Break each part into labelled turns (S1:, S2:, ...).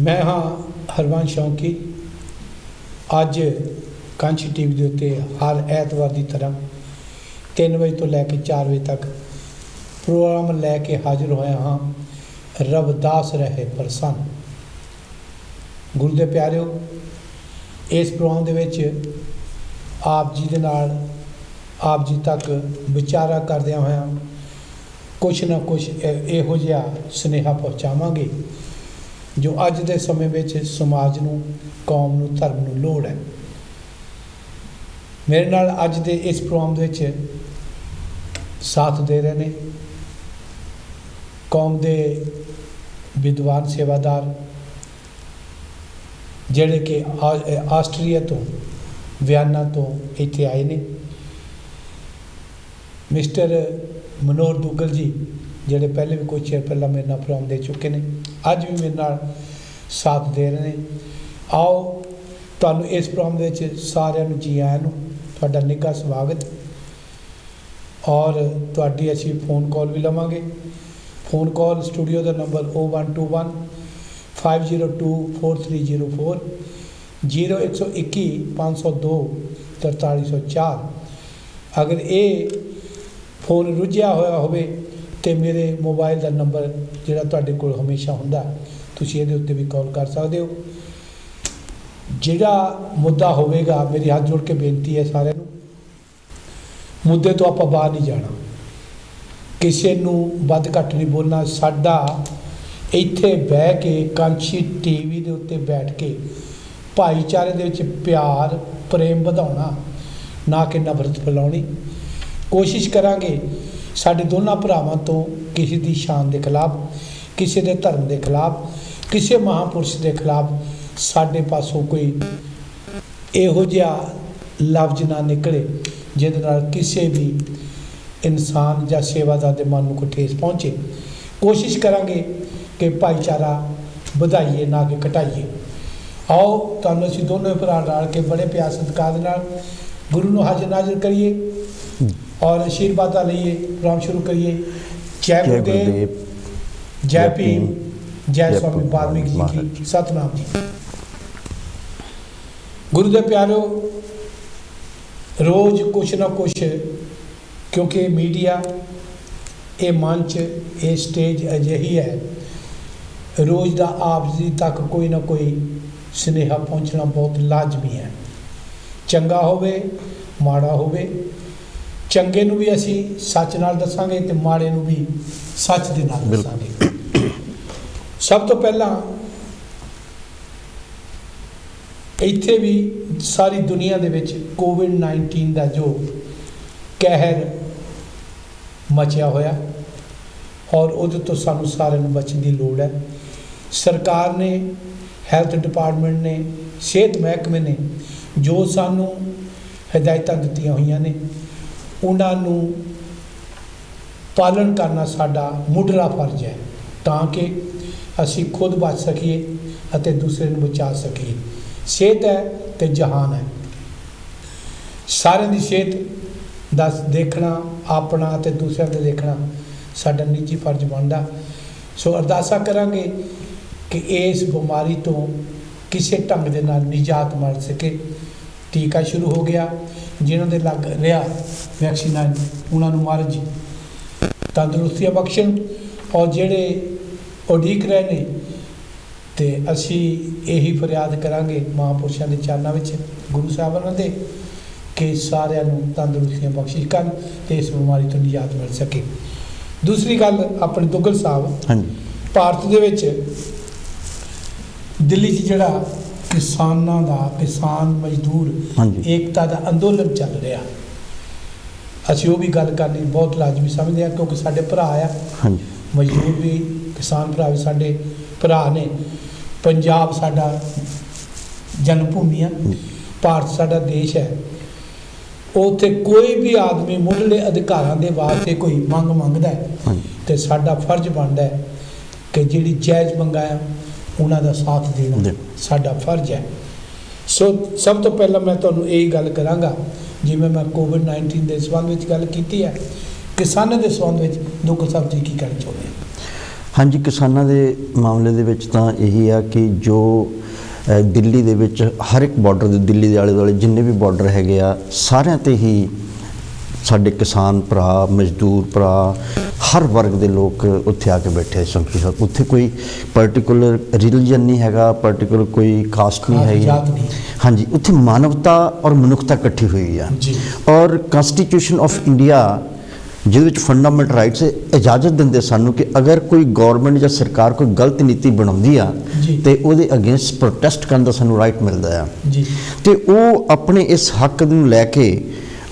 S1: मैं हाँ हरवंश शौकी। अज कंच टीवी के उत्ते हर ऐतवार की तरह 3 बजे तो लैके 4 बजे तक प्रोग्राम लैके हाजिर होया हाँ। रविदास रहे प्रसन्न। गुरु के प्यारिओ, इस प्रोग्राम के विच आप जी दे नाल आप जी तक विचारा करदिया होया कुछ ना कुछ इहो जिहा सुनेहा पहुँचावांगे जो अज के समय में समाज नूं, कौम नूं, धर्म नूं लोड़ है। मेरे नाल अज के इस प्रोग्राम के साथ दे रहे हैं कौम के विद्वान सेवादार जिहड़े कि आस्ट्रेलिया तो वियना तो इत्थे आए ने। मिस्टर मनोहर दुग्गल जी जिहड़े पहले भी कुछ चेर पहला मेरे नाल प्रोग्राम दे चुके हैं, अज भी मेरे नाल साथ दे रहे हैं। आओ तुहानूं इस प्रोग्राम दे सारिआं नूं जी आइआं नूं तुहाडा निੱਘਾ स्वागत। और तुहाडी असीं फोन कॉल भी लवांगे। फोन कॉल स्टूडियो का नंबर 0121 502 4304 0121 502 4304। अगर ये फोन रुझिया होया होवे तो मेरे मोबाइल का नंबर जिहड़ा तुहाडे कोल हमेशा हुंदा तुसीं इहदे उत्ते भी कॉल कर सकते हो। जिहड़ा मुद्दा होवेगा, मेरी हाथ जोड़ के बेनती है सारिआं नूं, मुद्दे तो आपां बाहर नहीं जाना, किसी नूं वध घट नहीं बोलना। साडा इत्थे बह के कांची टीवी के उत्ते बैठ के भाईचारे दे विच प्यार प्रेम वधाउणा, ना कि नफरत फैलाउणी। कोशिश करांगे साडे दोनों भरावां तो किसी की शान के खिलाफ, किसी के धर्म के खिलाफ, किसी महापुरुष के खिलाफ साडे पासों कोई इहो जिहा लफ्ज ना निकले जिहदे नाल किसी भी इंसान या सेवादार के मन को ठेस पहुँचे। कोशिश करांगे कि भाईचारा वधाइए ना कि घटाइए। आओ तुहानूं असीं दोनों भरा रल के बड़े प्यार सत्कार दे नाल गुरु नूं हाजिर नाजिर करिए और आशीर्वाद लईए प्रोग्राम शुरू करिए। जय गुरुदेव, जय भीम, जय स्वामी वाल्मीकि जी की सतनाम जी। गुरु दे प्यारो, रोज़ कुछ ना कुछ, क्योंकि मीडिया ये मंच ये स्टेज अजिही है, रोज़ का आप जी तक कोई ना कोई सुनेहा पहुँचना बहुत लाजमी है। चंगा होवे माड़ा होवे, चंगे नूं भी असी सच नाल दसांगे ते माड़े नूं भी सच दे नाल दसांगे। सब तो पहला इत्थे भी सारी दुनिया दे विच कोविड-19 का जो कहर मचिया होया और उहदे तो सानूं सारिआं नूं बचण दी लोड़ है। सरकार ने, हैल्थ डिपार्टमेंट ने, सेहत महकमे ने जो सानूं हिदायतां दित्तियां होईयां ने उन्होंने पालन करना साडा मुढ़ला फर्ज है, ताकि असी खुद बच सकीए अते दूसरे नूं बचा सकीए। सेहत है तो जहान है। सारिआं दी सेहत दा देखना अपना ते दूसरों का देखना साडा निजी फर्ज बनदा। सो अरदासा करांगे कि इस बीमारी तो किसी ढंग दे नाल निजात मिल सके। टीका शुरू हो गया, जिन्होंने लग रहा वैक्सीन उन्होंने महाराज जी तंदुरुस्तियाँ बख्शन और जेड़े उड़ीक रहे ने ते असी यही फरियाद करांगे महापुरुषों के चरणों में, गुरु साहबान दे कि सारिआं नूं तंदुरुस्तियाँ बख्शिश करन ते इस बीमारी तो निजात मिल सके। दूसरी गल अपने दुग्गल साहब, भारत दे विच दिल्ली च जिहड़ा किसानां दा, किसान मजदूर एकता का अंदोलन चल रहा, असीं वो भी गल करनी बहुत लाजमी समझते हैं, क्योंकि साडे भरा आ मजदूर भी, किसान भरा भी साडे भरा ने। पंजाब साडा जन्म भूमि है, भारत साडा देश है। उत्थे कोई भी आदमी मुढ़ले अधिकारां दे वास्ते कोई मंग मंगदा है तो साडा फर्ज बनता है कि जिहड़ी जायज़ मंगां है उन्हां दा साथ देना साडा फर्ज है। सो सब तो पहला मैं तुहानूं यही गल करांगा, जिवें मैं कोविड-19 के संबंध में गल की है, किसानां के संबंध में दुग्गल साहब जी की कहना चाहुंदे हैं?
S2: ਹਾਂਜੀ, ਕਿਸਾਨਾਂ ਦੇ ਮਾਮਲੇ ਦੇ ਵਿੱਚ ਤਾਂ ਇਹੀ ਆ ਕਿ ਜੋ ਦਿੱਲੀ ਦੇ ਵਿੱਚ ਹਰ ਇੱਕ ਬਾਰਡਰ ਦੇ, ਦਿੱਲੀ ਦੇ ਆਲੇ ਦੁਆਲੇ ਜਿੰਨੇ ਵੀ ਬਾਰਡਰ ਹੈਗੇ ਆ, ਸਾਰਿਆਂ 'ਤੇ ਹੀ ਸਾਡੇ ਕਿਸਾਨ ਭਰਾ, ਮਜ਼ਦੂਰ ਭਰਾ, ਹਰ ਵਰਗ ਦੇ ਲੋਕ ਉੱਥੇ ਆ ਕੇ ਬੈਠੇ ਸ਼ੰਕੀ ਸਾਹਿਬ। ਉੱਥੇ ਕੋਈ ਪਰਟੀਕੂਲਰ ਰਿਲੀਜਨ ਨਹੀਂ ਹੈਗਾ, ਪਰਟੀਕੂਲਰ ਕੋਈ ਕਾਸਟ ਨਹੀਂ ਹੈਗੀ। ਹਾਂਜੀ, ਉੱਥੇ ਮਾਨਵਤਾ ਔਰ ਮਨੁੱਖਤਾ ਇਕੱਠੀ ਹੋਈ ਆ। ਔਰ ਕਨਸਟੀਟਿਊਸ਼ਨ ਆਫ ਇੰਡੀਆ ਜਿਹਦੇ ਵਿੱਚ ਫੰਡਾਮੈਂਟਲ ਰਾਈਟਸ ਇਜਾਜ਼ਤ ਦਿੰਦੇ ਸਾਨੂੰ ਕਿ ਅਗਰ ਕੋਈ ਗੌਰਮੈਂਟ ਜਾਂ ਸਰਕਾਰ ਕੋਈ ਗਲਤ ਨੀਤੀ ਬਣਾਉਂਦੀ ਆ ਤੇ ਉਹਦੇ ਅਗੇਂਸਟ ਪ੍ਰੋਟੈਸਟ ਕਰਨ ਦਾ ਸਾਨੂੰ ਰਾਈਟ ਮਿਲਦਾ ਆ। ਤੇ ਉਹ ਆਪਣੇ ਇਸ ਹੱਕ ਨੂੰ ਲੈ ਕੇ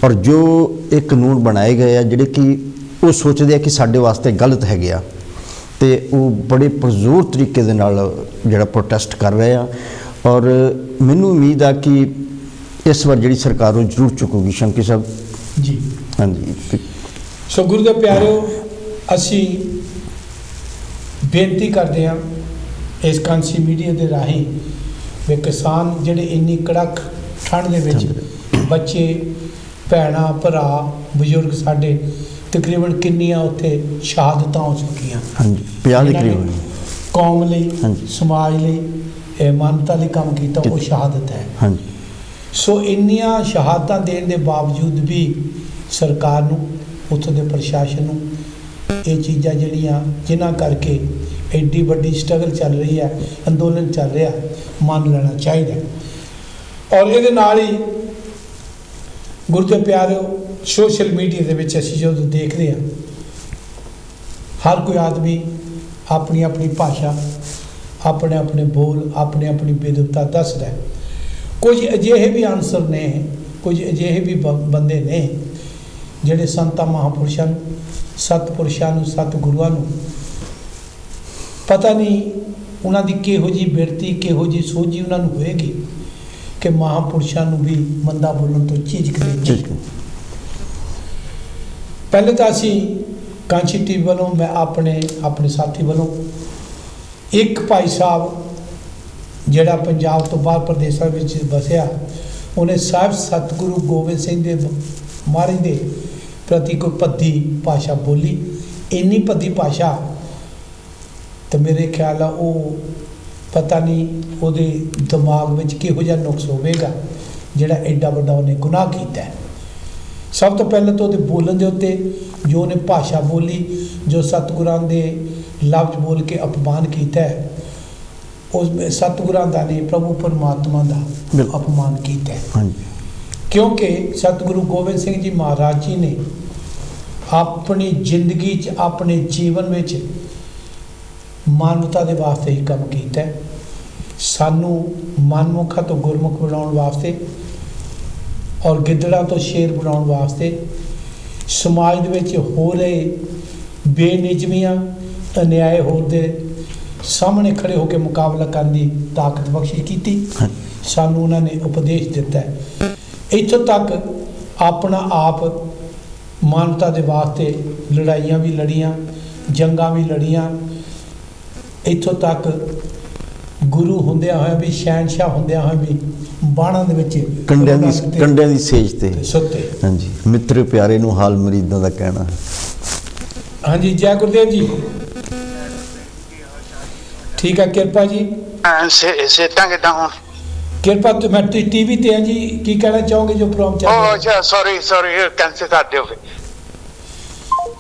S2: ਔਰ ਜੋ ਇਹ ਕਾਨੂੰਨ ਬਣਾਏ ਗਏ ਆ ਜਿਹੜੇ ਕਿ ਉਹ ਸੋਚਦੇ ਆ ਕਿ ਸਾਡੇ ਵਾਸਤੇ ਗਲਤ ਹੈਗੇ ਆ, ਤੇ ਉਹ ਬੜੇ ਪੁਰਜ਼ੋਰ ਤਰੀਕੇ ਦੇ ਨਾਲ ਜਿਹੜਾ ਪ੍ਰੋਟੈਸਟ ਕਰ ਰਹੇ ਆ। ਔਰ ਮੈਨੂੰ ਉਮੀਦ ਆ ਕਿ ਇਸ ਵਾਰ ਜਿਹੜੀ ਸਰਕਾਰ ਉਹ ਜ਼ਰੂਰ ਚੁੱਕੂਗੀ ਸ਼ੰਕੀ ਸਾਹਿਬ
S1: ਜੀ।
S2: ਹਾਂਜੀ।
S1: ਸੋ ਗੁਰੂ ਦੇ ਪਿਆਰਿਓ, ਅਸੀਂ ਬੇਨਤੀ ਕਰਦੇ ਹਾਂ ਇਸ ਕਾਂਸੀ ਮੀਡੀਆ ਦੇ ਰਾਹੀਂ ਵੀ ਕਿਸਾਨ ਜਿਹੜੇ ਇੰਨੀ ਕੜਕ ਠੰਡ ਦੇ ਵਿੱਚ, ਬੱਚੇ, ਭੈਣਾਂ, ਭਰਾ, ਬਜ਼ੁਰਗ ਸਾਡੇ ਤਕਰੀਬਨ ਕਿੰਨੀਆਂ ਉੱਥੇ ਸ਼ਹਾਦਤਾਂ ਹੋ ਚੁੱਕੀਆਂ।
S2: ਹਾਂਜੀ, 50 ਦੇ ਕਰੀਬ।
S1: ਕੌਮ ਲਈ, ਸਮਾਜ ਲਈ, ਇਹ ਮਾਨਵਤਾ ਲਈ ਕੰਮ ਕੀਤਾ, ਉਹ ਸ਼ਹਾਦਤ ਹੈ।
S2: ਹਾਂਜੀ।
S1: ਸੋ ਇੰਨੀਆਂ ਸ਼ਹਾਦਤਾਂ ਦੇਣ ਦੇ ਬਾਵਜੂਦ ਵੀ ਸਰਕਾਰ ਨੂੰ, ਉੱਥੋਂ ਦੇ ਪ੍ਰਸ਼ਾਸਨ ਨੂੰ ਇਹ ਚੀਜ਼ਾਂ ਜਿਹੜੀਆਂ ਜਿਨ੍ਹਾਂ ਕਰਕੇ ਐਡੀ ਵੱਡੀ ਸਟਰਗਲ ਚੱਲ ਰਹੀ ਹੈ, ਅੰਦੋਲਨ ਚੱਲ ਰਿਹਾ, ਮੰਨ ਲੈਣਾ ਚਾਹੀਦਾ। ਔਰ ਇਹਦੇ ਨਾਲ ਹੀ ਗੁਰੂ ਦੇ ਪਿਆਰਿਓ, ਸੋਸ਼ਲ ਮੀਡੀਆ ਦੇ ਵਿੱਚ ਅਸੀਂ ਜਦੋਂ ਦੇਖਦੇ ਹਾਂ, ਹਰ ਕੋਈ ਆਦਮੀ ਆਪਣੀ ਆਪਣੀ ਭਾਸ਼ਾ, ਆਪਣੇ ਆਪਣੇ ਬੋਲ, ਆਪਣੀ ਆਪਣੀ ਬੇਦਬਤਾ ਦੱਸਦਾ। ਕੁਝ ਅਜਿਹੇ ਵੀ ਆਨਸਰ ਨੇ, ਕੁਝ ਅਜਿਹੇ ਵੀ ਬੰਦੇ ਨੇ ਜਿਹੜੇ ਸੰਤਾਂ ਮਹਾਂਪੁਰਸ਼ਾਂ ਨੂੰ, ਸਤਿਪੁਰਸ਼ਾਂ ਨੂੰ, ਸਤਿਗੁਰੂਆਂ ਨੂੰ ਪਤਾ ਨਹੀਂ ਉਹਨਾਂ ਦੀ ਕਿਹੋ ਜਿਹੀ ਬਿਰਤੀ, ਕਿਹੋ ਜਿਹੀ ਸੋਝੀ ਉਹਨਾਂ ਨੂੰ ਹੋਏਗੀ ਕਿ ਮਹਾਂਪੁਰਸ਼ਾਂ ਨੂੰ ਵੀ ਮੰਦਾ ਬੋਲਣ ਤੋਂ ਝਿਜਕਦੇ ਨੇ। ਪਹਿਲੇ ਤਾਂ ਅਸੀਂ ਕਾਂਚੀ ਟੀਵੀ ਵੱਲੋਂ, ਮੈਂ ਆਪਣੇ ਸਾਥੀ ਵੱਲੋਂ, ਇੱਕ ਭਾਈ ਸਾਹਿਬ ਜਿਹੜਾ ਪੰਜਾਬ ਤੋਂ ਬਾਹਰ ਪ੍ਰਦੇਸ਼ਾਂ ਵਿੱਚ ਵਸਿਆ, ਉਹਨੇ ਸਾਹਿਬ ਸਤਿਗੁਰੂ ਗੋਬਿੰਦ ਸਿੰਘ ਦੇ ਮਹਾਰਾਜ ਦੇ ਪ੍ਰਤੀ ਕੋਈ ਭੱਦੀ ਭਾਸ਼ਾ ਬੋਲੀ, ਇੰਨੀ ਭੱਦੀ ਭਾਸ਼ਾ, ਤੇ ਮੇਰੇ ਖਿਆਲ ਆ ਉਹ ਪਤਾ ਨਹੀਂ ਉਹਦੇ ਦਿਮਾਗ ਵਿੱਚ ਕਿਹੋ ਜਿਹਾ ਨੁਕਸ ਹੋਵੇਗਾ ਜਿਹੜਾ ਐਡਾ ਵੱਡਾ ਉਹਨੇ ਗੁਨਾਹ ਕੀਤਾ। ਸਭ ਤੋਂ ਪਹਿਲਾਂ ਤਾਂ ਉਹਦੇ ਬੋਲਣ ਦੇ ਉੱਤੇ ਜੋ ਉਹਨੇ ਭਾਸ਼ਾ ਬੋਲੀ, ਜੋ ਸਤਿਗੁਰਾਂ ਦੇ ਲਫ਼ਜ਼ ਬੋਲ ਕੇ ਅਪਮਾਨ ਕੀਤਾ ਹੈ, ਉਸ ਸਤਿਗੁਰਾਂ ਦਾ ਨਹੀਂ, ਪ੍ਰਭੂ ਪਰਮਾਤਮਾ ਦਾ ਅਪਮਾਨ ਕੀਤਾ ਹੈ। ਕਿਉਂਕਿ ਸਤਿਗੁਰੂ ਗੋਬਿੰਦ ਸਿੰਘ ਜੀ ਮਹਾਰਾਜ ਜੀ ਨੇ ਆਪਣੀ ਜ਼ਿੰਦਗੀ 'ਚ, ਆਪਣੇ ਜੀਵਨ ਵਿੱਚ ਮਾਨਵਤਾ ਦੇ ਵਾਸਤੇ ਹੀ ਕੰਮ ਕੀਤਾ। ਸਾਨੂੰ ਮਨਮੁਖਾਂ ਤੋਂ ਗੁਰਮੁਖ ਬਣਾਉਣ ਵਾਸਤੇ ਔਰ ਗਿੱਦੜਾਂ ਤੋਂ ਸ਼ੇਰ ਬਣਾਉਣ ਵਾਸਤੇ, ਸਮਾਜ ਦੇ ਵਿੱਚ ਹੋ ਰਹੇ ਬੇਨਿਯਮੀਆਂ, ਅਨਿਆਏ ਹੋਣ ਦੇ ਸਾਹਮਣੇ ਖੜੇ ਹੋ ਕੇ ਮੁਕਾਬਲਾ ਕਰਨ ਦੀ ਤਾਕਤ ਬਖਸ਼ਿਸ਼ ਕੀਤੀ। ਸਾਨੂੰ ਉਹਨਾਂ ਨੇ ਉਪਦੇਸ਼ ਦਿੱਤਾ ਹੈ। ਇੱਥੋਂ ਤੱਕ ਆਪਣਾ ਆਪ ਮਾਨਵਤਾ ਦੇ ਵਾਸਤੇ ਲੜਾਈਆਂ ਵੀ ਲੜੀਆਂ, ਜੰਗਾਂ ਵੀ ਲੜੀਆਂ। ਇੱਥੋਂ ਤੱਕ ਗੁਰੂ ਹੁੰਦਿਆਂ ਹੋਇਆ ਵੀ, ਸ਼ਹਿਨਸ਼ਾਹ ਹੁੰਦਿਆਂ ਹੋਇਆ ਵੀ ਬਾਣਾਂ ਦੇ ਵਿੱਚ
S2: ਕੰਡਿਆਂ ਦੀ ਸੇਜ ਤੇ
S1: ਸੁੱਤੇ।
S2: ਹਾਂਜੀ, ਮਿੱਤਰ ਪਿਆਰੇ ਨੂੰ ਹਾਲ ਮਰੀਦਾਂ ਦਾ ਕਹਿਣਾ।
S1: ਹਾਂਜੀ, ਜੈ ਗੁਰਦੇਵ ਜੀ। ਠੀਕ ਹੈ, ਕਿਰਪਾ ਜੀ।
S3: ਸੇਤਾਂ ਕਿੱਦਾਂ ਹੁਣ?
S1: ਕਿਰਪਾ, ਮੈਂ ਟੀਵੀ ਤੇ ਹਾਂ ਜੀ, ਕੀ ਕਹਿਣਾ ਚਾਹੋਗੇ ਜੋ ਪ੍ਰੋਗਰਾਮ ਚੱਲ ਰਿਹਾ?
S3: ਅੱਛਾ, ਸੌਰੀ ਕੈਂਸਲ ਕਰ ਦਿਓ ਫਿਰ।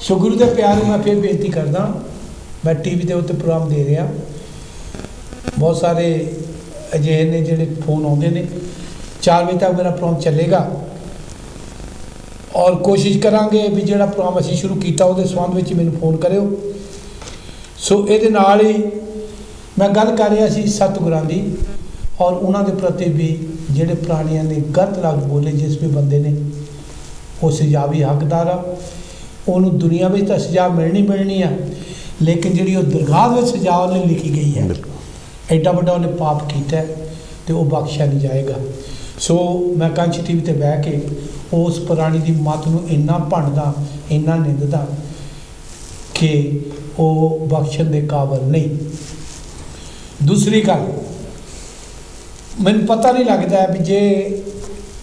S1: ਸੋ ਗੁਰੂ ਦੇ ਪਿਆਰ, ਮੈਂ ਫਿਰ ਬੇਨਤੀ ਕਰਦਾ, ਮੈਂ ਟੀਵੀ ਦੇ ਉੱਤੇ ਪ੍ਰੋਗਰਾਮ ਦੇ ਰਿਹਾ, ਬਹੁਤ ਸਾਰੇ ਅਜਿਹੇ ਨੇ ਜਿਹੜੇ ਫੋਨ ਆਉਂਦੇ ਨੇ। 4 ਵਜੇ ਤੱਕ ਮੇਰਾ ਪ੍ਰੋਗਰਾਮ ਚੱਲੇਗਾ ਔਰ ਕੋਸ਼ਿਸ਼ ਕਰਾਂਗੇ ਵੀ ਜਿਹੜਾ ਪ੍ਰੋਗਰਾਮ ਅਸੀਂ ਸ਼ੁਰੂ ਕੀਤਾ ਉਹਦੇ ਸੰਬੰਧ ਵਿੱਚ ਮੈਨੂੰ ਫੋਨ ਕਰਿਓ। ਸੋ ਇਹਦੇ ਨਾਲ ਹੀ ਮੈਂ ਗੱਲ ਕਰ ਰਿਹਾ ਸੀ ਸਤਿਗੁਰਾਂ ਦੀ ਔਰ ਉਹਨਾਂ ਦੇ ਪ੍ਰਤੀ ਵੀ ਜਿਹੜੇ ਪ੍ਰਾਣੀਆਂ ਨੇ ਗਲਤ ਲਫ਼ਜ਼ ਬੋਲੇ, ਜਿਸ ਵੀ ਬੰਦੇ ਨੇ, ਉਹ ਸਜ਼ਾ ਵੀ ਹੱਕਦਾਰ ਆ। ਉਹਨੂੰ ਦੁਨੀਆ ਵਿੱਚ ਤਾਂ ਸਜ਼ਾ ਮਿਲਣੀ ਆ, ਲੇਕਿਨ ਜਿਹੜੀ ਉਹ ਦਰਗਾਹ ਵਿੱਚ ਸਜ਼ਾ ਉਹਨੇ ਲਿਖੀ ਗਈ ਹੈ, ਐਡਾ ਵੱਡਾ ਉਹਨੇ ਪਾਪ ਕੀਤਾ ਤੇ ਉਹ ਬਖਸ਼ਿਆ ਨਹੀਂ ਜਾਏਗਾ। ਸੋ ਮੈਂ ਕਾਂਚੀ ਟੀਵੀ ਤੇ ਬਹਿ ਕੇ ਉਸ ਪ੍ਰਾਣੀ ਦੀ ਮੱਤ ਨੂੰ ਇੰਨਾ ਭੰਡਦਾ, ਇੰਨਾ ਨਿੰਦਦਾ ਕਿ ਉਹ ਬਖਸ਼ਣ ਦੇ ਕਾਬਿਲ ਨਹੀਂ। ਦੂਸਰੀ ਗੱਲ, ਮੈਨੂੰ ਪਤਾ ਨਹੀਂ ਲੱਗਦਾ ਵੀ ਜੇ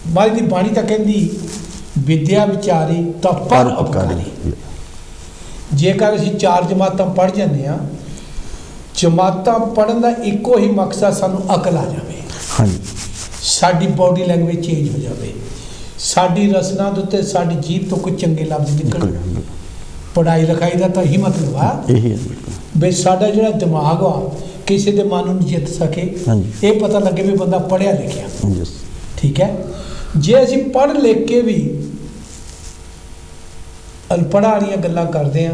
S1: ਮਹਾਰਾਜ ਦੀ ਬਾਣੀ ਤਾਂ ਕਹਿੰਦੀ ਵਿਦਿਆ ਵਿਚਾਰੀ ਤਾਂ ਪਰ ਉਪਕਾਰੀ। ਜੇਕਰ ਅਸੀਂ 4 ਜਮਾਤਾਂ ਪੜ੍ਹ ਜਾਂਦੇ ਹਾਂ ਜਮਾਤਾਂ ਪੜ੍ਹਨ ਦਾ ਇੱਕੋ ਹੀ ਮਕਸਦ ਸਾਨੂੰ ਅਕਲ ਆ ਜਾਵੇ,
S2: ਹਾਂਜੀ
S1: ਸਾਡੀ ਬਾਡੀ ਲੈਂਗੁਏਜ ਚੇਂਜ ਹੋ ਜਾਵੇ, ਸਾਡੀ ਰਸਨਾ ਦੇ ਉੱਤੇ ਸਾਡੀ ਜੀਭ ਤੋਂ ਕੋਈ ਚੰਗੇ ਲਫ਼ਜ਼ ਨਿਕਲਣ। ਪੜ੍ਹਾਈ ਲਿਖਾਈ ਦਾ ਤਾਂ ਇਹੀ ਮਤਲਬ ਆ
S2: ਇਹੀ ਹੈ।
S1: ਵੀ ਸਾਡਾ ਜਿਹੜਾ ਦਿਮਾਗ ਆ ਕਿਸੇ ਦੇ ਮਨ ਨੂੰ ਜਿੱਤ ਸਕੇ,
S2: ਹਾਂਜੀ।
S1: ਇਹ ਪਤਾ ਲੱਗੇ ਵੀ ਬੰਦਾ ਪੜ੍ਹਿਆ ਲਿਖਿਆ।
S2: ਯੈਸ।
S1: ਠੀਕ ਹੈ, ਜੇ ਅਸੀਂ ਪੜ੍ਹ ਲਿਖ ਕੇ ਵੀ ਅਨਪੜ੍ਹਾਂ ਵਾਲੀਆਂ ਗੱਲਾਂ ਕਰਦੇ ਹਾਂ,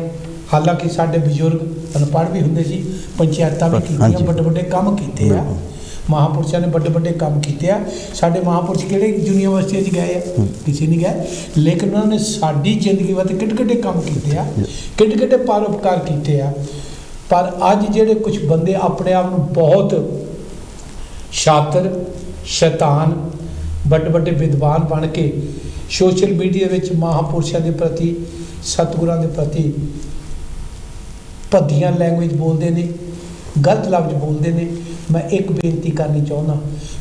S1: ਹਾਲਾਂਕਿ ਸਾਡੇ ਬਜ਼ੁਰਗ ਅਨਪੜ੍ਹ ਵੀ ਹੁੰਦੇ ਸੀ, ਪੰਚਾਇਤਾਂ ਵੀ ਕੀਤੀਆਂ,
S2: ਹਾਂਜੀ।
S1: ਵੱਡੇ ਵੱਡੇ ਕੰਮ ਕੀਤੇ ਆ,
S2: ਬਿਲਕੁਲ।
S1: ਮਹਾਂਪੁਰਸ਼ਾਂ ਨੇ ਵੱਡੇ ਵੱਡੇ ਕੰਮ ਕੀਤੇ ਆ। ਸਾਡੇ ਮਹਾਂਪੁਰਸ਼ ਕਿਹੜੇ ਯੂਨੀਵਰਸਿਟੀਆਂ 'ਚ ਗਏ ਆ? ਕਿਸੇ ਨਹੀਂ ਗਏ, ਲੇਕਿਨ ਉਹਨਾਂ ਨੇ ਸਾਡੀ ਜ਼ਿੰਦਗੀ ਵਾਸਤੇ ਕਿੱਡੇ ਕਿੱਡੇ ਕੰਮ ਕੀਤੇ ਆ, ਕਿੱਡੇ ਕਿੱਡੇ ਪਰਉਪਕਾਰ ਕੀਤੇ ਆ। ਪਰ ਅੱਜ ਜਿਹੜੇ ਕੁਝ ਬੰਦੇ ਆਪਣੇ ਆਪ ਨੂੰ ਬਹੁਤ ਸ਼ਾਤਰ, ਸ਼ੈਤਾਨ, ਵੱਡੇ ਵੱਡੇ ਵਿਦਵਾਨ ਬਣ ਕੇ ਸੋਸ਼ਲ ਮੀਡੀਆ ਵਿੱਚ ਮਹਾਂਪੁਰਸ਼ਾਂ ਦੇ ਪ੍ਰਤੀ, ਸਤਿਗੁਰਾਂ ਦੇ ਪ੍ਰਤੀ ਭੱਦੀਆਂ ਲੈਂਗੁਏਜ ਬੋਲਦੇ ਨੇ, ਗਲਤ ਲਫ਼ਜ਼ ਬੋਲਦੇ ਨੇ। ਮੈਂ ਇੱਕ ਬੇਨਤੀ ਕਰਨੀ ਚਾਹੁੰਦਾ,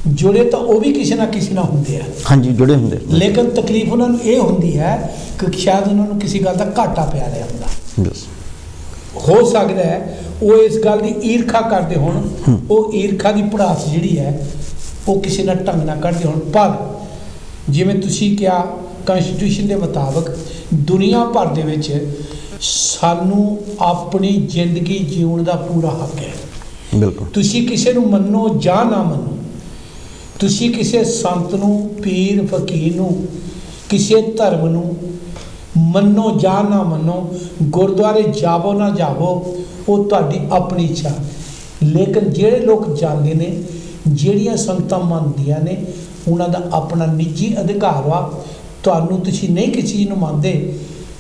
S1: ਜੁੜੇ ਤਾਂ ਉਹ ਵੀ ਕਿਸੇ ਨਾ ਕਿਸੇ ਨਾਲ ਹੁੰਦੇ ਆ,
S2: ਹਾਂਜੀ ਜੁੜੇ ਹੁੰਦੇ।
S1: ਲੇਕਿਨ ਤਕਲੀਫ ਉਹਨਾਂ ਨੂੰ ਇਹ ਹੁੰਦੀ ਹੈ ਕਿ ਸ਼ਾਇਦ ਉਹਨਾਂ ਨੂੰ ਕਿਸੇ ਗੱਲ ਦਾ ਘਾਟਾ ਪਿਆ ਰਿਹਾ ਹੁੰਦਾ।
S2: ਯੈਸ।
S1: ਹੋ ਸਕਦਾ ਹੈ ਉਹ ਇਸ ਗੱਲ ਦੀ ਈਰਖਾ ਕਰਦੇ ਹੋਣ, ਉਹ ਈਰਖਾ ਦੀ ਭੜਾਸ ਜਿਹੜੀ ਹੈ ਉਹ ਕਿਸੇ ਨਾਲ ਢੰਗ ਨਾਲ ਕੱਢਦੇ ਹੋਣ। ਪਰ ਜਿਵੇਂ ਤੁਸੀਂ ਕਿਹਾ, ਕਨਸਟੀਟਿਊਸ਼ਨ ਦੇ ਮੁਤਾਬਕ ਦੁਨੀਆ ਭਰ ਦੇ ਵਿੱਚ ਸਾਨੂੰ ਆਪਣੀ ਜ਼ਿੰਦਗੀ ਜਿਉਣ ਦਾ ਪੂਰਾ ਹੱਕ ਹੈ।
S2: ਬਿਲਕੁਲ।
S1: ਤੁਸੀਂ ਕਿਸੇ ਨੂੰ ਮੰਨੋ ਜਾਂ ਨਾ ਮੰਨੋ, ਤੁਸੀਂ ਕਿਸੇ ਸੰਤ ਨੂੰ, ਪੀਰ ਫਕੀਰ ਨੂੰ, ਕਿਸੇ ਧਰਮ ਨੂੰ ਮੰਨੋ ਜਾਂ ਨਾ ਮੰਨੋ, ਗੁਰਦੁਆਰੇ ਜਾਵੋ ਨਾ ਜਾਵੋ, ਉਹ ਤੁਹਾਡੀ ਆਪਣੀ ਇੱਛਾ। ਲੇਕਿਨ ਜਿਹੜੇ ਲੋਕ ਜਾਂਦੇ ਨੇ, ਜਿਹੜੀਆਂ ਸੰਗਤਾਂ ਮੰਨਦੀਆਂ ਨੇ, ਉਹਨਾਂ ਦਾ ਆਪਣਾ ਨਿੱਜੀ ਅਧਿਕਾਰ ਵਾ। ਤੁਹਾਨੂੰ ਤੁਸੀਂ ਨਹੀਂ ਕਿਸੇ ਚੀਜ਼ ਨੂੰ ਮੰਨਦੇ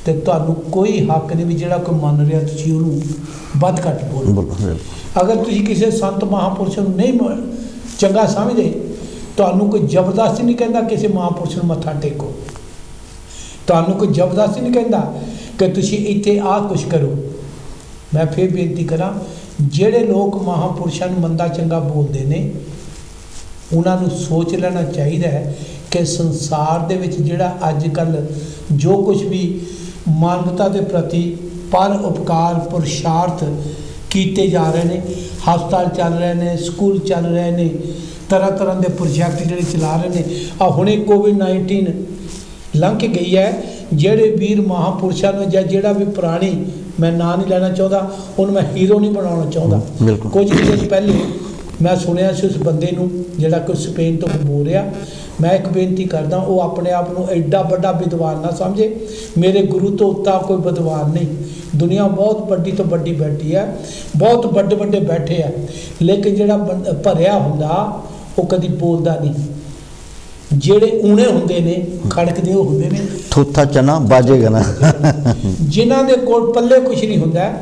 S1: ਤੇ ਤੁਹਾਨੂੰ ਕੋਈ ਹੱਕ ਨਹੀਂ ਵੀ ਜਿਹੜਾ ਕੋਈ ਮੰਨ ਰਿਹਾ ਤੁਸੀਂ ਉਹਨੂੰ ਵੱਧ ਘੱਟ ਬੋਲੋ। ਅਗਰ ਤੁਸੀਂ ਕਿਸੇ ਸੰਤ ਮਹਾਂਪੁਰਸ਼ ਨੂੰ ਨਹੀਂ ਚੰਗਾ ਸਮਝਦੇ, ਤੁਹਾਨੂੰ ਕੋਈ ਜ਼ਬਰਦਸਤੀ ਨਹੀਂ ਕਹਿੰਦਾ ਕਿਸੇ ਮਹਾਂਪੁਰਸ਼ ਨੂੰ ਮੱਥਾ ਟੇਕੋ, ਤੁਹਾਨੂੰ ਕੋਈ ਜ਼ਬਰਦਸਤੀ ਨਹੀਂ ਕਹਿੰਦਾ ਕਿ ਤੁਸੀਂ ਇੱਥੇ ਆਹ ਕੁਛ ਕਰੋ। ਮੈਂ ਫਿਰ ਬੇਨਤੀ ਕਰਾਂ, ਜਿਹੜੇ ਲੋਕ ਮਹਾਂਪੁਰਸ਼ਾਂ ਨੂੰ ਮੰਦਾ ਚੰਗਾ ਬੋਲਦੇ ਨੇ, ਉਹਨਾਂ ਨੂੰ ਸੋਚ ਲੈਣਾ ਚਾਹੀਦਾ ਹੈ ਕਿ ਸੰਸਾਰ ਦੇ ਵਿੱਚ ਜਿਹੜਾ ਅੱਜ ਕੱਲ੍ਹ ਜੋ ਕੁਝ ਵੀ ਮਾਨਵਤਾ ਦੇ ਪ੍ਰਤੀ ਪਰ ਉਪਕਾਰ ਪੁਰਸ਼ਾਰਥ ਕੀਤੇ ਜਾ ਰਹੇ ਨੇ, ਹਸਪਤਾਲ ਚੱਲ ਰਹੇ ਨੇ, ਸਕੂਲ ਚੱਲ ਰਹੇ ਨੇ, ਤਰ੍ਹਾਂ ਤਰ੍ਹਾਂ ਦੇ ਪ੍ਰੋਜੈਕਟ ਜਿਹੜੇ ਚਲਾ ਰਹੇ ਨੇ। ਆ ਹੁਣੇ ਕੋਵਿਡ-19 ਲੰਘ ਕੇ ਗਈ ਹੈ, ਜਿਹੜੇ ਵੀਰ ਮਹਾਂਪੁਰਸ਼ਾਂ ਨੂੰ ਜਾਂ ਜਿਹੜਾ ਵੀ ਪੁਰਾਣੀ, ਮੈਂ ਨਾਂ ਨਹੀਂ ਲੈਣਾ ਚਾਹੁੰਦਾ, ਉਹਨੂੰ ਮੈਂ ਹੀਰੋ ਨਹੀਂ ਬਣਾਉਣਾ ਚਾਹੁੰਦਾ। ਕੁਝ ਦਿਨ ਪਹਿਲੇ ਮੈਂ ਸੁਣਿਆ ਸੀ ਉਸ ਬੰਦੇ ਨੂੰ ਜਿਹੜਾ ਕਿ ਸਪੇਨ ਤੋਂ ਬੋਲ ਰਿਹਾ। ਮੈਂ ਇੱਕ ਬੇਨਤੀ ਕਰਦਾ, ਉਹ ਆਪਣੇ ਆਪ ਨੂੰ ਐਡਾ ਵੱਡਾ ਵਿਦਵਾਨ ਨਾ ਸਮਝੇ। ਮੇਰੇ ਗੁਰੂ ਤੋਂ ਉੱਤਾ ਕੋਈ ਵਿਦਵਾਨ ਨਹੀਂ। ਦੁਨੀਆ ਬਹੁਤ ਵੱਡੀ ਤੋਂ ਵੱਡੀ ਬੈਠੀ ਹੈ, ਬਹੁਤ ਵੱਡੇ ਵੱਡੇ ਬੈਠੇ ਆ, ਲੇਕਿਨ ਜਿਹੜਾ ਭਰਿਆ ਹੁੰਦਾ ਉਹ ਕਦੀ ਬੋਲਦਾ ਨਹੀਂ। ਜਿਹੜੇ ਊਣੇ ਹੁੰਦੇ ਨੇ, ਖੜਕਦੇ ਉਹ ਹੁੰਦੇ ਨੇ,
S2: ਥੋਥਾ ਚਨਾ ਬਾਜੇਗਾ ਨਾ।
S1: ਜਿਨ੍ਹਾਂ ਦੇ ਕੋਲ ਪੱਲੇ ਕੁਛ ਨਹੀਂ ਹੁੰਦਾ,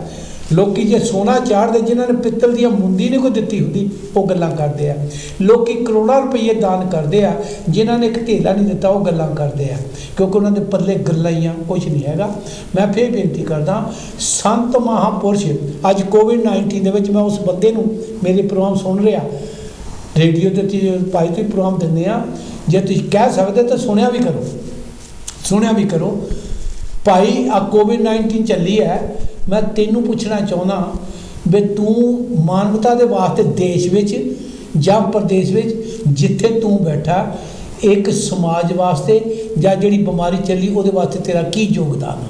S1: ਲੋਕੀ ਜੇ ਸੋਨਾ ਚਾੜਦੇ, ਜਿਨ੍ਹਾਂ ਨੇ ਪਿੱਤਲ ਦੀਆਂ ਮੁੰਦੀ ਨਹੀਂ ਕੋਈ ਦਿੱਤੀ ਹੁੰਦੀ, ਉਹ ਗੱਲਾਂ ਕਰਦੇ ਆ। ਲੋਕੀ ਕਰੋੜਾਂ ਰੁਪਏ ਦਾਨ ਕਰਦੇ ਆ, ਜਿਨ੍ਹਾਂ ਨੇ ਇੱਕ ਧੇਲਾ ਨਹੀਂ ਦਿੱਤਾ, ਉਹ ਗੱਲਾਂ ਕਰਦੇ ਆ, ਕਿਉਂਕਿ ਉਹਨਾਂ ਦੇ ਪੱਲੇ ਗੱਲਾਈਆਂ ਕੁਛ ਨਹੀਂ ਹੈਗਾ। ਮੈਂ ਫਿਰ ਬੇਨਤੀ ਕਰਦਾ, ਸੰਤ ਮਹਾਂਪੁਰਸ਼ ਅੱਜ ਕੋਵਿਡ-19 ਦੇ ਵਿੱਚ, ਮੈਂ ਉਸ ਬੰਦੇ ਨੂੰ, ਮੇਰੇ ਪ੍ਰੋਗਰਾਮ ਸੁਣ ਰਿਹਾ ਰੇਡੀਓ ਦੇ ਉੱਤੇ, ਭਾਈ ਤੁਸੀਂ ਪ੍ਰੋਗਰਾਮ ਦਿੰਦੇ ਆ, ਜੇ ਤੁਸੀਂ ਕਹਿ ਸਕਦੇ ਤਾਂ ਸੁਣਿਆ ਵੀ ਕਰੋ, ਸੁਣਿਆ ਵੀ ਕਰੋ। ਭਾਈ ਆ ਕੋਵਿਡ-19 ਚੱਲੀ ਹੈ, ਮੈਂ ਤੈਨੂੰ ਪੁੱਛਣਾ ਚਾਹੁੰਦਾ ਵੀ ਤੂੰ ਮਾਨਵਤਾ ਦੇ ਵਾਸਤੇ ਦੇਸ਼ ਵਿੱਚ ਜਾਂ ਪ੍ਰਦੇਸ਼ ਵਿੱਚ ਜਿੱਥੇ ਤੂੰ ਬੈਠਾ, ਇੱਕ ਸਮਾਜ ਵਾਸਤੇ ਜਾਂ ਜਿਹੜੀ ਬਿਮਾਰੀ ਚੱਲੀ ਉਹਦੇ ਵਾਸਤੇ ਤੇਰਾ ਕੀ ਯੋਗਦਾਨ ਹੈ?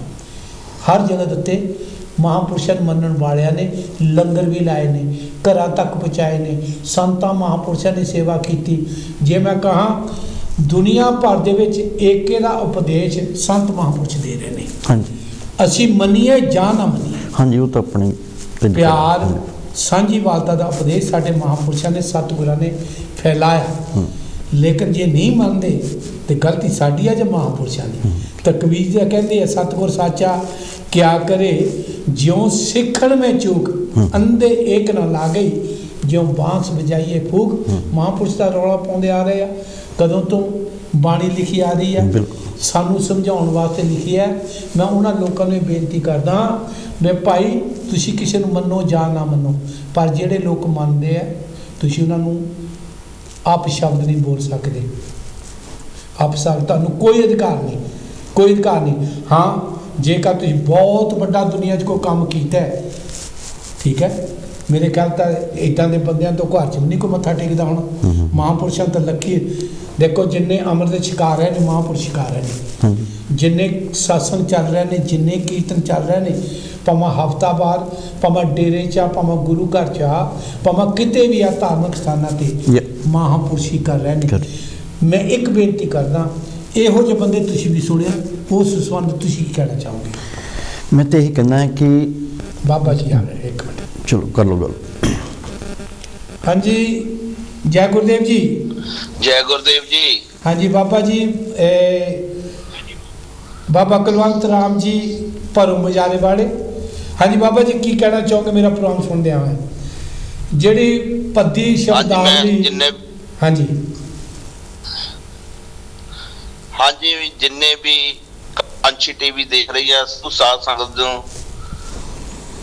S1: ਹਰ ਜਗ੍ਹਾ ਦੇ ਉੱਤੇ ਮਹਾਂਪੁਰਸ਼ਾਂ ਨੂੰ ਮੰਨਣ ਵਾਲਿਆਂ ਨੇ ਲੰਗਰ ਵੀ ਲਾਏ ਨੇ, ਘਰਾਂ ਤੱਕ ਪਹੁੰਚਾਏ ਨੇ, ਸੰਤਾਂ ਮਹਾਂਪੁਰਸ਼ਾਂ ਨੇ ਸੇਵਾ ਕੀਤੀ। ਜੇ ਮੈਂ ਕਹਾਂ ਦੁਨੀਆ ਭਰ ਦੇ ਵਿੱਚ ਏਕੇ ਦਾ ਉਪਦੇਸ਼ ਸੰਤ ਮਹਾਂਪੁਰਸ਼ ਦੇ ਰਹੇ ਨੇ।
S2: ਹਾਂਜੀ।
S1: ਅਸੀਂ ਮੰਨੀਏ ਜਾਂ ਨਾ ਮੰਨੀਏ,
S2: ਹਾਂਜੀ, ਉਹ ਤਾਂ ਆਪਣੇ
S1: ਪਿਆਰ ਸਾਂਝੀਵਾਲਤਾ ਦਾ ਉਪਦੇਸ਼ ਸਾਡੇ ਮਹਾਂਪੁਰਸ਼ਾਂ ਨੇ, ਸਤਿਗੁਰਾਂ ਨੇ ਫੈਲਾਇਆ। ਲੇਕਿਨ ਜੇ ਨਹੀਂ ਮੰਨਦੇ ਤੇ ਗਲਤੀ ਸਾਡੀ ਆ ਜਾਂ ਮਹਾਂਪੁਰਸ਼ਾਂ ਦੀ। ਤਾਂ ਕਬੀਰ ਜੀ ਕਹਿੰਦੇ ਆ, ਸਤਿਗੁਰ ਸਾਚਾ ਕਿਆ ਕਰੇ, ਜਿਉਂ ਸਿੱਖਣ ਮੈਂ ਚੂਕ, ਅੰਧੇ ਏਕ ਨਾ ਲਾ ਗਈ, ਜਿਉਂ ਬਾਂਸ ਵਜਾਈਏ ਫੂਕ। ਮਹਾਂਪੁਰਸ਼ ਦਾ ਰੌਲਾ ਪਾਉਂਦੇ ਆ ਰਹੇ ਆ, ਕਦੋਂ ਤੋਂ ਬਾਣੀ ਲਿਖੀ ਆ ਰਹੀ ਆ, ਸਾਨੂੰ ਸਮਝਾਉਣ ਵਾਸਤੇ ਲਿਖੀ ਹੈ। ਮੈਂ ਉਹਨਾਂ ਲੋਕਾਂ ਨੂੰ ਬੇਨਤੀ ਕਰਦਾ ਵੀ ਭਾਈ ਤੁਸੀਂ ਕਿਸੇ ਨੂੰ ਮੰਨੋ ਜਾਂ ਨਾ ਮੰਨੋ, ਪਰ ਜਿਹੜੇ ਲੋਕ ਮੰਨਦੇ ਆ ਤੁਸੀਂ ਉਹਨਾਂ ਨੂੰ ਆਪ ਸ਼ਬਦ ਨਹੀਂ ਬੋਲ ਸਕਦੇ। ਆਪ ਸ਼ਬਦ ਤੁਹਾਨੂੰ ਕੋਈ ਅਧਿਕਾਰ ਨਹੀਂ, ਕੋਈ ਅਧਿਕਾਰ ਨਹੀਂ। ਹਾਂ, ਜੇਕਰ ਤੁਸੀਂ ਬਹੁਤ ਵੱਡਾ ਦੁਨੀਆ 'ਚ ਕੋਈ ਕੰਮ ਕੀਤਾ ਹੈ, ਠੀਕ ਹੈ, ਮੇਰੇ ਖਿਆਲ ਤਾਂ ਇੱਦਾਂ ਦੇ ਬੰਦਿਆਂ ਤੋਂ ਘਰ 'ਚ ਵੀ ਨਹੀਂ ਕੋਈ ਮੱਥਾ ਟੇਕਦਾ ਹੁਣ। ਮਹਾਂਪੁਰਸ਼ਾਂ ਤਾਂ ਲੱਕੀ ਦੇਖੋ, ਜਿੰਨੇ ਅੰਮ੍ਰਿਤ ਦੇ ਸ਼ਿਕਾਰ ਹੈ ਨੇ ਮਹਾਂਪੁਰਸ਼ ਸ਼ਿਕਾਰ ਹੈ ਨੇ।
S2: ਹਾਂਜੀ
S1: ਜਿੰਨੇ ਸਤਸੰਗ ਚੱਲ ਰਹੇ ਨੇ, ਜਿੰਨੇ ਕੀਰਤਨ ਚੱਲ ਰਹੇ ਨੇ, ਭਾਵੇਂ ਹਫ਼ਤਾ ਬਾਅਦ, ਭਾਵੇਂ ਡੇਰੇ 'ਚ ਆ, ਭਾਵੇਂ ਗੁਰੂ ਘਰ 'ਚ ਆ, ਭਾਵੇਂ ਕਿਤੇ ਵੀ ਆ ਧਾਰਮਿਕ ਸਥਾਨਾਂ ਤੇ ਮਹਾਂਪੁਰਸ਼ੀ ਕਰ ਰਹੇ ਨੇ। ਮੈਂ ਇੱਕ ਬੇਨਤੀ ਕਰਦਾ, ਇਹੋ ਜਿਹੇ ਬੰਦੇ ਤੁਸੀਂ ਵੀ ਸੁਣਿਆ, ਉਸ ਸੰਬੰਧ ਤੁਸੀਂ ਕੀ ਕਹਿਣਾ ਚਾਹੋਗੇ?
S2: ਮੈਂ ਤਾਂ ਇਹੀ ਕਹਿੰਦਾ ਕਿ
S1: ਬਾਬਾ ਜੀ ਆ ਰਹੇ, ਇੱਕ ਮਿੰਟ
S2: ਚਲੋ ਕਰ ਲਓ ਗੱਲ।
S1: ਹਾਂਜੀ, ਜੈ ਗੁਰਦੇਵ ਜੀ।
S4: ਜੈ ਗੁਰਦੇਵ ਜੀ।
S1: ਹਾਂਜੀ ਬਾਬਾ ਜੀ, ਬਾਬਾ ਕੁਲਵੰਤ ਰਾਮ ਜੀ ਭਰੋ ਮਜਾਲੇ ਵਾਲੇ। ਹਾਂਜੀ ਬਾਬਾ ਜੀ, ਕੀ ਕਹਿਣਾ ਚਾਹੋਗੇ? ਮੇਰਾ ਪ੍ਰੋਗਰਾਮ ਸੁਣਦੇ ਆ, ਜਿਹੜੀ ਪੱਦੀ ਸ਼ਬਦਾਵਲੀ। ਹਾਂਜੀ
S4: ਹਾਂਜੀ, ਜਿੰਨੇ ਵੀ ਅੰਸ਼ੀ ਟੀਵੀ ਦੇਖ ਰਹੀ ਆ ਸਾਧ ਸੰਗਤ ਨੂੰ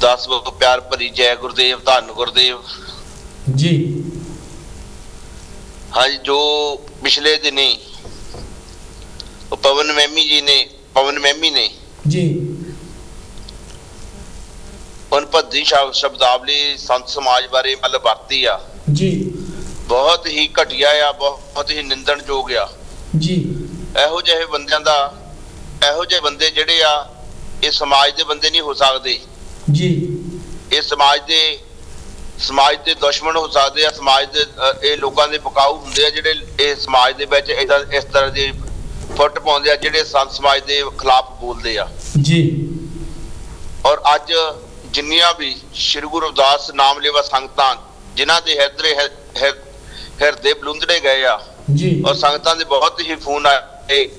S4: 10 ਵਜੇ ਪਿਆਰ ਭਰੀ ਜੈ ਗੁਰਦੇਵ, ਧੰਨ ਗੁਰਦੇਵ
S1: ਜੀ।
S4: ਹਾਂਜੀ, ਜੋ ਪਿਛਲੇ ਦਿਨੀ ਪਵਨ ਮੈਮੀ ਨੇ
S1: ਜੀ
S4: ਉਨ ਪੱਦੀ ਸ਼ਬਦਾਵਲੀ ਸੰਤ ਸਮਾਜ ਬਾਰੇ ਮਤਲਬ ਵਰਤੀ ਆ
S1: ਜੀ,
S4: ਬਹੁਤ ਹੀ ਘਟੀਆ ਆ, ਬਹੁਤ ਹੀ ਨਿੰਦਣਯੋਗ ਆ
S1: ਜੀ।
S4: ਇਹੋ ਜਿਹੇ ਬੰਦੇ ਜਿਹੜੇ ਆ, ਇਹ ਸਮਾਜ ਦੇ ਬੰਦੇ ਨਹੀਂ ਹੋ ਸਕਦੇ
S1: ਜੀ।
S4: ਇਹ ਸਮਾਜ ਦੇ ਦੁਸ਼ਮਣ ਹੋ ਸਕਦੇ ਆ। ਸਮਾਜ ਦੇ ਇਹ ਲੋਕਾਂ ਦੇ ਪਕਾਊ ਹੁੰਦੇ ਆ ਜਿਹੜੇ ਇਹ ਸਮਾਜ ਦੇ ਵਿੱਚ ਇਸ ਤਰ੍ਹਾਂ ਦੀ ਫੁੱਟ ਪਾਉਂਦੇ ਆ, ਜਿਹੜੇ ਸੰਤ ਸਮਾਜ ਦੇ ਖਿਲਾਫ ਬੋਲਦੇ ਆ
S1: ਜੀ।
S4: ਔਰ ਅੱਜ ਜਿੰਨੀਆਂ ਵੀ ਸ਼੍ਰੀ ਗੁਰੂ ਰਵਿਦਾਸ ਨਾਮ ਲੈਵਾ ਸੰਗਤਾਂ, ਜਿਨ੍ਹਾਂ ਦੇ ਹਿਰਦੇ ਬਲੁੰਦੜੇ ਗਏ ਆ
S1: ਜੀ,
S4: ਔਰ ਸੰਗਤਾਂ ਦੇ ਬਹੁਤ ਹੀ ਫੋਨ ਆਏ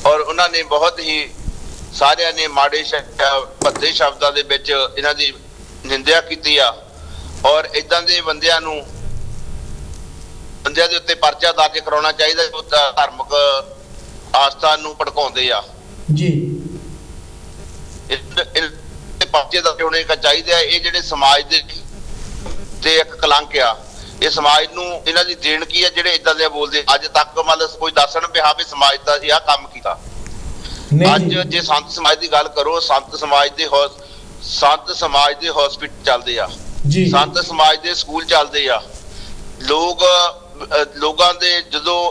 S4: ਔਰ ਉਹਨਾਂ ਨੇ ਬਹੁਤ ਹੀ ਸਾਰਿਆਂ ਨੇ ਮਾੜੇ ਭੱਦੇ ਸ਼ਬਦਾਂ ਦੇ ਵਿੱਚ ਇਹਨਾਂ ਦੀ ਨਿੰਦਿਆ ਕੀਤੀ ਆ। ਔਰ ਇਦਾਂ ਦੇ ਬੰਦਿਆਂ ਦੇ ਉੱਤੇ ਪਰਚਾ ਦਰਜ ਕਰਾਉਣਾ ਚਾਹੀਦਾ ਜੋ ਧਾਰਮਿਕ ਆਸਥਾ ਨੂੰ ਭੜਕਾਉਂਦੇ ਆ
S1: ਜੀ।
S4: ਇਹ ਪਰਚੇ ਦਰਜ ਹੋਣੇ ਚਾਹੀਦੇ ਆ। ਇਹ ਜਿਹੜੇ ਸਮਾਜ ਦੇ ਤੇ ਇੱਕ ਕਲੰਕ ਆ, ਇਹ ਸਮਾਜ ਨੂੰ ਇਹਨਾਂ ਦੀ ਦੇਣ ਕੀ ਆ ਜਿਹੜੇ ਇਦਾਂ ਦੇ ਬੋਲਦੇ। ਅੱਜ ਤੱਕ ਮਤਲਬ ਕੋਈ ਦੱਸਣ ਪਿਆ ਵੀ ਸਮਾਜ ਦਾ ਇਹ ਆ ਕੰਮ ਕੀਤਾ। ਅੱਜ ਜੇ ਸੰਤ ਸਮਾਜ ਦੀ ਗੱਲ ਕਰੋ, ਸੰਤ ਸਮਾਜ ਦੇ ਹਸਪੀਟਲ ਚੱਲਦੇ ਆ
S1: ਜੀ,
S4: ਸੰਤ ਸਮਾਜ ਦੇ ਸਕੂਲ ਚੱਲਦੇ ਆ। ਲੋਕਾਂ ਦੇ ਜਦੋਂ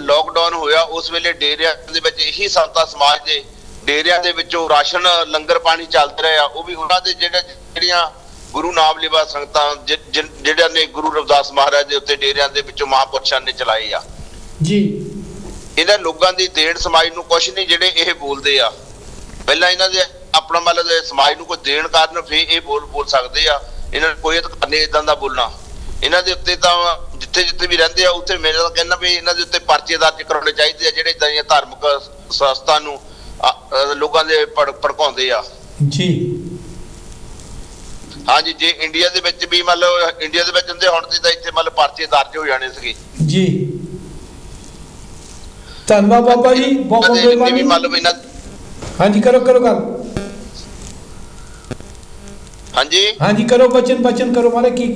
S4: ਲੋਕਡਾਊਨ ਹੋਇਆ ਉਸ ਵੇਲੇ ਡੇਰਿਆਂ ਦੇ ਵਿੱਚ ਇਹੀ ਸੰਤ ਸਮਾਜ ਦੇ ਡੇਰਿਆਂ ਦੇ ਵਿੱਚੋਂ ਰਾਸ਼ਨ ਲੰਗਰ ਪਾਣੀ ਚੱਲਦੇ ਰਹੇ ਆ। ਉਹ ਵੀ ਉਹਨਾਂ ਦੇ ਜਿਹੜੀਆਂ ਗੁਰੂ ਨਾਮ ਲੈਵਾ ਸੰਗਤਾਂ ਜਿਹੜਿਆਂ ਨੇ ਗੁਰੂ ਰਵਿਦਾਸ ਮਹਾਰਾਜ ਦੇ ਉੱਤੇ ਡੇਰਿਆਂ ਦੇ ਵਿੱਚੋਂ ਮਹਾਂਪੁਰਸ਼ਾਂ ਨੇ ਚਲਾਏ ਆ
S1: ਜੀ।
S4: ਇਹਨਾਂ ਲੋਕਾਂ ਦੀ ਦੇਣ ਸਮਾਜ ਨੂੰ ਕੁਛ ਨਹੀਂ ਜਿਹੜੇ ਇਹ ਬੋਲਦੇ ਆ। ਪਹਿਲਾਂ ਇਹਨਾਂ ਦੇ ਆਪਣਾ ਮਤਲਬ ਸਮਾਜ ਨੂੰ ਕੋਈ ਦੇਣ ਕਾਰਨ ਫੇਰ ਇਹ ਬੋਲ ਸਕਦੇ ਆ। ਇਹਨਾਂ ਨੂੰ ਕੋਈ ਅਧਿਕਾਰ ਨਹੀਂ ਇਦਾਂ ਦਾ ਬੋਲਣਾ। ਇਹਨਾਂ ਦੇ ਉੱਤੇ ਤਾਂ ਜਿੱਥੇ ਵੀ ਰਹਿੰਦੇ ਆ ਉੱਥੇ ਮੇਰਾ ਤਾਂ ਕਹਿਣਾ ਵੀ ਇਹਨਾਂ ਦੇ ਉੱਤੇ ਪਰਚੇ ਦਰਜ ਕਰਾਉਣੇ ਚਾਹੀਦੇ ਆ ਜਿਹੜੇ ਇਦਾਂ ਦੀਆਂ ਧਾਰਮਿਕ ਸੰਸਥਾ ਨੂੰ ਲੋਕਾਂ ਦੇ ਭੜਕਾਉਂਦੇ ਆ
S1: ਜੀ।
S4: ਹਾਂਜੀ, ਜੇ ਇੰਡੀਆ ਦੇ ਵਿੱਚ ਵੀ ਮਤਲਬ ਇੰਡੀਆ ਦੇ ਵਿੱਚ ਹੁੰਦੇ ਹੁਣ ਤਾਂ ਇੱਥੇ ਮਤਲਬ ਪਰਚੇ ਦਰਜ ਹੋ ਜਾਣੇ ਸੀਗੇ
S1: ਜੀ। ਧੰਨਵਾਦ ਬਾਬਾ ਜੀ, ਬਹੁਤ ਮਿਹਰਬਾਨੀ।
S4: ਮਤਲਬ ਇਹਨਾਂ
S1: ਹਾਂਜੀ ਕਰੋ ਗੱਲ। ਹਾਂਜੀ ਕਰੋ, ਬਚਨ ਕਰੋ ਮਾਰੇ। ਕੀ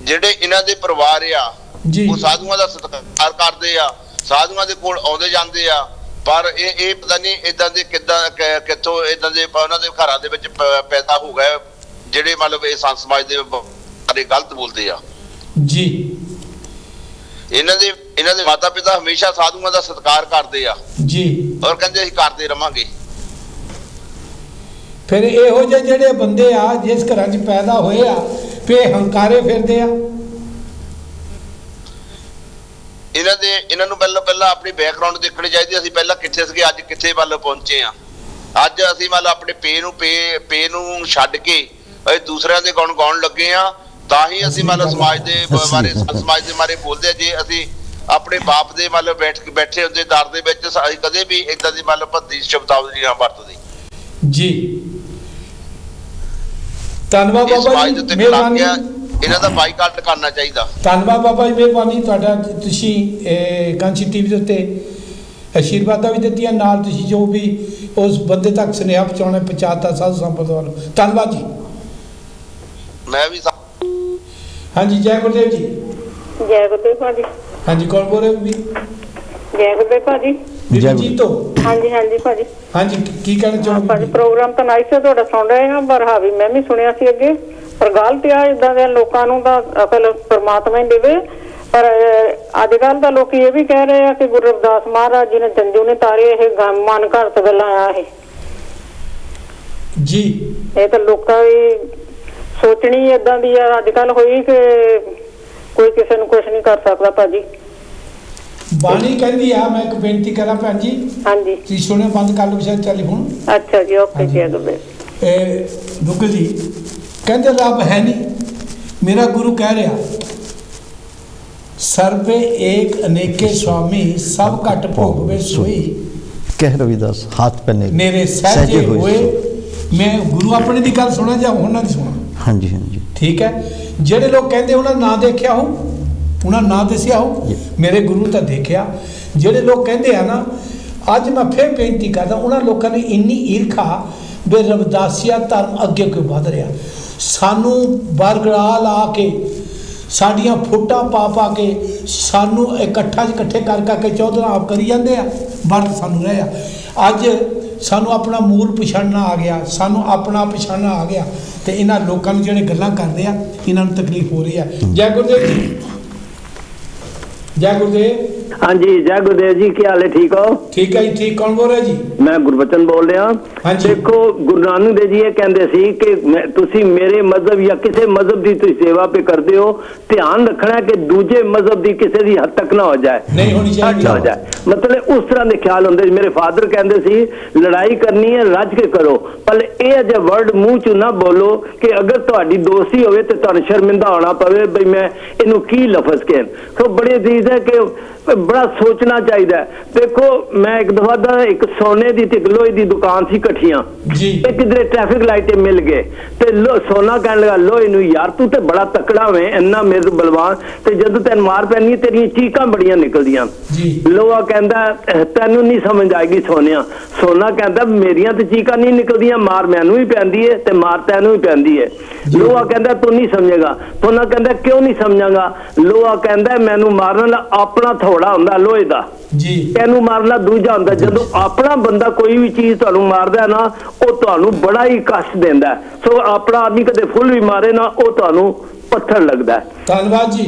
S1: ਜਿਹੜੇ ਇਹਨਾਂ ਦੇ ਪਰਿਵਾਰ ਆ ਉਹ ਸਾਧੂਆਂ ਦਾ ਸਤਿਕਾਰ ਕਰਦੇ ਆ, ਸਾਧੂਆਂ ਦੇ ਕੋਲ ਆਉਂਦੇ ਜਾਂਦੇ ਆ, ਪਰ ਇਹ ਪਤਾ ਨਹੀਂ ਇਦਾਂ ਦੇ ਕਿੱਥੋਂ ਇਦਾਂ ਦੇ ਉਹਨਾਂ ਦੇ ਘਰਾਂ ਦੇ ਵਿੱਚ ਪੈਦਾ ਹੋ ਗਏ ਜਿਹੜੇ ਮਤਲਬ ਇਹ ਸੰਤ ਸਮਾਜ ਦੇ ਬਾਰੇ ਗਲਤ ਬੋਲਦੇ ਆ ਜੀ।
S4: ਇਹਨਾਂ ਦੇ ਮਾਤਾ ਪਿਤਾ ਹਮੇਸ਼ਾ ਸਾਧੂਆਂ ਦਾ ਸਤਿਕਾਰ ਕਰਦੇ ਆ
S1: ਜੀ
S4: ਔਰ ਕਹਿੰਦੇ ਅਸੀਂ ਕਰਦੇ ਰਵਾਂਗੇ।
S1: ਫਿਰ ਇਹੋ ਜਿਹੇ ਜਿਹੜੇ ਬੰਦੇ ਆ ਜਿਸ ਘਰਾਂ 'ਚ ਪੈਦਾ ਹੋਏ ਆ ਫੇ ਹੰਕਾਰੇ ਫਿਰਦੇ ਆ। ਇਹਨਾਂ ਨੂੰ
S4: ਪਹਿਲਾਂ ਆਪਣੀ ਬੈਕਗ੍ਰਾਉਂਡ ਦੇਖਣੀ ਚਾਹੀਦੀ। ਅਸੀਂ ਪਹਿਲਾਂ ਕਿੱਥੇ ਸੀਗੇ, ਅੱਜ ਕਿੱਥੇ ਵੱਲ ਪਹੁੰਚੇ ਆ। ਅੱਜ ਅਸੀਂ ਮਤਲਬ ਆਪਣੇ ਪੇ ਨੂੰ ਛੱਡ ਕੇ ਅਸੀਂ ਦੂਸਰਿਆਂ ਦੇ ਗੁਣ ਗਾਉਣ ਲੱਗੇ ਆ, ਤਾਂ ਹੀ ਅਸੀਂ ਮਤਲਬ ਸਮਾਜ ਦੇ ਬਾਰੇ ਬੋਲਦੇ ਆ। ਜੇ ਅਸੀਂ ਆਪਣੇ ਬਾਪ ਦੇ ਮਤਲਬ ਬੈਠੇ ਹੁੰਦੇ ਦਰ ਦੇ ਵਿੱਚ, ਅਸੀਂ ਕਦੇ ਵੀ ਇਦਾਂ ਦੀ ਮਤਲਬ ਭੱਦੀ ਸ਼ਬਦਾਵਲੀ ਨਾ ਵਰਤਦੇ ਜੀ। ਧੰਨਵਾਦ ਬਾਬਾ ਜੀ, ਮਿਹਰਬਾਨੀ। ਇਹਨਾਂ ਦਾ ਬਾਈਕਾਟ ਕਰਨਾ ਚਾਹੀਦਾ। ਧੰਨਵਾਦ ਬਾਬਾ ਜੀ, ਮਿਹਰਬਾਨੀ ਤੁਹਾਡਾ। ਤੁਸੀਂ ਕਾਂਚੀ ਟੀਵੀ ਦੇ ਉੱਤੇ ਆਸ਼ੀਰਵਾਦਾਂ ਵੀ ਦਿੱਤੀਆਂ, ਨਾਲ ਤੁਸੀਂ ਜੋ ਵੀ ਉਸ ਬੰਦੇ ਤੱਕ ਸੁਨੇਹਾ ਪਹੁੰਚਾਤਾ ਸਾਧੂ ਸੰਪਰਦਾ ਵੱਲੋਂ। ਧੰਨਵਾਦ ਜੀ। ਮੈਂ ਵੀ ਹਾਂਜੀ, ਜੈ ਗੁਰਦੇਵ ਜੀ।
S5: ਜੈ ਗੁਰਦੇਵ ਭਾਜੀ।
S1: ਹਾਂਜੀ, ਕੌਣ ਬੋਲ ਰਹੇ ਹੋ ਵੀ?
S5: ਜੈ ਗੁਰਦੇਵ ਭਾਜੀ।
S2: ਜੈ
S1: ਬੀਬੀ ਜੀ ਤੋਂ
S5: ਹਾਂਜੀ ਹਾਂਜੀ ਭਾਜੀ।
S1: ਹਾਂਜੀ ਕੀ ਕਹਿਣਾ
S5: ਹਾਂ
S1: ਚਾਹੋਗੇ
S5: ਭਾਜੀ,
S1: ਜੀ?
S5: ਪ੍ਰੋਗਰਾਮ ਤਾਂ ਨਾਈਸ ਹੈ ਤੁਹਾਡਾ, ਸੁਣ ਰਹੇ ਹਾਂ, ਪਰ ਹਾਵੀ ਮੈਂ ਵੀ ਸੁਣਿਆ ਸੀ ਅੱਗੇ, ਪਰ ਗਲਤ ਆ ਇਦਾਂ ਦੇ ਲੋਕਾਂ ਨੂੰ ਤਾਂ ਅਕਲ ਪਰਮਾਤਮਾ ਹੀ ਦੇਵੇ। ਪਰ ਅੱਜ ਕੱਲ ਤਾਂ ਲੋਕੀ ਇਹ ਵੀ ਕਹਿ ਰਹੇ ਆ ਕਿ ਗੁਰੂ ਰਵਿਦਾਸ ਮਹਾਰਾਜ ਜੀ ਨੇ ਜੰਜੂ ਨੇ ਤਾਰੇ, ਇਹ ਮਨ ਘੜਤ ਗੱਲਾਂ ਆ ਇਹ
S1: ਜੀ।
S5: ਇਹ ਤਾਂ ਲੋਕਾਂ ਦੀ ਸੋਚਣੀ ਏਦਾਂ ਦੀ ਆ ਅੱਜ ਕੱਲ ਹੋਈ ਕਿ ਕੋਈ ਕਿਸੇ ਨੂੰ ਕੁਝ ਨਹੀਂ ਕਰ ਸਕਦਾ ਭਾਜੀ।
S1: ਬਾਣੀ ਕਹਿੰਦੀ ਆ, ਮੈਂ ਇੱਕ ਬੇਨਤੀ ਕਰਾਂ ਭੈਣ ਜੀ,
S5: ਹਾਂਜੀ
S1: ਤੁਸੀਂ ਸੁਣਿਓ, ਬੰਦ ਕਰ ਲਓ ਵਿਸ਼ਾ ਟੈਲੀਫੋਨ।
S5: ਅੱਛਾ ਜੀ, ਓਕੇ ਜੀ। ਅਗਲੇ
S1: ਇਹ ਦੁੱਗਲ ਜੀ ਕਹਿੰਦੇ ਰੱਬ ਹੈ ਨਹੀਂ, ਮੇਰਾ ਗੁਰੂ ਕਹਿ ਰਿਹਾ ਸਰਬੇ ਏਕ ਅਨੇਕੇ ਸੁਆਮੀ, ਸਭ ਘਟ ਭੋਗਵੇ ਸੋਈ,
S2: ਕਹਿ ਰਵਿਦਾਸ ਹੱਥ ਪੈਨੇ
S1: ਮੇਰੇ ਸਹਿਜੇ ਹੋਏ। ਮੈਂ ਗੁਰੂ ਆਪਣੇ ਦੀ ਗੱਲ ਸੁਣਾ ਜਾਂ ਉਹਨਾਂ ਦੀ ਸੁਣਾ?
S2: ਹਾਂਜੀ ਹਾਂਜੀ
S1: ਠੀਕ ਹੈ। ਜਿਹੜੇ ਲੋਕ ਕਹਿੰਦੇ ਉਹਨਾਂ ਨਾਂ ਦੇਖਿਆ ਹੋ, ਉਹਨਾਂ ਨਾਂ ਦੱਸਿਆ ਹੋ, ਮੇਰੇ ਗੁਰੂ ਤਾਂ ਦੇਖਿਆ। ਜਿਹੜੇ ਲੋਕ ਕਹਿੰਦੇ ਆ ਨਾ, ਅੱਜ ਮੈਂ ਫਿਰ ਬੇਨਤੀ ਕਰਦਾ, ਉਹਨਾਂ ਲੋਕਾਂ ਨੇ ਇੰਨੀ ਈਰਖਾ ਵੀ ਰਵਿਦਾਸੀਆ ਧਰਮ ਅੱਗੇ ਕਿਉਂ ਵੱਧ ਰਿਹਾ। ਸਾਨੂੰ ਬਰਗੜਾ ਲਾ ਕੇ, ਸਾਡੀਆਂ ਫੋਟਾਂ ਪਾ ਪਾ ਕੇ, ਸਾਨੂੰ ਇਕੱਠੇ ਕਰ ਕੇ ਚੌਧਰਾ ਆਪ ਕਰੀ ਜਾਂਦੇ ਆ, ਵਰਤ ਸਾਨੂੰ ਰਹਿਆ। ਅੱਜ ਸਾਨੂੰ ਆਪਣਾ ਮੂਲ ਪਛਾਣਨਾ ਆ ਗਿਆ, ਸਾਨੂੰ ਆਪਣਾ ਪਛਾਣਨਾ ਆ ਗਿਆ, ਤੇ ਇਹਨਾਂ ਲੋਕਾਂ ਨੂੰ ਜਿਹੜੇ ਗੱਲਾਂ ਕਰਦੇ ਆ, ਇਹਨਾਂ ਨੂੰ ਤਕਲੀਫ ਹੋ ਰਹੀ ਹੈ। ਜੈ ਗੁਰਦੇਵ ਜੀ, ਜੈ ਗੁਰਦੇਵ।
S6: ਹਾਂਜੀ, जय गुरुदेव जी, क्या हाल है? ठीक हो?
S1: ठीक है जी, ठीक। कौन बोल रहा है जी?
S6: मैं गुरबचन बोल रहा।
S1: ਹਾਂਜੀ।
S6: देखो, गुरु नानक देव जी ये कहते सी कि तुसी मेरे मजहब या किसी मजहब की तुसी सेवा पे करते हो, ध्यान रखना कि दूजे मजहब की किसी की हद तक ना हो जाए,
S1: नहीं होनी चाहिए,
S6: ना हो जाए। मतलब उस तरह के ख्याल होंगे। मेरे फादर कहते सी लड़ाई करनी है रज के करो, पर यह अजे वर्ड मुंह चो ना बोलो कि अगर तुहाडी दोस्ती होवे ते तुहानू शर्मिंदा होना पवे बई मैं इनू की लफज कह। तो बड़ी चीज है कि बड़ा सोचना चाहिए। देखो, मैं एक दफा एक सोने की ते लोहे की दुकान सी कट्ठियां, किधरे ट्रैफिक लाइटें मिल गए ते सोना कहने लगा लोहे नू, यार तू ते बड़ा तकड़ा वे, इन्ना मेरे बलवान, ते जदों तैन मार पैनी तेरियां चीकां बड़ियां निकलदियां। लोहा कहंदा तैनू नहीं समझ आएगी सोनिया। सोना कहंदा मेरियां ते चीकां नहीं निकलदियां, मार मैनू ही पैंदी है ते मार तैनू ही पैंदी है। लोहा कहंदा तू नहीं समझेगा। सोना कहंदा क्यों नहीं समझांगा? लोहा कहंदा मैनू मारन ला अपना थोड़ा हुंदा लोहे दा, तैनू मारना दूजा हुंदा। जदों अपना बंदा कोई भी चीज तुहानू मारदा है ना, ਉਹ ਤੁਹਾਨੂੰ ਬੜਾ ਹੀ ਕਸ਼ਟ ਦਿੰਦਾ। ਸੋ ਆਪਣਾ ਆਦਮੀ ਕਦੇ ਫੁੱਲ ਵੀ ਮਾਰੇ ਨਾ, ਉਹ ਤੁਹਾਨੂੰ ਪੱਥਰ ਲੱਗਦਾ।
S1: ਧੰਨਵਾਦ ਜੀ,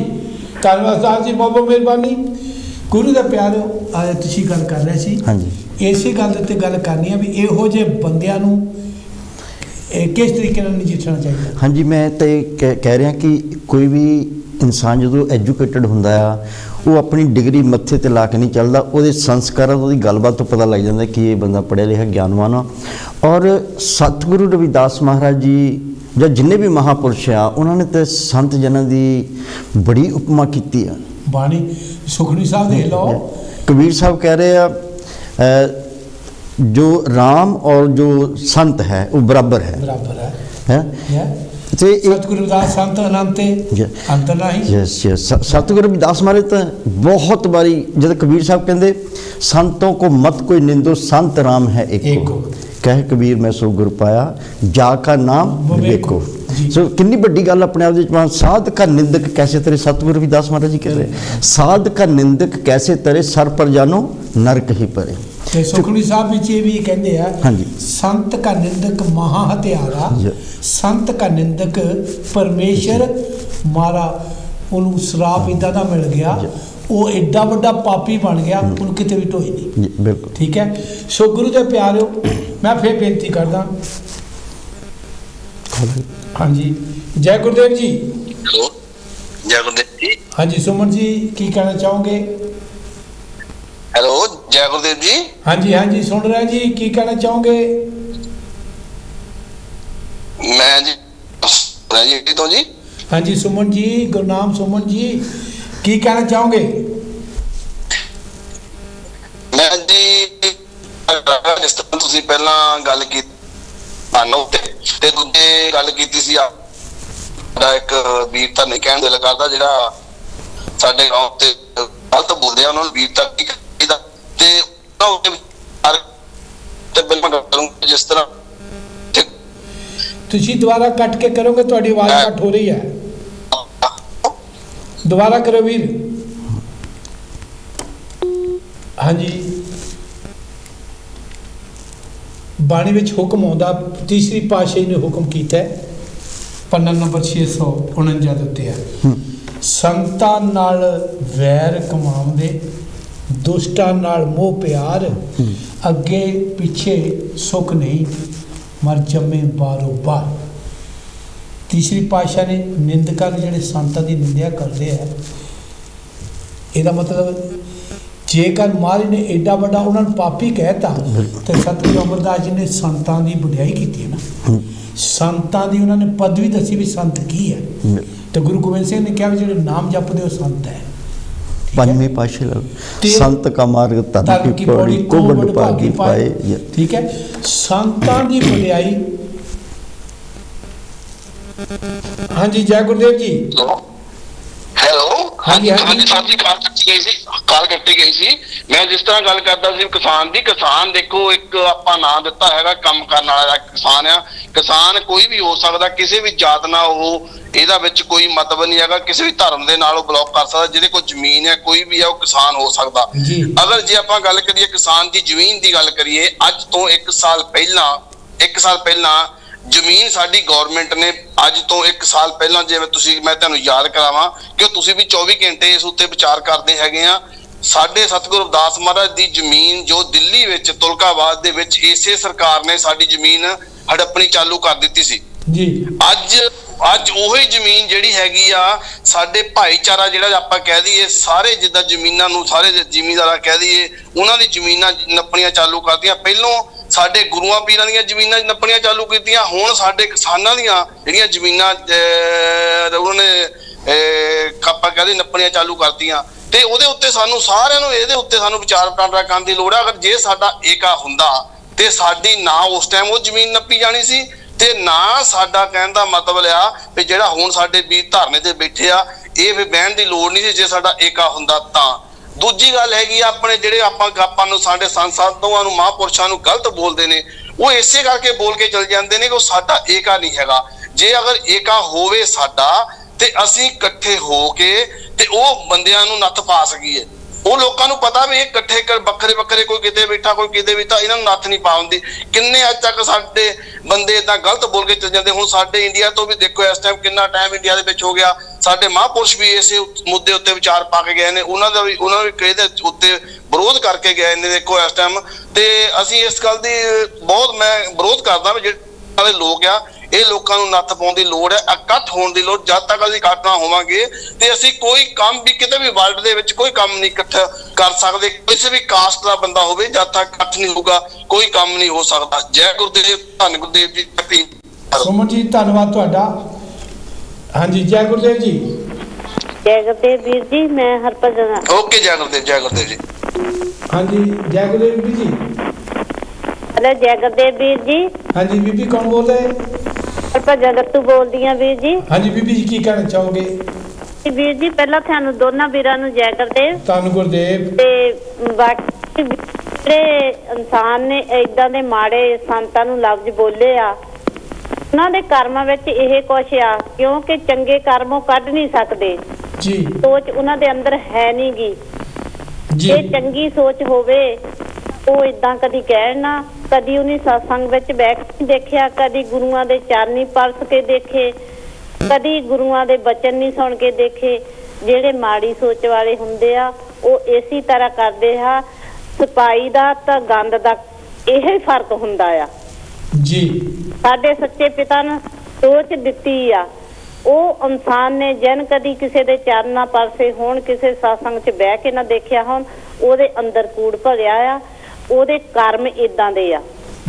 S1: ਧੰਨਵਾਦ ਸਾਹਿਬ ਜੀ, ਬਹੁਤ ਬਹੁਤ ਮਿਹਰਬਾਨੀ। ਗੁਰੂ ਦਾ ਪਿਆਰਿਓ, ਅੱਜ ਤੁਸੀਂ ਗੱਲ ਕਰ ਰਹੇ ਸੀ, ਹਾਂਜੀ, ਇਸੇ ਗੱਲ ਤੇ ਗੱਲ ਕਰਨੀ ਆ ਵੀ ਇਹੋ ਜਿਹੇ ਬੰਦਿਆਂ ਨੂੰ ਕਿਸ ਤਰੀਕੇ ਨਾਲ ਨਜਿੱਠਣਾ ਚਾਹੀਦਾ।
S2: ਹਾਂਜੀ, ਮੈਂ ਤਾਂ ਕਹਿ ਰਿਹਾ ਕਿ ਕੋਈ ਵੀ ਇਨਸਾਨ ਜਦੋਂ ਐਜੂਕੇਟਡ ਹੁੰਦਾ ਆ, ਉਹ ਆਪਣੀ ਡਿਗਰੀ ਮੱਥੇ ਤੇ ਲਾ ਕੇ ਨਹੀਂ ਚੱਲਦਾ, ਉਹਦੇ ਸੰਸਕਾਰਾਂ, ਉਹਦੀ ਗੱਲਬਾਤ ਤੋਂ ਪਤਾ ਲੱਗ ਜਾਂਦਾ ਕਿ ਇਹ ਬੰਦਾ ਪੜ੍ਹਿਆ ਲਿਖਿਆ ਗਿਆਨਵਾਨ ਆ। ਔਰ ਸਤਿਗੁਰੂ ਰਵਿਦਾਸ ਮਹਾਰਾਜ ਜੀ ਜਾਂ ਜਿੰਨੇ ਵੀ ਮਹਾਪੁਰਸ਼ ਆ, ਉਹਨਾਂ ਨੇ ਤਾਂ ਸੰਤ ਜਨਾਂ ਦੀ ਬੜੀ ਉਪਮਾ ਕੀਤੀ ਆ।
S1: ਬਾਣੀ ਸੁਖਨੀ ਸਾਹਿਬ ਦੇਖ ਲਓ,
S2: ਕਬੀਰ ਸਾਹਿਬ ਕਹਿ ਰਹੇ ਆ जो राम और जो संत है वो बराबर है,
S1: सतगुरु रविदास संत अनंत अंतर नहीं।
S2: यस यस, सतगुरु रविदास मारे तो बहुत बारी जब कबीर साहब कहते संतों को मत कोई निंदो, संत राम है एक कह कबीर मैं सो गुर पाया, जा का नाम विवेको। सो कितनी बड़ी गल अपने आप। साध का निंदक कैसे तरे, सतगुरु रविदास महाराज जी कह रहे, साध का निंदक कैसे तरे, सर पर जानो नरक ही परे।
S1: सुखनी साहब भी ये भी कहते हैं, संत का निंदक महा हत्यारा, संत का निंदक परमेश्वर मारा, उन्होंने श्राप इदा का मिल गया, वो एडा बड़ा पापी बन गया, उन्होंने कितने भी ढोई नहीं। ठीक है। सो गुरु के प्यारिओ, मैं फिर बेनती करदा। हाँ जी, जय गुरुदेव जी।
S4: हेलो, जय गुरुदेव जी।
S1: हाँ जी, सुमन जी की कहना चाहोगे?
S4: हेलो, जय गुरुदेव जी।
S1: हाँ जी, सुन रहे हैं जी, की कहना चाहोगे?
S4: मैं जी तो जी।
S1: हाँ जी, सुमन जी, गुरनाम सुमन जी, की कहना चाहोगे?
S4: मैं जी जिस तरह तुसी पहला गल की मानो ते दूजे गल कीती सी, आपदा एक वीरता नहीं कहण दिल करदा, जेड़ा साडे गांव ते गलत बोलदे आ, उन्हां नूं वीरता की जिस तरह
S1: तुसी दोबारा कट के करोगे, तुहाडी आवाज कट हो रही है, दोबारा करो वीर। हाँ जी, ਬਾਣੀ ਵਿੱਚ ਹੁਕਮ ਆਉਂਦਾ, ਤੀਸਰੀ ਪਾਤਸ਼ਾਹੀ ਨੇ ਹੁਕਮ ਕੀਤਾ ਹੈ, ਪੰਨਾ ਨੰਬਰ 649 ਦੇ ਉੱਤੇ ਹੈ, ਸੰਤਾਂ ਨਾਲ ਵੈਰ ਕਮਾਉਂਦੇ, ਦੁਸ਼ਟਾਂ ਨਾਲ ਮੋਹ ਪਿਆਰ, ਅੱਗੇ ਪਿੱਛੇ ਸੁੱਖ ਨਹੀਂ, ਮਰ ਜੰਮੇ ਬਾਰੋ ਬਾਰ। ਤੀਸਰੀ ਪਾਤਸ਼ਾਹ ਨੇ ਨਿੰਦਕਾਂ ਨੂੰ, ਜਿਹੜੇ ਸੰਤਾਂ ਦੀ ਨਿੰਦਿਆ ਕਰਦੇ ਆ, ਇਹਦਾ ਮਤਲਬ ਜੇਕਰ ਮਹਾਰਾਜ ਨੇ ਐਡਾ ਵੱਡਾ ਉਹਨਾਂ ਨੂੰ ਪਾਪੀ ਕਹਿਤਾ, ਤੇ ਸਤਿਗੁਰੂ ਅਮਰਦਾਸ ਜੀ ਨੇ ਸੰਤਾਂ ਦੀ ਵਡਿਆਈ ਕੀਤੀ ਹੈ ਨਾ, ਸੰਤਾਂ ਦੀ ਉਹਨਾਂ ਨੇ ਪਦਵੀ ਦੱਸੀ ਵੀ ਸੰਤ ਕੀ ਹੈ, ਤੇ ਗੁਰੂ ਗੋਬਿੰਦ ਸਿੰਘ ਨੇ ਕਿਹਾ ਵੀ ਜਿਹੜੇ ਨਾਮ ਜਪਦੇ ਉਹ ਸੰਤ ਹੈ।
S2: ਪੰਜਵੇਂ ਪਾਤਸ਼ਾਹ
S1: ਤੇ
S2: ਸੰਤ ਕਾ ਮਾਰਗ ਧਰਮ ਕੀ ਪੌੜੀ ਕੋ ਵੱਡ ਭਾਗੀ ਪਾਏ।
S1: ਠੀਕ ਹੈ, ਸੰਤਾਂ ਦੀ ਵਡਿਆਈ। ਹਾਂਜੀ, ਜੈ ਗੁਰਦੇਵ ਜੀ।
S4: ਹੈਲੋ,
S1: ਹਾਂਜੀ,
S4: ਹਾਂਜੀ
S1: ਹਾਂਜੀ।
S4: ਸਾਹਿਬ ਜੀ, ਕਾਲ ਕੱਟੀ ਗਈ ਸੀ। ਮੈਂ ਜਿਸ ਤਰ੍ਹਾਂ ਗੱਲ ਕਰਦਾ ਸੀ ਕਿਸਾਨ ਦੀ, ਕਿਸਾਨ ਦੇਖੋ ਇੱਕ ਆਪਾਂ ਨਾਂ ਦਿੱਤਾ ਹੈਗਾ ਕੰਮ ਕਰਨ ਵਾਲਾ ਕਿਸਾਨ ਆ। ਕਿਸਾਨ ਕੋਈ ਵੀ ਹੋ ਸਕਦਾ, ਕਿਸੇ ਵੀ ਜਾਤ ਨਾਲ ਉਹ, ਇਹਦਾ ਵਿੱਚ ਕੋਈ ਮਤਲਬ ਨਹੀਂ ਹੈਗਾ, ਕਿਸੇ ਵੀ ਧਰਮ ਦੇ ਨਾਲ ਉਹ ਬਿਲੋਂਗ ਕਰ ਸਕਦਾ, ਜਿਹਦੇ ਕੋਲ ਜ਼ਮੀਨ ਹੈ ਕੋਈ ਵੀ ਹੈ ਉਹ ਕਿਸਾਨ ਹੋ ਸਕਦਾ। ਅਗਰ ਜੇ ਆਪਾਂ ਗੱਲ ਕਰੀਏ ਕਿਸਾਨ ਦੀ ਜ਼ਮੀਨ ਦੀ ਗੱਲ ਕਰੀਏ, ਅੱਜ ਤੋਂ 1 ਸਾਲ ਪਹਿਲਾਂ ਜ਼ਮੀਨ ਸਾਡੀ ਗਵਰਨਮੈਂਟ ਨੇ, ਅੱਜ ਤੋਂ 1 ਸਾਲ ਪਹਿਲਾਂ, ਜਿਵੇਂ ਤੁਸੀਂ, ਮੈਂ ਤੁਹਾਨੂੰ ਯਾਦ ਕਰਾਵਾਂ ਕਿ ਤੁਸੀਂ ਵੀ 24 ਘੰਟੇ ਇਸ ਉੱਤੇ ਵਿਚਾਰ ਕਰਦੇ ਹੈਗੇ ਆ, ਸਾਡੇ ਸਤਿਗੁਰੂ ਰਵਿਦਾਸ ਮਹਾਰਾਜ ਦੀ ਜ਼ਮੀਨ ਜੋ ਦਿੱਲੀ ਵਿੱਚ ਤੁਲਕਾਬਾਦ ਦੇ ਵਿੱਚ ਇਸੇ ਸਰਕਾਰ ਨੇ ਸਾਡੀ ਜ਼ਮੀਨ ਹੜੱਪਣੀ ਚਾਲੂ ਕਰ ਦਿੱਤੀ ਸੀ ਜੀ। ਅੱਜ ਉਹੀ ਜ਼ਮੀਨ ਜਿਹੜੀ ਹੈਗੀ ਆ, ਸਾਡੇ ਭਾਈਚਾਰਾ ਜਿਹੜਾ ਆਪਾਂ ਕਹਿ ਦਈਏ, ਸਾਰੇ ਜਿੱਦਾਂ ਜ਼ਮੀਨਾਂ ਨੂੰ ਸਾਰੇ ਜ਼ਿਮੀਂਦਾਰਾਂ ਕਹਿ ਦਈਏ, ਉਹਨਾਂ ਦੀ ਜ਼ਮੀਨਾਂ ਨੱਪਣੀਆਂ ਚਾਲੂ ਕਰਤੀਆਂ। ਪਹਿਲੋਂ ਸਾਡੇ ਗੁਰੂਆਂ ਪੀਰਾਂ ਦੀਆਂ ਜ਼ਮੀਨਾਂ ਨੱਪਣੀਆਂ ਚਾਲੂ ਕੀਤੀਆਂ, ਹੁਣ ਸਾਡੇ ਕਿਸਾਨਾਂ ਦੀਆਂ ਜਿਹੜੀਆਂ ਜ਼ਮੀਨਾਂ ਉਹਨਾਂ ਨੇ ਆਪਾਂ ਕਹਿੰਦੇ ਨੱਪਣੀਆਂ ਚਾਲੂ ਕਰਤੀਆਂ। ਤੇ ਉਹਦੇ ਉੱਤੇ ਸਾਨੂੰ ਸਾਰਿਆਂ ਨੂੰ ਇਹਦੇ ਉੱਤੇ ਸਾਨੂੰ ਵਿਚਾਰ ਵਟਾਂਦਰਾ ਕਰਨ ਦੀ ਲੋੜ ਹੈ। ਅਗਰ ਜੇ ਸਾਡਾ ਏਕਾ ਹੁੰਦਾ ਤੇ ਸਾਡੀ ਨਾ ਉਸ ਟਾਈਮ ਉਹ ਜ਼ਮੀਨ ਨੱਪੀ ਜਾਣੀ ਸੀ, ਤੇ ਨਾ ਸਾਡਾ ਕਹਿਣ ਦਾ ਮਤਲਬ ਆ ਵੀ ਜਿਹੜਾ ਹੁਣ ਸਾਡੇ ਵੀਰ ਧਰਨੇ ਤੇ ਬੈਠੇ ਆ, ਇਹ ਵੀ ਬਹਿਣ ਦੀ ਲੋੜ ਨਹੀਂ ਸੀ ਜੇ ਸਾਡਾ ਏਕਾ ਹੁੰਦਾ ਤਾਂ। ਦੂਜੀ ਗੱਲ ਹੈਗੀ ਆ, ਆਪਣੇ ਜਿਹੜੇ ਆਪਾਂ ਨੂੰ ਸਾਡੇ ਸੰਸਾਧੂਆਂ ਨੂੰ, ਮਹਾਂਪੁਰਸ਼ਾਂ ਨੂੰ ਗਲਤ ਬੋਲਦੇ ਨੇ, ਉਹ ਇਸੇ ਕਰਕੇ ਬੋਲ ਕੇ ਚਲ ਜਾਂਦੇ ਨੇ ਕਿ ਉਹ ਸਾਡਾ ਏਕਾ ਨਹੀਂ ਹੈਗਾ। ਜੇ ਅਗਰ ਏਕਾ ਹੋਵੇ ਸਾਡਾ, ਤੇ ਅਸੀਂ ਇਕੱਠੇ ਹੋ ਕੇ ਤੇ ਉਹ ਬੰਦਿਆਂ ਨੂੰ ਨੱਥ ਪਾ ਸਕੀਏ। ਉਹ ਲੋਕਾਂ ਨੂੰ ਪਤਾ ਵੀ ਇਹ ਇਕੱਠੇ ਵੱਖਰੇ ਵੱਖਰੇ, ਕੋਈ ਕਿਤੇ ਬੈਠਾ ਕੋਈ ਕਿਤੇ ਵੀ, ਤਾਂ ਇਹਨਾਂ ਨੂੰ ਨੱਥ ਨਹੀਂ ਪਾਉਂਦੀ। ਕਿੰਨੇ ਅੱਜ ਤੱਕ ਸਾਡੇ ਬੰਦੇ ਏਦਾਂ ਗਲਤ ਬੋਲ ਕੇ ਚਲ ਜਾਂਦੇ। ਹੁਣ ਸਾਡੇ ਇੰਡੀਆ ਤੋਂ ਵੀ ਦੇਖੋ ਇਸ ਟਾਈਮ ਕਿੰਨਾ ਟਾਈਮ ਇੰਡੀਆ ਦੇ ਵਿੱਚ ਹੋ ਗਿਆ, ਸਾਡੇ ਮਹਾਂਪੁਰਸ਼ ਵੀ ਇਸੇ ਮੁੱਦੇ ਉੱਤੇ ਵਿਚਾਰ ਪਾ ਕੇ ਗਏ ਨੇ, ਉਹਨਾਂ ਵੀ ਕਿਹਦੇ ਉੱਤੇ ਵਿਰੋਧ ਕਰਕੇ ਗਏ ਨੇ ਦੇਖੋ ਇਸ ਟਾਈਮ। ਤੇ ਅਸੀਂ ਇਸ ਗੱਲ ਦੀ ਬਹੁਤ ਮੈਂ ਵਿਰੋਧ ਕਰਦਾ ਵੀ ਜਿਹੜੇ ਲੋਕ ਆ, ਇਹ ਲੋਕਾਂ ਨੂੰ ਨੱਥ ਪਾਉਣ ਦੀ ਲੋੜ ਹੈ, ਇਕੱਠ ਹੋਣ ਦੀ ਲੋੜ। ਜਦ ਤੱਕ ਅਸੀਂ ਇਕੱਠ ਨਾ ਹੋਵਾਂਗੇ ਤੇ ਅਸੀਂ ਕੋਈ ਕੰਮ ਵੀ ਕਿਤੇ ਵੀ ਵਰਲਡ ਦੇ ਵਿੱਚ ਕੋਈ ਕੰਮ ਨਹੀਂ ਇਕੱਠਾ ਕਰ ਸਕਦੇ। ਕਿਸੇ ਵੀ ਕਾਸਟ ਦਾ ਬੰਦਾ ਹੋਵੇ, ਜਦ ਤੱਕ ਇਕੱਠ ਨਹੀਂ ਹੋਊਗਾ ਕੋਈ ਕੰਮ ਨਹੀਂ ਹੋ ਸਕਦਾ। ਜੈ ਗੁਰਦੇਵ, ਧੰਨ ਗੁਰਦੇਵ ਜੀ।
S1: ਸੁਮਨ ਜੀ, ਧੰਨਵਾਦ ਤੁਹਾਡਾ। ਹਾਂਜੀ, ਜੈ ਗੁਰਦੇਵ ਜੀ।
S7: ਜੈ ਗੁਰਦੇਵ ਵੀਰ ਜੀ, ਮੈਂ ਹਰਭਜਨ।
S4: ਓਕੇ, ਜੈ ਗੁਰਦੇਵ, ਜੈ ਗੁਰਦੇਵ ਜੀ।
S1: ਹਾਂਜੀ, ਜੈ ਗੁਰਦੇਵ ਵੀਰ ਜੀ।
S7: ਹੈਲੋ, ਜੈ ਗੁਰਦੇਵ ਵੀਰ ਜੀ।
S1: ਹਾਂਜੀ ਬੀਬੀ, ਕੌਣ ਬੋਲ ਰਹੇ?
S7: ਹਰਭਜਨ ਗੱਤੂ ਬੋਲਦੀ ਆ ਵੀਰ ਜੀ।
S1: ਹਾਂਜੀ ਬੀਬੀ ਜੀ, ਕੀ ਕਹਿਣਾ ਚਾਹੋਗੇ?
S7: ਵੀਰ ਜੀ, ਪਹਿਲਾਂ ਤੁਹਾਨੂੰ ਦੋਨਾਂ ਵੀਰਾਂ ਨੂੰ ਜੈ ਗੁਰਦੇਵ।
S1: ਧੰਨ ਗੁਰਦੇਵ।
S7: ਤੇ ਬਾਕੀ ਜਿਹੜੇ ਇਨਸਾਨ ਨੇ ਏਦਾਂ ਦੇ ਮਾੜੇ ਸੰਤਾਂ ਨੂੰ ਲਫ਼ਜ਼ ਬੋਲੇ ਆ, ਉਹਨਾਂ ਦੇ ਕਰਮਾਂ ਵਿੱਚ ਇਹ ਕੁਛ ਆ, ਕਿਉਂਕਿ ਚੰਗੇ ਕਰਮੋਂ ਕੱਢ ਨਹੀਂ ਸਕਦੇ ਜੀ। ਸੋਚ ਉਹਨਾਂ ਦੇ ਅੰਦਰ ਹੈ ਨੀ ਗੀ। ਜੇ ਚੰਗੀ ਸੋਚ ਹੋਵੇ ਉਹ ਇਦਾਂ ਕਦੀ ਕਹਿਣ ਨਾ, ਕਦੀ ਉਹਨੇ ਸਤਸੰਗ ਵਿੱਚ ਬੈਠ ਕੇ ਦੇਖਿਆ, ਕਦੀ ਗੁਰੂਆਂ ਦੇ ਚਰਨੀ ਪਰਸ ਕੇ ਦੇਖੇ, ਕਦੀ ਗੁਰੂਆਂ ਦੇ ਬਚਨ ਨਹੀਂ ਸੁਣ ਕੇ ਦੇਖੇ। ਜਿਹੜੇ ਮਾੜੀ ਸੋਚ ਵਾਲੇ ਹੁੰਦੇ ਆ ਉਹ ਇਸੇ ਤਰ੍ਹਾਂ ਕਰਦੇ ਆ। ਸਪਾਈ ਦਾ ਤਾਂ ਗੰਦ ਦਾ ਇਹ ਫਰਕ ਹੁੰਦਾ ਆ ਜੀ। ਸਾਡੇ ਸੱਚੇ ਪਿਤਾ ਨੇ ਸੋਚ ਦਿੱਤੀ ਆ, ਉਹ ਇਨਸਾਨ ਨੇ ਜਿਨ ਕਦੀ ਕਿਸੇ ਦੇ ਚਰਨਾਂ ਪਰਸੇ ਹੋਣ, ਕਿਸੇ ਸਤਸੰਗ 'ਚ ਬਹਿ ਕੇ ਨਾ ਦੇਖਿਆ ਹੋਣ, ਉਹਦੇ ਅੰਦਰ ਕੂੜ ਭਰਿਆ ਆ, ਉਹਦੇ ਕਰਮ ਇਦਾਂ ਦੇ ਆ।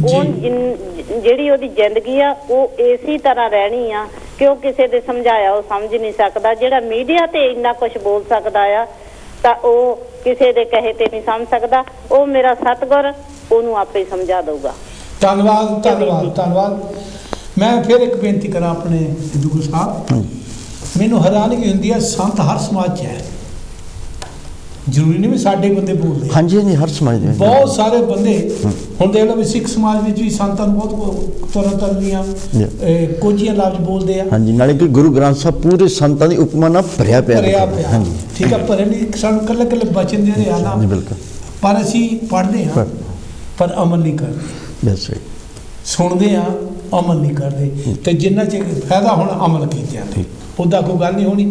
S7: ਉਹ ਜਿਹੜੀ ਉਹਦੀ ਜ਼ਿੰਦਗੀ ਆ ਉਹ ਇਸੇ ਤਰ੍ਹਾਂ ਰਹਿਣੀ ਆ ਕਿ ਉਹ ਕਿਸੇ ਦੇ ਸਮਝਾਇਆ ਉਹ ਸਮਝ ਨਹੀਂ ਸਕਦਾ। ਜਿਹੜਾ ਮੀਡੀਆ ਤੇ ਇੰਨਾ ਕੁਝ ਬੋਲ ਸਕਦਾ ਆ ਤਾਂ ਉਹ ਕਿਸੇ ਦੇ ਕਹੇ ਤੇ ਨਹੀਂ ਸਮਝ ਸਕਦਾ। ਉਹ ਮੇਰਾ ਸਤਿਗੁਰ ਉਹਨੂੰ ਆਪੇ ਸਮਝਾ ਦਊਗਾ।
S1: ਧੰਨਵਾਦ, ਧੰਨਵਾਦ, ਧੰਨਵਾਦ। ਮੈਂ ਫਿਰ ਇੱਕ ਬੇਨਤੀ ਕਰਾਂ ਆਪਣੇ ਗੁਰੂ ਸਾਹਿਬ, ਮੈਨੂੰ ਹੈਰਾਨਗੀ ਹੁੰਦੀ ਹੈ, ਸੰਤ ਹਰ ਸਮਾਜ 'ਚ ਹੈ, ਜ਼ਰੂਰੀ ਨਹੀਂ ਵੀ ਸਾਡੇ ਬੰਦੇ ਬੋਲਦੇ।
S2: ਹਾਂਜੀ ਹਾਂਜੀ, ਹਰ ਸਮਾਜ ਦੇ
S1: ਬਹੁਤ ਸਾਰੇ ਬੰਦੇ। ਹੁਣ ਦੇਖ ਲਓ ਵੀ ਸਿੱਖ ਸਮਾਜ ਵਿੱਚ ਵੀ ਸੰਤਾਂ ਨੂੰ ਬਹੁਤ ਤਰ੍ਹਾਂ ਦੀਆਂ ਕੋਝੀਆਂ ਲਫ਼ਜ਼ ਬੋਲਦੇ ਆ।
S2: ਹਾਂਜੀ, ਨਾਲੇ ਕਿ ਗੁਰੂ ਗ੍ਰੰਥ ਸਾਹਿਬ ਪੂਰੇ ਸੰਤਾਂ ਦੀ ਉਪਮਾ ਨਾਲ ਭਰਿਆ ਪਿਆ।
S1: ਹਾਂਜੀ, ਠੀਕ ਆ, ਭਰੇ ਨਹੀਂ, ਸਾਨੂੰ ਇਕੱਲੇ ਇਕੱਲੇ ਬਚਨ ਦੇ ਆ ਨਾ,
S2: ਬਿਲਕੁਲ,
S1: ਪਰ ਅਸੀਂ ਪੜ੍ਹਦੇ ਹਾਂ ਪਰ ਅਮਲ ਨਹੀਂ ਕਰਦੇ।
S2: ਬਸ
S1: ਸੁਣਦੇ ਆ ਅਮਲ ਨਹੀਂ ਕਰਦੇ ਤੇ ਜਿੰਨਾ ਚਿਰ ਫਾਇਦਾ ਹੁਣ ਅਮਲ ਕੀਤਿਆਂ ਤੇ ਉੱਦਾਂ ਕੋਈ ਗੱਲ ਨਹੀਂ ਹੋਣੀ।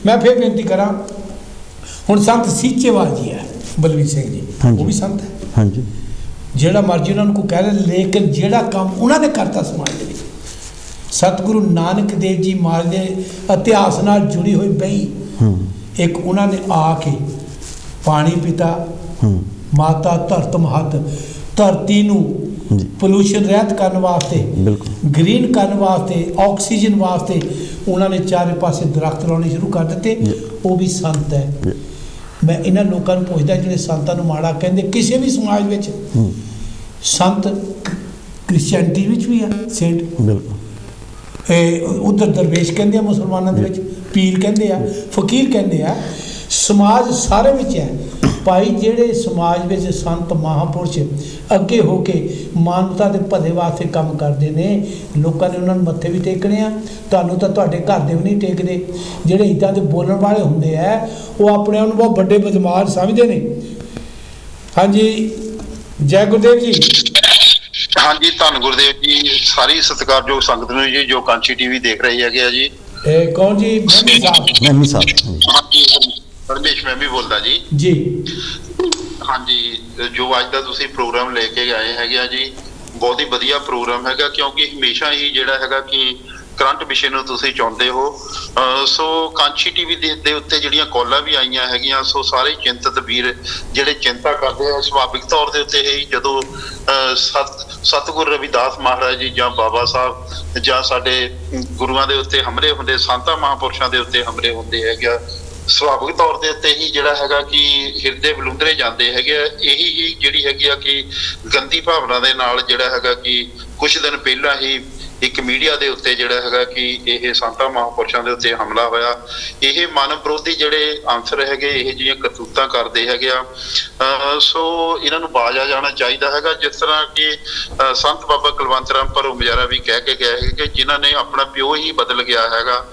S1: ਮੈਂ ਫਿਰ ਬੇਨਤੀ ਕਰਾਂ, ਹੁਣ ਸੰਤ ਸੀਚੇਵਾਲ ਜੀ ਹੈ ਬਲਵੀਰ ਸਿੰਘ ਜੀ, ਉਹ ਵੀ ਸੰਤ ਹੈ,
S2: ਹਾਂਜੀ,
S1: ਜਿਹੜਾ ਮਰਜ਼ੀ ਉਹਨਾਂ ਨੂੰ ਕੋਈ ਕਹਿ ਲੈ, ਲੇਕਿਨ ਜਿਹੜਾ ਕੰਮ ਉਹਨਾਂ ਨੇ ਕਰਤਾ ਸਮਾਜ ਦੇ ਵਿੱਚ, ਸਤਿਗੁਰੂ ਨਾਨਕ ਦੇਵ ਜੀ ਮਹਾਰਾਜ ਦੇ ਇਤਿਹਾਸ ਨਾਲ ਜੁੜੀ ਹੋਈ ਬਈ, ਇੱਕ ਉਹਨਾਂ ਨੇ ਆ ਕੇ ਪਾਣੀ ਪਿਤਾ, ਮਾਤਾ ਧਰਤ ਮਹੱਤ, ਧਰਤੀ ਨੂੰ ਪੋਲੂਸ਼ਨ ਰਹਿਤ ਕਰਨ ਵਾਸਤੇ, ਗ੍ਰੀਨ ਕਰਨ ਵਾਸਤੇ, ਆਕਸੀਜਨ ਵਾਸਤੇ ਉਹਨਾਂ ਨੇ ਚਾਰੇ ਪਾਸੇ ਦਰਖਤ ਲਾਉਣੇ ਸ਼ੁਰੂ ਕਰ ਦਿੱਤੇ। ਉਹ ਵੀ ਸੰਤ ਹੈ। ਮੈਂ ਇਹਨਾਂ ਲੋਕਾਂ ਨੂੰ ਪੁੱਛਦਾ ਜਿਹੜੇ ਸੰਤਾਂ ਨੂੰ ਮਾੜਾ ਕਹਿੰਦੇ, ਕਿਸੇ ਵੀ ਸਮਾਜ ਵਿੱਚ ਸੰਤ ਕ੍ਰਿਸਚੈਨਿਟੀ ਵਿੱਚ ਵੀ ਆ ਸੇਂਟ, ਉਧਰ ਦਰਵੇਸ਼ ਕਹਿੰਦੇ ਆ, ਮੁਸਲਮਾਨਾਂ ਦੇ ਵਿੱਚ ਪੀਰ ਕਹਿੰਦੇ ਆ, ਫਕੀਰ ਕਹਿੰਦੇ ਆ, ਸਮਾਜ ਸਾਰੇ ਵਿੱਚ ਹੈ। ਭਾਈ ਜਿਹੜੇ ਸਮਾਜ ਵਿੱਚ ਸੰਤ ਮਹਾਂਪੁਰਸ਼ ਅੱਗੇ ਹੋ ਕੇ ਮਾਨਵਤਾ ਦੇ ਭਲੇ ਵਾਸਤੇ ਕੰਮ ਕਰਦੇ ਨੇ, ਲੋਕਾਂ ਨੇ ਉਹਨਾਂ ਨੂੰ ਮੱਥੇ ਵੀ ਟੇਕਣੇ ਆ। ਤੁਹਾਨੂੰ ਤਾਂ ਤੁਹਾਡੇ ਘਰ ਦੇ ਵੀ ਨਹੀਂ ਟੇਕਦੇ। ਜਿਹੜੇ ਇੱਦਾਂ ਦੇ ਬੋਲਣ ਵਾਲੇ ਹੁੰਦੇ ਆ ਉਹ ਆਪਣੇ ਆਪ ਨੂੰ ਬਹੁਤ ਵੱਡੇ ਬਦਮਾਸ਼ ਸਮਝਦੇ ਨੇ। ਹਾਂਜੀ, ਜੈ ਗੁਰਦੇਵ ਜੀ।
S8: ਹਾਂਜੀ, ਧੰਨ ਗੁਰਦੇਵ ਜੀ। ਸਾਰੀ ਸਤਿਕਾਰਯੋਗ ਸੰਗਤ ਨੂੰ ਜੀ ਜੋ ਕਾਂਚੀ ਟੀਵੀ ਦੇਖ ਰਹੀ ਹੈਗੇ ਆ ਜੀ।
S1: ਇਹ ਕੌਣ ਜੀ?
S2: ਮਹਿਮੀ ਸਾਹਿਬ।
S8: ਹਾਂਜੀ, ਪਰਮੇਸ਼ ਮੈਂ ਵੀ ਬੋਲਦਾ ਜੀ।
S1: ਜੀ
S8: ਹਾਂਜੀ, ਜੋ ਅੱਜ ਦਾ ਤੁਸੀਂ ਪ੍ਰੋਗਰਾਮ ਲੈ ਕੇ ਆਏ ਹੈਗੇ ਆ ਜੀ, ਬਹੁਤ ਹੀ ਵਧੀਆ ਪ੍ਰੋਗਰਾਮ ਹੈਗਾ, ਕਿਉਂਕਿ ਹਮੇਸ਼ਾ ਹੀ ਜਿਹੜਾ ਹੈਗਾ ਕਿ ਕਰੰਟ ਵਿਸ਼ੇ ਨੂੰ ਤੁਸੀਂ ਚਾਹੁੰਦੇ ਹੋ। ਸੋ ਕਾਂਚੀ ਟੀਵੀ ਦੇ ਉੱਤੇ ਜਿਹੜੀਆਂ ਕਾਲਾਂ ਵੀ ਆਈਆਂ ਹੈਗੀਆਂ, ਸੋ ਸਾਰੇ ਚਿੰਤਤ ਵੀਰ ਜਿਹੜੇ ਚਿੰਤਾ ਕਰਦੇ ਆ ਸੁਭਾਵਿਕ ਤੌਰ ਦੇ ਉੱਤੇ ਹੀ, ਜਦੋਂ ਸਤਿਗੁਰੂ ਰਵਿਦਾਸ ਮਹਾਰਾਜ ਜੀ ਜਾਂ ਬਾਬਾ ਸਾਹਿਬ ਜਾਂ ਸਾਡੇ ਗੁਰੂਆਂ ਦੇ ਉੱਤੇ ਹਮਲੇ ਹੁੰਦੇ, ਸੰਤਾਂ ਮਹਾਂਪੁਰਸ਼ਾਂ ਦੇ ਉੱਤੇ ਹਮਲੇ ਹੁੰਦੇ ਹੈਗੇ, ਸੁਭਾਵਿਕ ਤੌਰ ਦੇ ਉੱਤੇ ਹੀ ਜਿਹੜਾ ਹੈਗਾ ਕਿ ਹਿਰਦੇ ਬਲੁੰਦਰੇ ਜਾਂਦੇ ਹੈਗੇ ਆ। ਇਹੀ ਹੀ ਜਿਹੜੀ ਹੈਗੀ ਆ ਕਿ ਗੰਦੀ ਭਾਵਨਾ ਦੇ ਨਾਲ ਜਿਹੜਾ ਹੈਗਾ ਕਿ ਕੁਝ ਦਿਨ ਪਹਿਲਾਂ ਹੀ ਇੱਕ ਮੀਡੀਆ ਦੇ ਉੱਤੇ ਜਿਹੜਾ ਹੈਗਾ ਕਿ ਇਹ ਸੰਤਾਂ ਮਹਾਂਪੁਰਸ਼ਾਂ ਦੇ ਉੱਤੇ ਹਮਲਾ ਹੋਇਆ। ਇਹ ਮਾਨਵ ਵਿਰੋਧੀ ਜਿਹੜੇ ਅਨਸਰ ਹੈਗੇ ਇਹ ਜਿਹੀਆਂ ਕਰਤੂਤਾਂ ਕਰਦੇ ਹੈਗੇ ਆ। ਸੋ ਇਹਨਾਂ ਨੂੰ ਬਾਜ਼ ਆ ਜਾਣਾ ਚਾਹੀਦਾ ਹੈਗਾ। ਜਿਸ ਤਰ੍ਹਾਂ ਕਿ ਸੰਤ ਬਾਬਾ ਕੁਲਵੰਤ ਰਾਮ ਭਰੋ ਮਜਾਰਾ ਵੀ ਕਹਿ ਕੇ ਗਏ ਹੈਗੇ ਕਿ ਜਿਨ੍ਹਾਂ ਨੇ ਆਪਣਾ ਪਿਓ ਹੀ ਬਦਲ ਗਿਆ ਹੈਗਾ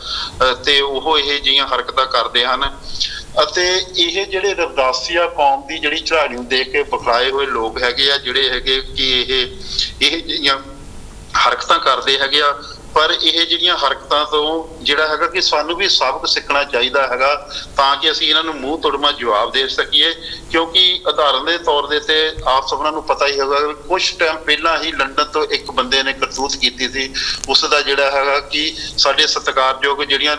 S8: ਤੇ ਉਹ ਇਹ ਜਿਹੀਆਂ ਹਰਕਤਾਂ ਕਰਦੇ ਹਨ। ਅਤੇ ਇਹ ਜਿਹੜੇ ਰਵਿਦਾਸੀਆ ਕੌਮ ਦੀ ਜਿਹੜੀ ਚੜ੍ਹਾਈ ਨੂੰ ਦੇਖ ਕੇ ਬਖਲਾਏ ਹੋਏ ਲੋਕ ਹੈਗੇ ਆ, ਜਿਹੜੇ ਹੈਗੇ ਕਿ ਇਹ ਜਿਹੀਆਂ ਹਰਕਤਾਂ ਕਰਦੇ ਹੈਗੇ ਆ। ਪਰ ਇਹ ਜਿਹੜੀਆਂ ਹਰਕਤਾਂ ਤੋਂ ਜਿਹੜਾ ਹੈਗਾ ਕਿ ਸਾਨੂੰ ਵੀ ਸਬਕ ਸਿੱਖਣਾ ਚਾਹੀਦਾ ਹੈਗਾ, ਤਾਂ ਕਿ ਅਸੀਂ ਇਹਨਾਂ ਨੂੰ ਮੂੰਹ ਤੋੜਵਾਂ ਜਵਾਬ ਦੇ ਸਕੀਏ। ਕਿਉਂਕਿ ਉਦਾਹਰਨ ਦੇ ਤੌਰ ਦੇ ਤੇ ਆਪ ਸਭਨਾਂ ਨੂੰ ਪਤਾ ਹੀ ਹੋਗਾ, ਕੁਝ ਟਾਈਮ ਪਹਿਲਾਂ ਹੀ ਲੰਡਨ ਤੋਂ ਇੱਕ ਬੰਦੇ ਨੇ ਕਰਤੂਤ ਕੀਤੀ ਸੀ। ਉਸ ਦਾ ਜਿਹੜਾ ਹੈਗਾ ਕਿ ਸਾਡੇ ਸਤਿਕਾਰਯੋਗ ਜਿਹੜੀਆਂ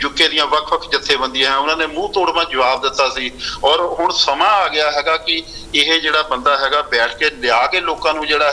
S8: ਯੂਕੇ ਦੀਆਂ ਵੱਖ-ਵੱਖ ਜਥੇਬੰਦੀਆਂ ਉਹਨਾਂ ਨੇ ਮੂੰਹ ਤੋੜਵਾਂ ਜਵਾਬ ਦਿੱਤਾ ਸੀ। ਔਰ ਹੁਣ ਸਮਾਂ ਆ ਗਿਆ ਹੈਗਾ ਕਿ ਇਹ ਜਿਹੜਾ ਬੰਦਾ ਹੈਗਾ ਬੈਠ ਕੇ ਲਿਆ ਕੇ ਲੋਕਾਂ ਨੂੰ ਜਿਹੜਾ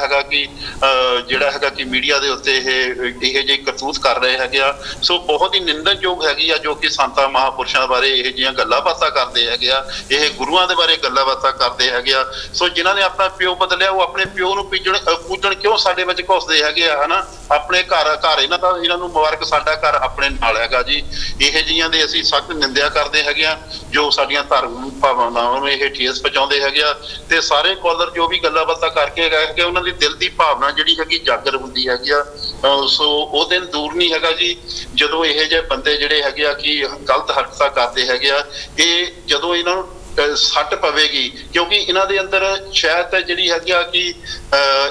S8: ਹੈਗਾ ਕਿ ਮੀਡੀਆ ਦੇ ਉੱਤੇ ਇਹ ਜਿਹੇ ਕਰਤੂਤ ਕਰ ਰਹੇ ਹੈਗੇ ਆ। ਸੋ ਬਹੁਤ ਹੀ ਨਿੰਦਣਯੋਗ ਹੈਗੀ ਆ ਜੋ ਕਿ ਸੰਤਾਂ ਮਹਾਂਪੁਰਸ਼ਾਂ ਬਾਰੇ ਇਹ ਜਿਹੀਆਂ ਗੱਲਾਂ ਬਾਤਾਂ ਕਰਦੇ ਹੈਗੇ ਆ, ਇਹ ਗੁਰੂਆਂ ਦੇ ਬਾਰੇ ਗੱਲਾਂ ਬਾਤਾਂ ਕਰਦੇ ਹੈਗੇ ਆ। ਸੋ ਜਿਨ੍ਹਾਂ ਨੇ ਆਪਣਾ ਪਿਓ ਬਦਲਿਆ ਉਹ ਆਪਣੇ ਪਿਓ ਨੂੰ ਪੂਜਣ ਕਿਉਂ ਸਾਡੇ ਵਿੱਚ ਘੁਸਦੇ ਹੈਗੇ ਆ, ਹਨਾ। ਆਪਣੇ ਘਰ ਇਹਨਾਂ ਨੂੰ ਮੁਬਾਰਕ, ਸਾਡਾ ਘਰ ਆਪਣੇ ਨਾਲ ਹੈਗਾ ਜੀ। ਇਹ ਜਿਹੀਆਂ ਦੇ ਅਸੀਂ ਸਖਤ ਨਿੰਦਿਆ ਕਰਦੇ ਹੈਗੇ ਆ ਜੋ ਸਾਡੀਆਂ ਧਾਰਮਿਕ ਭਾਵਨਾਵਾਂ ਨੂੰ ਇਹ ਠੇਸ ਪਹੁੰਚਾਉਂਦੇ ਹੈਗੇ ਆ। ਤੇ ਸਾਰੇ ਕਾਲਰ ਜੋ ਵੀ ਗੱਲਾਂ ਬਾਤਾਂ ਕਰਕੇ ਗਏ ਕਿ ਉਹਨਾਂ ਦੀ ਦਿਲ ਦੀ ਭਾਵਨਾ ਜਿਹੜੀ ਹੈਗੀ ਜਾਗਰ ਹੁੰਦੀ ਹੈਗੀ ਆ। ਸੋ ਉਹ ਦਿਨ ਦੂਰ ਨਹੀਂ ਹੈਗਾ ਜੀ ਜਦੋਂ ਇਹ ਜਿਹੇ ਬੰਦੇ ਜਿਹੜੇ ਹੈਗੇ ਆ ਕਿ ਗਲਤ ਹਰਕਤਾਂ ਕਰਦੇ ਹੈਗੇ ਆ। ਇਹ ਜਦੋਂ ਇਹਨਾਂ ਨੂੰ ਸੱਟ ਪਵੇਗੀ, ਕਿਉਂਕਿ ਇਹਨਾਂ ਦੇ ਅੰਦਰ ਸ਼ਾਇਦ ਜਿਹੜੀ ਹੈਗੀ ਆ ਕਿ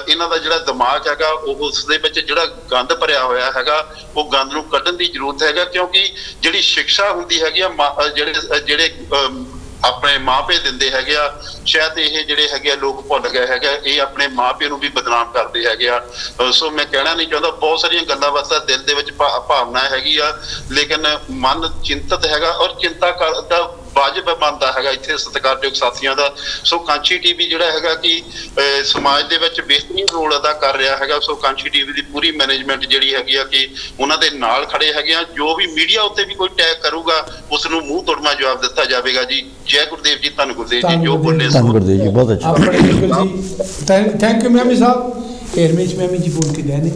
S8: ਇਹਨਾਂ ਦਾ ਜਿਹੜਾ ਦਿਮਾਗ ਹੈਗਾ ਉਹ ਉਸ ਦੇ ਵਿੱਚ ਜਿਹੜਾ ਗੰਦ ਭਰਿਆ ਹੋਇਆ ਹੈਗਾ, ਉਹ ਗੰਦ ਨੂੰ ਕੱਢਣ ਦੀ ਜ਼ਰੂਰਤ ਹੈਗਾ। ਕਿਉਂਕਿ ਜਿਹੜੀ ਸਿੱਖਿਆ ਹੁੰਦੀ ਹੈਗੀ ਆ, ਜਿਹੜੇ ਆਪਣੇ ਮਾਪੇ ਦਿੰਦੇ ਹੈਗੇ ਆ, ਸ਼ਾਇਦ ਇਹ ਜਿਹੜੇ ਹੈਗੇ ਆ ਲੋਕ ਭੁੱਲ ਗਏ ਹੈਗੇ, ਇਹ ਆਪਣੇ ਮਾਪੇ ਨੂੰ ਵੀ ਬਦਨਾਮ ਕਰਦੇ ਹੈਗੇ ਆ। ਸੋ ਮੈਂ ਕਹਿਣਾ ਨਹੀਂ ਚਾਹੁੰਦਾ, ਬਹੁਤ ਸਾਰੀਆਂ ਗੱਲਾਂ ਬਾਤਾਂ ਦਿਲ ਦੇ ਵਿੱਚ ਭਾਵਨਾ ਹੈਗੀ ਆ, ਲੇਕਿਨ ਮਨ ਚਿੰਤਤ ਹੈਗਾ ਔਰ ਚਿੰਤਾ ਕਰਦਾ ਵਾਜਬ ਬਣਦਾ ਹੈਗਾ ਇੱਥੇ ਸਤਿਕਾਰਯੋਗ ਸਾਥੀਆਂ ਦਾ। ਸੋ ਕਾਂਚੀ ਟੀਵੀ ਜਿਹੜਾ ਹੈਗਾ ਕਿ ਸਮਾਜ ਦੇ ਵਿੱਚ ਬਿਹਤਰੀਨ ਰੋਲ ਅਦਾ ਕਰ ਰਿਹਾ ਹੈਗਾ। ਸੋ ਕਾਂਚੀ ਟੀਵੀ ਦੀ ਪੂਰੀ ਮੈਨੇਜਮੈਂਟ ਜਿਹੜੀ ਹੈਗੀ ਆ ਕਿ ਉਹਨਾਂ ਦੇ ਨਾਲ ਖੜੇ ਹੈਗੇ ਆ। ਜੋ ਵੀ ਮੀਡੀਆ ਉੱਤੇ ਵੀ ਕੋਈ ਟੈਗ ਕਰੂਗਾ ਉਸ ਨੂੰ ਮੂੰਹ ਤੋੜਵਾ ਜਵਾਬ ਦਿੱਤਾ ਜਾਵੇਗਾ ਜੀ। ਜੈ ਗੁਰਦੇਵ ਜੀ, ਧੰਨ ਗੁਰਦੇਵ ਜੀ। ਜੋ ਬੋਲੇ
S2: ਗੁਰਦੇਵ ਜੀ ਬਹੁਤ ਅੱਛਾ।
S1: ਥੈਂਕ ਯੂ ਮੈਮੀ ਸਾਹਿਬ। ਰਮੇਸ਼ ਮੈਮੀ ਜੀ ਬੋਲ ਕੇ ਗਏ ਨੇ,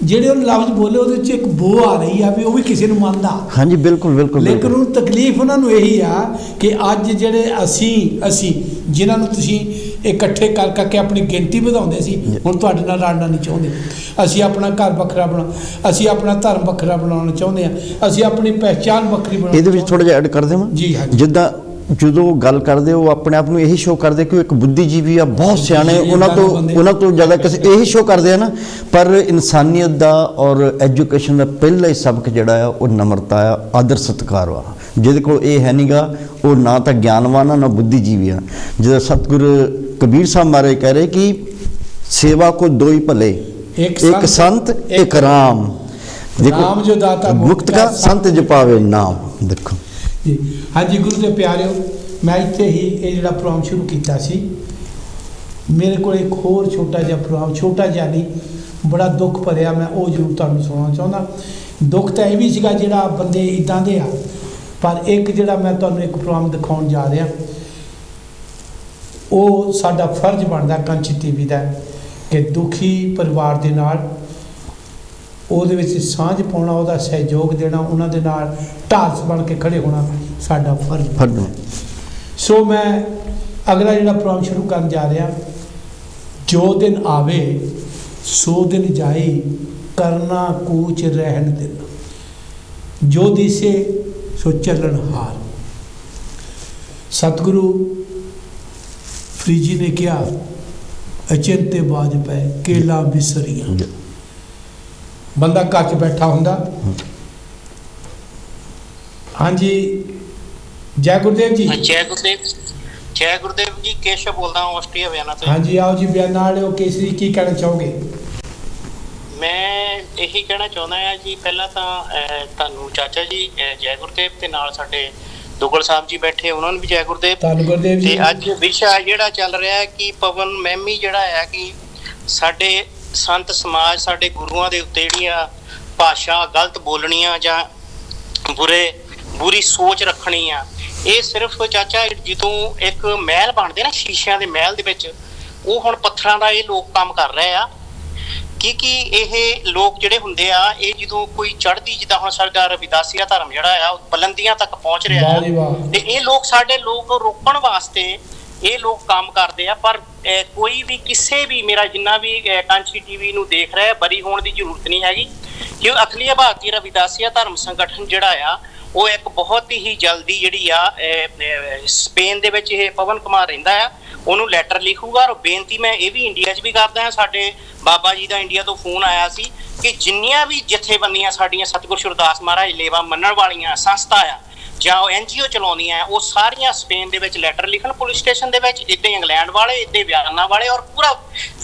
S1: ਜਿਹੜੇ ਉਹ ਲਫ਼ਜ਼ ਬੋਲੇ ਉਹਦੇ ਵਿੱਚ ਇੱਕ ਬੋ ਆ ਰਹੀ ਆ ਵੀ ਉਹ ਵੀ ਕਿਸੇ ਨੂੰ ਮੰਨਦਾ। ਹਾਂਜੀ, ਬਿਲਕੁਲ ਬਿਲਕੁਲ। ਲੇਕਿਨ ਉਹ ਤਕਲੀਫ ਉਹਨਾਂ ਨੂੰ ਇਹੀ ਆ ਕਿ ਅੱਜ ਜਿਹੜੇ ਅਸੀਂ ਜਿਨ੍ਹਾਂ ਨੂੰ ਤੁਸੀਂ ਇਕੱਠੇ ਕਰ ਕਰਕੇ ਆਪਣੀ ਗਿਣਤੀ ਵਧਾਉਂਦੇ ਸੀ, ਹੁਣ ਤੁਹਾਡੇ ਨਾਲ ਲੜਨਾ ਨਹੀਂ ਚਾਹੁੰਦੇ। ਅਸੀਂ ਆਪਣਾ ਘਰ ਵੱਖਰਾ ਅਸੀਂ ਆਪਣਾ ਧਰਮ ਵੱਖਰਾ ਬਣਾਉਣਾ ਚਾਹੁੰਦੇ ਹਾਂ, ਅਸੀਂ ਆਪਣੀ ਪਹਿਚਾਣ ਵੱਖਰੀ ਬਣਾਉਣੀ।
S2: ਇਹਦੇ ਵਿੱਚ ਥੋੜਾ ਜਿਹਾ ਐਡ ਕਰ ਦੇਵਾਂ ਜੀ। ਜਿੱਦਾਂ ਜਦੋਂ ਗੱਲ ਕਰਦੇ ਉਹ ਆਪਣੇ ਆਪ ਨੂੰ ਇਹੀ ਸ਼ੋਅ ਕਰਦੇ ਕਿ ਉਹ ਇੱਕ ਬੁੱਧੀਜੀਵੀ ਆ, ਬਹੁਤ ਸਿਆਣੇ, ਉਹਨਾਂ ਤੋਂ ਜ਼ਿਆਦਾ ਕਿਸੇ ਇਹੀ ਸ਼ੋਅ ਕਰਦੇ ਆ ਨਾ। ਪਰ ਇਨਸਾਨੀਅਤ ਦਾ ਔਰ ਐਜੂਕੇਸ਼ਨ ਦਾ ਪਹਿਲਾ ਹੀ ਸਬਕ ਜਿਹੜਾ ਆ ਉਹ ਨਮਰਤਾ ਆ, ਆਦਰ ਸਤਿਕਾਰ ਵਾ। ਜਿਹਦੇ ਕੋਲ ਇਹ ਹੈ ਨਹੀਂਗਾ ਉਹ ਨਾ ਤਾਂ ਗਿਆਨਵਾਨ ਆ ਨਾ ਬੁੱਧੀਜੀਵੀ ਆ। ਜਿਹਦਾ ਸਤਿਗੁਰੂ ਕਬੀਰ ਸਾਹਿਬ ਮਹਾਰਾਜ ਕਹਿ ਰਹੇ ਕਿ सेवा को दो ही भले, एक संत एक राम।
S1: राम जो दाता
S2: मुक्त का संत जो पावे नाम। देखो
S1: जी हाँ जी गुरु के प्यारिओ, मैं इत्थे ही ये जिहड़ा प्रोग्राम शुरू किया सी, मेरे को एक होर छोटा जिहा प्रोग्राम, छोटा जिहा नहीं बड़ा दुख भरिया, मैं वो जरूर तुहानूं सुणाउणा चाहुंदा। दुख तो यह भी सीगा जिहड़ा बंदे इदां दे आ, पर एक जिहड़ा मैं तुहानूं एक प्रोग्राम दिखाउण जा रहा, वो साडा फर्ज बनदा कंच टीवी का कि दुखी परिवार दे नाल ਉਹਦੇ ਵਿੱਚ ਸਾਂਝ ਪਾਉਣਾ, ਉਹਦਾ ਸਹਿਯੋਗ ਦੇਣਾ, ਉਹਨਾਂ ਦੇ ਨਾਲ ਢਾਲਸ ਬਣ ਕੇ ਖੜੇ ਹੋਣਾ ਸਾਡਾ ਫਰਜ਼ ਹੈ। ਸੋ ਮੈਂ ਅਗਲਾ ਜਿਹੜਾ ਪ੍ਰੋਗਰਾਮ ਸ਼ੁਰੂ ਕਰਨ ਜਾ ਰਿਹਾ, ਜੋ ਦਿਨ ਆਵੇ ਸੋ ਦਿਨ ਜਾਈ, ਕਰਨਾ ਕੂਚ ਰਹਿਣ ਦੇਣਾ, ਜੋ ਦਿਸੇ ਸੋ ਚੱਲਣ ਹਾਰ। ਸਤਿਗੁਰੂ ਫਰੀਦ ਜੀ ਨੇ ਕਿਹਾ, ਅਚਿੰਤੇ ਬਾਜ ਪਏ ਕੇਲਾ ਬਿਸਰੀਆਂ। ਬੰਦਾ ਘਰ 'ਚ ਬੈਠਾ ਹੁੰਦਾ। ਹਾਂਜੀ ਜੈ ਗੁਰਦੇਵ ਜੀ।
S9: ਜੈ ਗੁਰਦੇਵ ਜੀ। ਕੇਸ਼ਵ ਬੋਲਦਾ ਹਾਂ ਆਸਟਰੀਆ ਵਿਆਨਾ ਤੋਂ।
S1: ਹਾਂਜੀ ਆਓ ਜੀ ਬਿਆਨ ਵਾਲਿਓ, ਕੇਸਰੀ ਕੀ ਕਹਿਣਾ ਚਾਹੋਗੇ?
S9: ਮੈਂ ਇਹੀ ਕਹਿਣਾ ਚਾਹੁੰਦਾ ਹਾਂ ਜੀ, ਪਹਿਲਾਂ ਤਾਂ ਤੁਹਾਨੂੰ ਚਾਚਾ ਜੀ ਜੈ ਗੁਰਦੇਵ, ਤੇ ਨਾਲ ਸਾਡੇ ਦੁਗਲ ਸਾਹਿਬ ਜੀ ਬੈਠੇ, ਉਹਨਾਂ ਨੂੰ ਵੀ ਜੈ ਗੁਰਦੇਵ।
S1: ਧੰਨ ਗੁਰਦੇਵ ਜੀ।
S9: ਤੇ ਅੱਜ ਵਿਸ਼ਾ ਜਿਹੜਾ ਚੱਲ ਰਿਹਾ ਹੈ ਕਿ ਪਵਨ ਮਹਿਮੀ ਜਿਹੜਾ ਹੈ ਕਿ ਸਾਡੇ ਸੰਤ ਸਮਾਜ, ਸਾਡੇ ਗੁਰੂਆਂ ਦੇ ਉੱਤੇ ਜਿਹੜੀਆਂ ਭਾਸ਼ਾ ਗਲਤ ਬੋਲਣੀਆਂ ਜਾਂ ਬੁਰੀ ਸੋਚ ਰੱਖਣੀ ਆ, ਇਹ ਸਿਰਫ ਚਾਚਾ ਜਦੋਂ ਇੱਕ ਮਹਿਲ ਬਣਦੇ ਨਾ ਸ਼ੀਸ਼ਿਆਂ ਦੇ ਮਹਿਲ ਦੇ ਵਿੱਚ, ਉਹ ਹੁਣ ਪੱਥਰਾਂ ਦਾ ਇਹ ਲੋਕ ਕੰਮ ਕਰ ਰਹੇ ਆ। ਕਿ ਇਹ ਲੋਕ ਜਿਹੜੇ ਹੁੰਦੇ ਆ, ਇਹ ਜਦੋਂ ਕੋਈ ਚੜ੍ਹਦੀ, ਜਿੱਦਾਂ ਹੁਣ ਸਾਡਾ ਰਵਿਦਾਸੀਆ ਧਰਮ ਜਿਹੜਾ ਆ ਉਹ ਬੁਲੰਦੀਆਂ ਤੱਕ ਪਹੁੰਚ ਰਿਹਾ ਹੈ, ਤੇ ਇਹ ਲੋਕ ਸਾਡੇ ਲੋਕ ਰੋਕਣ ਵਾਸਤੇ ਇਹ ਲੋਕ ਕੰਮ ਕਰਦੇ ਆ। ਪਰ ਕੋਈ ਵੀ ਕਿਸੇ ਵੀ, ਮੇਰਾ ਜਿੰਨਾ ਵੀ ਕਾਂਚੀ ਟੀਵੀ ਨੂੰ ਦੇਖ ਰਿਹਾ, ਬਰੀ ਹੋਣ ਦੀ ਜ਼ਰੂਰਤ ਨਹੀਂ ਹੈਗੀ, ਕਿਉਂ ਅਖਿਲ ਭਾਰਤੀ ਰਵਿਦਾਸੀਆ ਧਰਮ ਸੰਗਠਨ ਜਿਹੜਾ ਆ ਉਹ ਇੱਕ ਬਹੁਤ ਹੀ ਜਲਦੀ ਜਿਹੜੀ ਆ ਸਪੇਨ ਦੇ ਵਿੱਚ ਇਹ ਪਵਨ ਕੁਮਾਰ ਰਹਿੰਦਾ ਆ, ਉਹਨੂੰ ਲੈਟਰ ਲਿਖੂਗਾ। ਔਰ ਬੇਨਤੀ ਮੈਂ ਇਹ ਵੀ ਇੰਡੀਆ 'ਚ ਵੀ ਕਰਦਾ ਹਾਂ, ਸਾਡੇ ਬਾਬਾ ਜੀ ਦਾ ਇੰਡੀਆ ਤੋਂ ਫੋਨ ਆਇਆ ਸੀ ਕਿ ਜਿੰਨੀਆਂ ਵੀ ਜਥੇਬੰਦੀਆਂ ਸਾਡੀਆਂ ਸਤਿਗੁਰੂ ਸੁਰਦਾਸ ਮਹਾਰਾਜ ਲੇਵਾ ਮੰਨਣ ਵਾਲੀਆਂ ਸੰਸਥਾ ਆ ਜਾਂ ਉਹ NGO ਚਲਾਉਂਦੀਆਂ, ਉਹ ਸਾਰੀਆਂ ਸਪੇਨ ਦੇ ਵਿੱਚ ਲੈਟਰ ਲਿਖਣ, ਪੁਲਿਸ ਸਟੇਸ਼ਨ ਦੇ ਵਿੱਚ, ਇੱਦਾਂ ਇੰਗਲੈਂਡ ਵਾਲੇ, ਇੱਦਾਂ ਵਿਆਨਾ ਵਾਲੇ, ਔਰ ਪੂਰਾ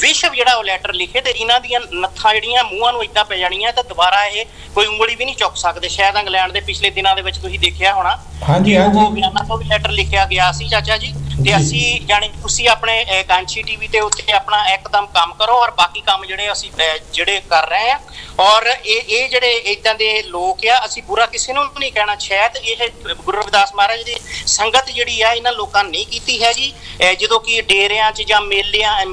S9: ਵਿਸ਼ਵ ਜਿਹੜਾ ਉਹ ਲੈਟਰ ਲਿਖੇ, ਤੇ ਇਹਨਾਂ ਦੀਆਂ ਨੱਥਾਂ ਜਿਹੜੀਆਂ ਮੂੰਹਾਂ ਨੂੰ ਇੱਦਾਂ ਪੈ ਜਾਣੀਆਂ ਤਾਂ ਦੁਬਾਰਾ ਇਹ ਕੋਈ ਉਂਗਲੀ ਵੀ ਨਹੀਂ ਚੁੱਕ ਸਕਦੇ। ਸ਼ਾਇਦ ਇੰਗਲੈਂਡ ਦੇ ਪਿਛਲੇ ਦਿਨਾਂ ਦੇ ਵਿੱਚ ਤੁਸੀਂ ਦੇਖਿਆ ਹੋਣਾ, ਉਹ ਵਿਆਨਾ ਤੋਂ ਵੀ ਲੈਟਰ ਲਿਖਿਆ ਗਿਆ ਸੀ ਚਾਚਾ ਜੀ। ਤੇ ਅਸੀਂ ਜਾਣੀ ਤੁਸੀਂ ਆਪਣੇ ਕਾਂਚੀ ਟੀਵੀ ਤੇ ਉੱਤੇ ਆਪਣਾ ਇੱਕਦਮ ਕੰਮ ਕਰੋ, ਔਰ ਬਾਕੀ ਕੰਮ ਜਿਹੜੇ ਅਸੀਂ ਜਿਹੜੇ ਕਰ ਰਹੇ ਹਾਂ, ਔਰ ਇਹ ਜਿਹੜੇ ਇਦਾਂ ਦੇ ਲੋਕ ਆ, ਅਸੀਂ ਬੁਰਾ ਕਿਸੇ ਨੂੰ ਨਹੀਂ ਕਹਿਣਾ। ਸ਼ਾਇਦ ਇਹ ਗੁਰੂ ਰਵਿਦਾਸ ਮਹਾਰਾਜ ਦੀ ਸੰਗਤ ਜਿਹੜੀ ਆ ਇਹਨਾਂ ਲੋਕਾਂ ਨੇ ਨਹੀਂ ਕੀਤੀ ਹੈਗੀ। ਜਦੋਂ ਕਿ ਡੇਰਿਆਂ 'ਚ ਜਾਂ ਮੇਲਿਆਂ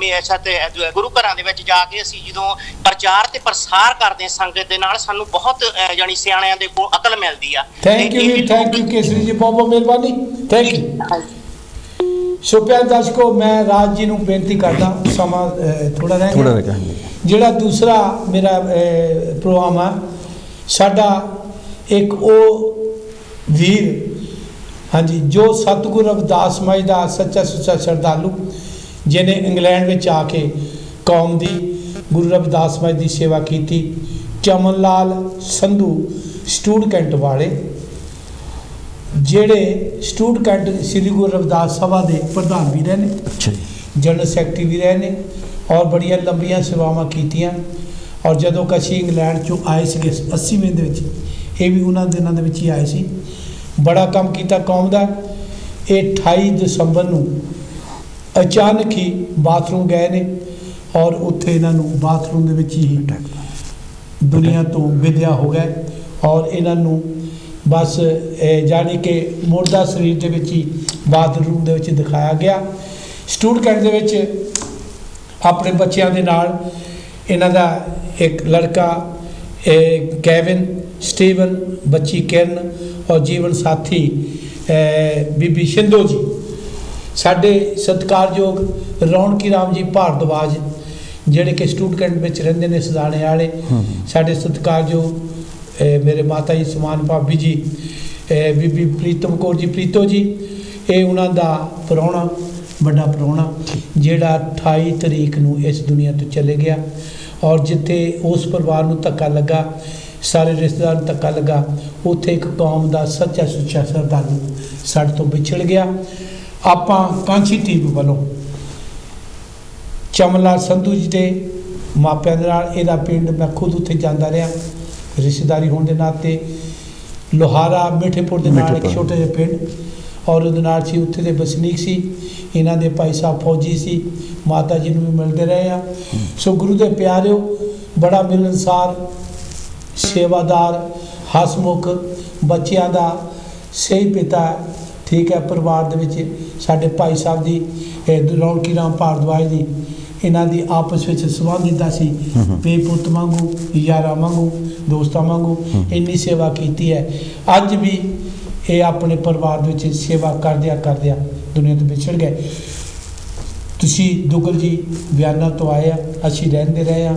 S9: ਗੁਰੂ ਘਰਾਂ ਦੇ ਵਿੱਚ ਜਾ ਕੇ ਅਸੀਂ ਜਦੋਂ ਪ੍ਰਚਾਰ ਤੇ ਪ੍ਰਸਾਰ ਕਰਦੇ ਹਾਂ ਸੰਗਤ ਦੇ ਨਾਲ, ਸਾਨੂੰ ਬਹੁਤ ਜਾਣੀ ਸਿਆਣਿਆਂ ਦੇ ਕੋਲ ਅਕਲ ਮਿਲਦੀ ਆ।
S1: ਥੈਂਕ ਯੂ ਕੇਸਰੀ ਜੀ, ਬਹੁਤ ਬਹੁਤ ਮਿਹਰਬਾਨੀ, ਥੈਂਕ ਯੂ। ਸੋ ਪਿਆਰੇ ਦਰਸ਼ਕੋ, ਮੈਂ ਰਾਜ ਜੀ ਨੂੰ ਬੇਨਤੀ ਕਰਦਾ, ਸਮਾਂ ਥੋੜਾ ਰਹਿ ਗਿਆ। ਜਿਹੜਾ ਦੂਸਰਾ ਮੇਰਾ ਪ੍ਰੋਗਰਾਮ ਆ ਸਾਡਾ, ਇੱਕ ਉਹ ਵੀਰ, ਹਾਂਜੀ, ਜੋ ਸਤਿਗੁਰੂ ਰਵਿਦਾਸ ਸਮਾਜ ਦਾ ਸੱਚਾ ਸੁੱਚਾ ਸ਼ਰਧਾਲੂ, ਜਿਹਨੇ ਇੰਗਲੈਂਡ ਵਿੱਚ ਆ ਕੇ ਕੌਮ ਦੀ, ਗੁਰੂ ਰਵਿਦਾਸ ਸਮਾਜ ਦੀ ਸੇਵਾ ਕੀਤੀ, ਚਮਨ ਲਾਲ ਸੰਧੂ ਸਟੂਡੈਂਟ ਵਾਲੇ, ਜਿਹੜੇ ਸਟੂਡੈਂਟ ਸ੍ਰੀ ਗੁਰੂ ਰਵਿਦਾਸ ਸਭਾ ਦੇ ਪ੍ਰਧਾਨ ਵੀ ਰਹੇ ਨੇ, ਜਨਰਲ ਸੈਕਟਰੀ ਵੀ ਰਹੇ ਨੇ, ਔਰ ਬੜੀਆਂ ਲੰਬੀਆਂ ਸੇਵਾਵਾਂ ਕੀਤੀਆਂ। ਔਰ ਜਦੋਂ ਅਸੀਂ ਇੰਗਲੈਂਡ 'ਚੋਂ ਆਏ ਸੀਗੇ 80ਵੇਂ ਦੇ ਵਿੱਚ, ਇਹ ਵੀ ਉਹਨਾਂ ਦਿਨਾਂ ਦੇ ਵਿੱਚ ਹੀ ਆਏ ਸੀ, ਬੜਾ ਕੰਮ ਕੀਤਾ ਕੌਮ ਦਾ। ਇਹ 28 ਦਸੰਬਰ ਨੂੰ ਅਚਾਨਕ ਹੀ ਬਾਥਰੂਮ ਗਏ ਨੇ, ਔਰ ਉੱਥੇ ਇਹਨਾਂ ਨੂੰ ਬਾਥਰੂਮ ਦੇ ਵਿੱਚ ਹੀ ਦੁਨੀਆ ਤੋਂ ਵਿਦਿਆ ਹੋ ਗਏ, ਔਰ ਇਹਨਾਂ ਨੂੰ ਬਸ ਜਾਣੀ ਕਿ ਮੁਰਦਾ ਸਰੀਰ ਦੇ ਵਿੱਚ ਹੀ ਬਾਥਰੂਮ ਦੇ ਵਿੱਚ ਦਿਖਾਇਆ ਗਿਆ। ਸਟੂਡੈਂਟ ਦੇ ਵਿੱਚ ਆਪਣੇ ਬੱਚਿਆਂ ਦੇ ਨਾਲ ਇਹਨਾਂ ਦਾ ਇੱਕ ਲੜਕਾ ਕੈਵਿਨ, ਸਟੀਵਨ, ਬੱਚੀ ਕਿਰਨ, ਔਰ ਜੀਵਨ ਸਾਥੀ ਬੀਬੀ ਸ਼ਿੰਦੋ ਜੀ, ਸਾਡੇ ਸਤਿਕਾਰਯੋਗ ਰੌਣਕੀ ਰਾਮ ਜੀ ਭਾਰਦਵਾਜ, ਜਿਹੜੇ ਕਿ ਸਟੂਡੈਂਟ ਵਿੱਚ ਰਹਿੰਦੇ ਨੇ ਸਦਾਣੇ ਵਾਲੇ, ਸਾਡੇ ਸਤਿਕਾਰਯੋਗ ਮੇਰੇ ਮਾਤਾ ਜੀ ਸਮਾਨ ਭਾਬੀ ਜੀ, ਬੀਬੀ ਪ੍ਰੀਤਮ ਕੌਰ ਜੀ, ਪ੍ਰੀਤੋ ਜੀ, ਇਹ ਉਹਨਾਂ ਦਾ ਪ੍ਰਾਹੁਣਾ, ਵੱਡਾ ਪ੍ਰਾਹੁਣਾ, ਜਿਹੜਾ 28 ਤਰੀਕ ਨੂੰ ਇਸ ਦੁਨੀਆ ਤੋਂ ਚਲੇ ਗਿਆ। ਔਰ ਜਿੱਥੇ ਉਸ ਪਰਿਵਾਰ ਨੂੰ ਧੱਕਾ ਲੱਗਾ, ਸਾਰੇ ਰਿਸ਼ਤੇਦਾਰਾਂ ਨੂੰ ਧੱਕਾ ਲੱਗਾ, ਉੱਥੇ ਇੱਕ ਕੌਮ ਦਾ ਸੱਚਾ ਸੁੱਚਾ ਸ਼ਰਧਾਲੂ ਸਾਡੇ ਤੋਂ ਵਿਛੜ ਗਿਆ। ਆਪਾਂ ਕਾਂਚੀ ਟੀਵੀ ਵੱਲੋਂ ਚਮਨ ਲਾਲ ਸੰਧੂ ਜੀ ਦੇ ਮਾਪਿਆਂ ਦੇ ਨਾਲ, ਇਹਦਾ ਪਿੰਡ ਮੈਂ ਖੁਦ ਉੱਥੇ ਜਾਂਦਾ ਰਿਹਾ ਰਿਸ਼ਤੇਦਾਰੀ ਹੋਣ ਦੇ ਨਾਤੇ, ਲੋਹਾਰਾ ਮਿੱਠੇਪੁਰ ਦੇ ਨਾਲ ਇੱਕ ਛੋਟੇ ਜਿਹੇ ਪਿੰਡ, ਔਰ ਉਹਦੇ ਨਾਲ ਸੀ ਉੱਥੇ ਦੇ ਵਸਨੀਕ ਸੀ। ਇਹਨਾਂ ਦੇ ਭਾਈ ਸਾਹਿਬ ਫੌਜੀ ਸੀ, ਮਾਤਾ ਜੀ ਨੂੰ ਵੀ ਮਿਲਦੇ ਰਹੇ ਆ। ਸੋ ਗੁਰੂ ਦੇ ਪਿਆਰਿਓ, ਬੜਾ ਮਿਲਣਸਾਰ, ਸੇਵਾਦਾਰ, ਹਸਮੁਖ, ਬੱਚਿਆਂ ਦਾ ਸਹੀ ਪਿਤਾ, ਠੀਕ ਹੈ। ਪਰਿਵਾਰ ਦੇ ਵਿੱਚ ਸਾਡੇ ਭਾਈ ਸਾਹਿਬ ਦੀ ਰੌਣਕੀ ਰਾਮ ਭਾਰਦਵਾਜ ਦੀ, ਇਹਨਾਂ ਦੀ ਆਪਸ ਵਿੱਚ ਸੰਬੰਧਿਤਾ ਸੀ, ਪੇ ਪੁੱਤ ਵਾਂਗੂ, ਯਾਰਾਂ ਵਾਂਗੂ, ਦੋਸਤਾਂ ਵਾਂਗੂ ਇੰਨੀ ਸੇਵਾ ਕੀਤੀ ਹੈ। ਅੱਜ ਵੀ ਇਹ ਆਪਣੇ ਪਰਿਵਾਰ ਦੇ ਵਿੱਚ ਸੇਵਾ ਕਰਦਿਆਂ ਕਰਦਿਆਂ ਦੁਨੀਆ ਤੋਂ ਵਿਛੜ ਗਏ। ਤੁਸੀਂ ਦੁੱਗਲ ਜੀ ਬਿਆਨਾਂ ਤੋਂ ਆਏ ਆ, ਅਸੀਂ ਰਹਿੰਦੇ ਰਹੇ ਹਾਂ।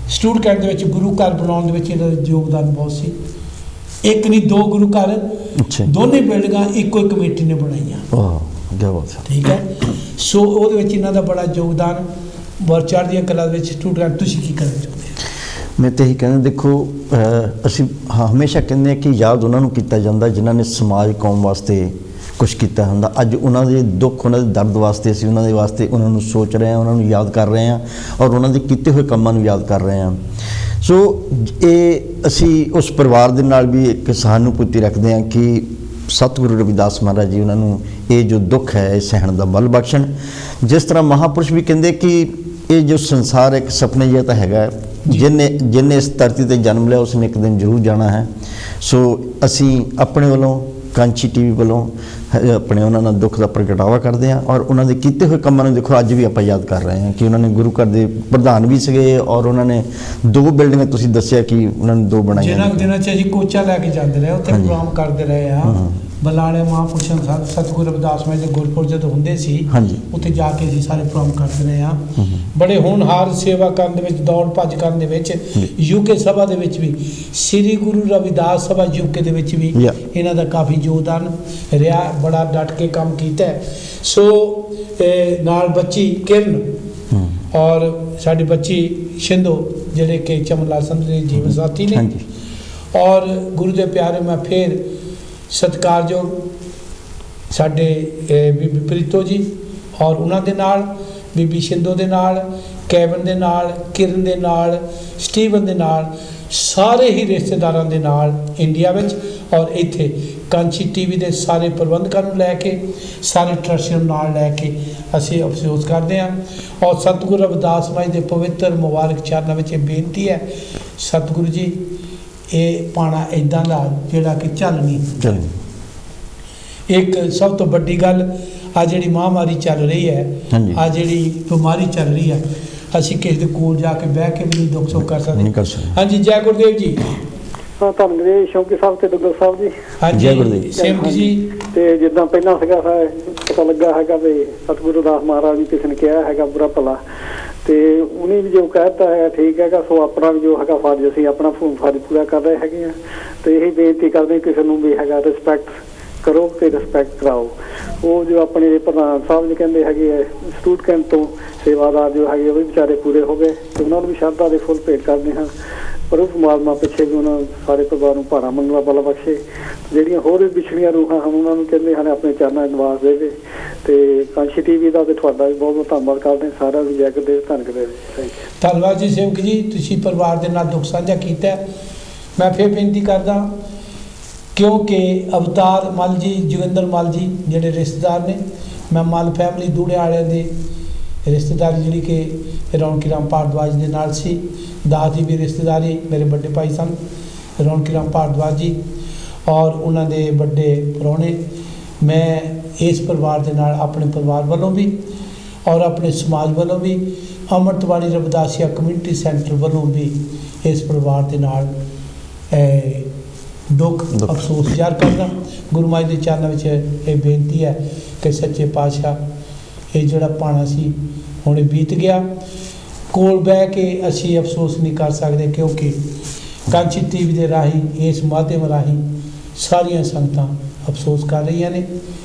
S1: ਸਟੂਡ ਕੈਂਪ ਦੇ ਵਿੱਚ ਗੁਰੂ ਘਰ ਬਣਾਉਣ ਦੇ ਵਿੱਚ ਇਹਦਾ ਯੋਗਦਾਨ ਬਹੁਤ ਸੀ। ਇੱਕ ਨਹੀਂ, 2 ਗੁਰੂ ਘਰ, ਦੋਨੇ ਬਿਲਡਿੰਗਾਂ ਇੱਕੋ ਹੀ ਕਮੇਟੀ ਨੇ ਬਣਾਈਆਂ। ਠੀਕ ਹੈ। ਸੋ ਉਹਦੇ ਵਿੱਚ ਇਹਨਾਂ ਦਾ ਬੜਾ ਯੋਗਦਾਨ, ਬਹੁਤ ਚੜ੍ਹਦੀਆਂ ਕਲਾ ਦੇ ਵਿੱਚ। ਸਟੂਡ ਕੈਂਪ ਤੁਸੀਂ ਕੀ ਕਰਨਾ ਚਾਹੁੰਦੇ?
S2: ਮੈਂ ਤਾਂ ਇਹੀ ਕਹਿੰਦਾ, ਦੇਖੋ ਅਸੀਂ ਹਮੇਸ਼ਾ ਕਹਿੰਦੇ ਹਾਂ ਕਿ ਯਾਦ ਉਹਨਾਂ ਨੂੰ ਕੀਤਾ ਜਾਂਦਾ ਜਿਨ੍ਹਾਂ ਨੇ ਸਮਾਜ ਕੌਮ ਵਾਸਤੇ ਕੁਛ ਕੀਤਾ ਹੁੰਦਾ। ਅੱਜ ਉਹਨਾਂ ਦੇ ਦੁੱਖ, ਉਹਨਾਂ ਦੇ ਦਰਦ ਵਾਸਤੇ ਅਸੀਂ ਉਹਨਾਂ ਦੇ ਵਾਸਤੇ ਉਹਨਾਂ ਨੂੰ ਸੋਚ ਰਹੇ ਹਾਂ, ਉਹਨਾਂ ਨੂੰ ਯਾਦ ਕਰ ਰਹੇ ਹਾਂ, ਔਰ ਉਹਨਾਂ ਦੇ ਕੀਤੇ ਹੋਏ ਕੰਮਾਂ ਨੂੰ ਯਾਦ ਕਰ ਰਹੇ ਹਾਂ। ਸੋ ਇਹ ਅਸੀਂ ਉਸ ਪਰਿਵਾਰ ਦੇ ਨਾਲ ਵੀ ਇੱਕ ਸਹਾਨੂਭੂਤੀ ਰੱਖਦੇ ਹਾਂ ਕਿ ਸਤਿਗੁਰੂ ਰਵਿਦਾਸ ਮਹਾਰਾਜ ਜੀ ਉਹਨਾਂ ਨੂੰ ਇਹ ਜੋ ਦੁੱਖ ਹੈ ਇਹ ਸਹਿਣ ਦਾ ਬਲ ਬਖਸ਼ਣ। ਜਿਸ ਤਰ੍ਹਾਂ ਮਹਾਂਪੁਰਸ਼ ਵੀ ਕਹਿੰਦੇ ਕਿ ਇਹ ਜੋ ਸੰਸਾਰ ਇੱਕ ਸੁਪਨੇ ਜਿਹਾ ਤਾਂ ਹੈਗਾ, ਜਿਹਨੇ ਇਸ ਧਰਤੀ 'ਤੇ ਜਨਮ ਲਿਆ ਉਸਨੇ ਇੱਕ ਦਿਨ ਜ਼ਰੂਰ ਜਾਣਾ ਹੈ। ਸੋ ਅਸੀਂ ਆਪਣੇ ਵੱਲੋਂ, ਕਾਂਚੀ ਟੀਵੀ ਵੱਲੋਂ ਆਪਣੇ ਉਹਨਾਂ ਨਾਲ ਦੁੱਖ ਦਾ ਪ੍ਰਗਟਾਵਾ ਕਰਦੇ ਹਾਂ, ਔਰ ਉਹਨਾਂ ਦੇ ਕੀਤੇ ਹੋਏ ਕੰਮਾਂ ਨੂੰ ਦੇਖੋ ਅੱਜ ਵੀ ਆਪਾਂ ਯਾਦ ਕਰ ਰਹੇ ਹਾਂ ਕਿ ਉਹਨਾਂ ਨੇ ਗੁਰੂ ਘਰ ਦੇ ਪ੍ਰਧਾਨ ਵੀ ਸੀਗੇ, ਔਰ ਉਹਨਾਂ ਨੇ 2 ਬਿਲਡਿੰਗਾਂ ਤੁਸੀਂ ਦੱਸਿਆ ਕਿ ਉਹਨਾਂ ਨੇ 2 ਬਣਾਈਆਂ।
S1: ਜਿਹਨਾਂ 'ਚ ਅਸੀਂ ਕੋਚਾ ਲੈ ਕੇ ਜਾਂਦੇ ਰਹੇ, ਉੱਥੇ ਪ੍ਰੋਗਰਾਮ ਕਰਦੇ ਰਹੇ ਆ। ਬਲਾਲੇ ਮਹਾਂਪੁਰਸ਼ਾਂ ਸਤਿਗੁਰੂ ਰਵਿਦਾਸ ਮਹਾਰਾਜ ਦੇ ਗੁਰਪੁਰਬ ਜਦੋਂ ਹੁੰਦੇ ਸੀ, ਉੱਥੇ ਜਾ ਕੇ ਅਸੀਂ ਸਾਰੇ ਪ੍ਰੋਗਰਾਮ ਕਰਦੇ ਰਹੇ ਹਾਂ। ਬੜੇ ਹੋਣਹਾਰ ਸੇਵਾ ਕਰਨ ਦੇ ਵਿੱਚ, ਦੌੜ ਭੱਜ ਕਰਨ ਦੇ ਵਿੱਚ, ਯੂਕੇ ਸਭਾ ਦੇ ਵਿੱਚ ਵੀ, ਸ੍ਰੀ ਗੁਰੂ ਰਵਿਦਾਸ ਸਭਾ ਯੂਕੇ ਦੇ ਵਿੱਚ ਵੀ ਇਹਨਾਂ ਦਾ ਕਾਫੀ ਯੋਗਦਾਨ ਰਿਹਾ। ਬੜਾ ਡਟ ਕੇ ਕੰਮ ਕੀਤਾ। ਸੋ ਨਾਲ ਬੱਚੀ ਕਿਰਨ ਔਰ ਸਾਡੀ ਬੱਚੀ ਸਿੰਧੂ, ਜਿਹੜੇ ਕਿ ਚਮਨ ਲਾਲ ਸੰਧੂ ਦੇ ਜੀਵਨ ਸਾਥੀ ਨੇ। ਔਰ ਗੁਰੂ ਦੇ ਪਿਆਰੇ, ਮੈਂ ਫਿਰ ਸਤਿਕਾਰਯੋਗ ਸਾਡੇ ਬੀਬੀ ਪ੍ਰੀਤੋ ਜੀ ਔਰ ਉਹਨਾਂ ਦੇ ਨਾਲ, ਬੀਬੀ ਸਿੰਧੂ ਦੇ ਨਾਲ, ਕੈਵਨ ਦੇ ਨਾਲ, ਕਿਰਨ ਦੇ ਨਾਲ, ਸਟੀਵਨ ਦੇ ਨਾਲ, ਸਾਰੇ ਹੀ ਰਿਸ਼ਤੇਦਾਰਾਂ ਦੇ ਨਾਲ ਇੰਡੀਆ ਵਿੱਚ ਔਰ ਇੱਥੇ ਕਾਂਚੀ ਟੀਵੀ ਦੇ ਸਾਰੇ ਪ੍ਰਬੰਧਕਾਂ ਨੂੰ ਲੈ ਕੇ, ਸਾਰੇ ਟਰਸਟੀਆਂ ਨੂੰ ਨਾਲ ਲੈ ਕੇ ਅਸੀਂ ਅਫਸੋਸ ਕਰਦੇ ਹਾਂ। ਔਰ ਸਤਿਗੁਰੂ ਰਵਿਦਾਸ ਮਹਾਰਾਜ ਦੇ ਪਵਿੱਤਰ ਮੁਬਾਰਕ ਚਰਨਾਂ ਵਿੱਚ ਇਹ ਬੇਨਤੀ ਹੈ, ਸਤਿਗੁਰੂ ਜੀ ਇਹ ਪਾਣਾ ਇੱਦਾਂ ਦਾ ਜਿਹੜਾ ਕਿ ਚੱਲ ਨਹੀਂ। ਇੱਕ ਸਭ ਤੋਂ ਵੱਡੀ ਗੱਲ, ਆ ਜਿਹੜੀ ਮਹਾਂਮਾਰੀ ਚੱਲ ਰਹੀ ਹੈ, ਆ ਜਿਹੜੀ ਬਿਮਾਰੀ ਚੱਲ ਰਹੀ ਹੈ, ਅਸੀਂ ਕਿਸੇ ਦੇ ਕੋਲ ਜਾ ਕੇ ਬਹਿ ਕੇ ਵੀ ਨਹੀਂ ਦੁੱਖ ਸੁੱਖ ਕਰ ਸਕਦੇ। ਹਾਂਜੀ, ਜੈ ਗੁਰਦੇਵ ਜੀ।
S6: ਧੰਨਵਾਦ ਸ਼ੌਂਕੀ ਸਾਹਿਬ ਤੇ ਦੁੱਗਲ ਸਾਹਿਬ ਜੀ।
S2: ਹਾਂਜੀ, ਜੈ ਗੁਰਦੇਵ
S1: ਸੇਮ ਜੀ।
S6: ਤੇ ਜਿੱਦਾਂ ਪਹਿਲਾਂ ਸੀਗਾ ਪਤਾ ਲੱਗਾ ਹੈਗਾ ਵੀ ਸਤਿਗੁਰੂ ਦਾਸ ਮਹਾਰਾਜ ਜੀ ਕਿਸੇ ਨੇ ਕਿਹਾ ਹੈਗਾ ਬੁਰਾ ਭਲਾ, ਤੇ ਉਹਨੇ ਵੀ ਜੋ ਕਹਿਤਾ ਹੈ ਠੀਕ ਹੈਗਾ। ਸੋ ਆਪਣਾ ਵੀ ਜੋ ਹੈਗਾ ਫਰਜ਼, ਅਸੀਂ ਆਪਣਾ ਫਰਜ਼ ਪੂਰਾ ਕਰ ਰਹੇ ਹੈਗੇ ਆ। ਤੇ ਇਹੀ ਬੇਨਤੀ ਕਰਦੇ ਕਿਸੇ ਨੂੰ ਵੀ ਹੈਗਾ ਰਿਸਪੈਕਟ ਕਰੋ ਤੇ ਰਿਸਪੈਕਟ ਕਰਾਓ। ਉਹ ਜੋ ਆਪਣੇ ਪ੍ਰਧਾਨ ਸਾਹਿਬ ਜੀ ਕਹਿੰਦੇ ਹੈਗੇ ਆ, ਸਟੂਡ ਕੈਂਪ ਤੋਂ ਸੇਵਾਦਾਰ ਜੋ ਹੈਗੇ ਉਹ ਵੀ ਵਿਚਾਰੇ ਪੂਰੇ ਹੋ ਗਏ, ਤੇ ਉਹਨਾਂ ਨੂੰ ਵੀ ਸ਼ਰਧਾ ਦੇ ਫੁੱਲ ਭੇਟ ਕਰਦੇ ਹਾਂ। ਪਰ ਉਹ ਪਰਮਾਤਮਾ ਪਿੱਛੇ ਵੀ ਉਹਨਾਂ ਸਾਰੇ ਪਰਿਵਾਰ ਨੂੰ ਭਾਰਾ ਮੰਗਲਾ ਬਲ ਬਖਸ਼ੇ। ਜਿਹੜੀਆਂ ਹੋਰ ਵੀ ਵਿਛੜੀਆਂ ਰੂਹਾਂ ਹਨ ਉਹਨਾਂ ਨੂੰ ਕਹਿੰਦੇ ਹਨ ਆਪਣੇ ਚਰਨਾਂ 'ਚ ਨਿਵਾਸ ਦੇਵੇ। ਤੇ ਕਾਂਚੀ ਟੀਵੀ ਦਾ ਤੇ ਤੁਹਾਡਾ ਵੀ ਬਹੁਤ ਬਹੁਤ ਧੰਨਵਾਦ ਕਰਦੇ ਹਾਂ। ਸਾਰਾ ਵੀ ਜੈ ਗੁਰਦੇਵ, ਧੰਨ ਗੁਰਦੇਵ।
S1: ਧੰਨਵਾਦ ਜੀ ਸੇਵਕ ਜੀ, ਤੁਸੀਂ ਪਰਿਵਾਰ ਦੇ ਨਾਲ ਦੁੱਖ ਸਾਂਝਾ ਕੀਤਾ। ਮੈਂ ਫਿਰ ਬੇਨਤੀ ਕਰਦਾ, ਕਿਉਂਕਿ ਅਵਤਾਰ ਮੱਲ ਜੀ, ਜੋਗਿੰਦਰ ਮੱਲ ਜੀ ਜਿਹੜੇ ਰਿਸ਼ਤੇਦਾਰ ਨੇ, ਮੈਂ ਮੱਲ ਫੈਮਿਲੀ ਦੂੜੇ ਵਾਲਿਆਂ ਦੇ ਰਿਸ਼ਤੇਦਾਰੀ ਜਿਹੜੀ ਕਿ ਰੌਣਕੀ ਰਾਮ ਭਾਰਦਵਾਜ ਦੇ ਨਾਲ ਸੀ। ਦਾਸ ਦੀ ਵੀ ਰਿਸ਼ਤੇਦਾਰੀ ਮੇਰੇ ਵੱਡੇ ਭਾਈ ਸਨ ਰੌਣਕੀ ਰਾਮ ਭਾਰਦਵਾਜ ਜੀ, ਔਰ ਉਹਨਾਂ ਦੇ ਵੱਡੇ ਪ੍ਰਾਹੁਣੇ। ਮੈਂ ਇਸ ਪਰਿਵਾਰ ਦੇ ਨਾਲ ਆਪਣੇ ਪਰਿਵਾਰ ਵੱਲੋਂ ਵੀ ਔਰ ਆਪਣੇ ਸਮਾਜ ਵੱਲੋਂ ਵੀ, ਅੰਮ੍ਰਿਤਵਾੜੀ ਰਵਿਦਾਸੀਆ ਕਮਿਊਨਿਟੀ ਸੈਂਟਰ ਵੱਲੋਂ ਵੀ ਇਸ ਪਰਿਵਾਰ ਦੇ ਨਾਲ ਦੁੱਖ ਅਫਸੋਸ ਜ਼ਾਹਰ ਕਰਦਾ। ਗੁਰੂ ਮਹਾਰਾਜ ਦੇ ਚਰਨਾਂ ਵਿੱਚ ਇਹ ਬੇਨਤੀ ਹੈ ਕਿ ਸੱਚੇ ਪਾਤਸ਼ਾਹ ਇਹ ਜਿਹੜਾ ਪਾਣਾ ਸੀ ਹੁਣ ਬੀਤ ਗਿਆ, ਕੋਲ ਬਹਿ ਕੇ ਅਸੀਂ ਅਫਸੋਸ ਨਹੀਂ ਕਰ ਸਕਦੇ, ਕਿਉਂਕਿ ਕਾਂਚੀ ਟੀਵੀ ਦੇ ਰਾਹੀਂ, ਇਸ ਮਾਧਿਅਮ ਰਾਹੀਂ ਸਾਰੀਆਂ ਸੰਗਤਾਂ ਅਫਸੋਸ ਕਰ ਰਹੀਆਂ ਨੇ।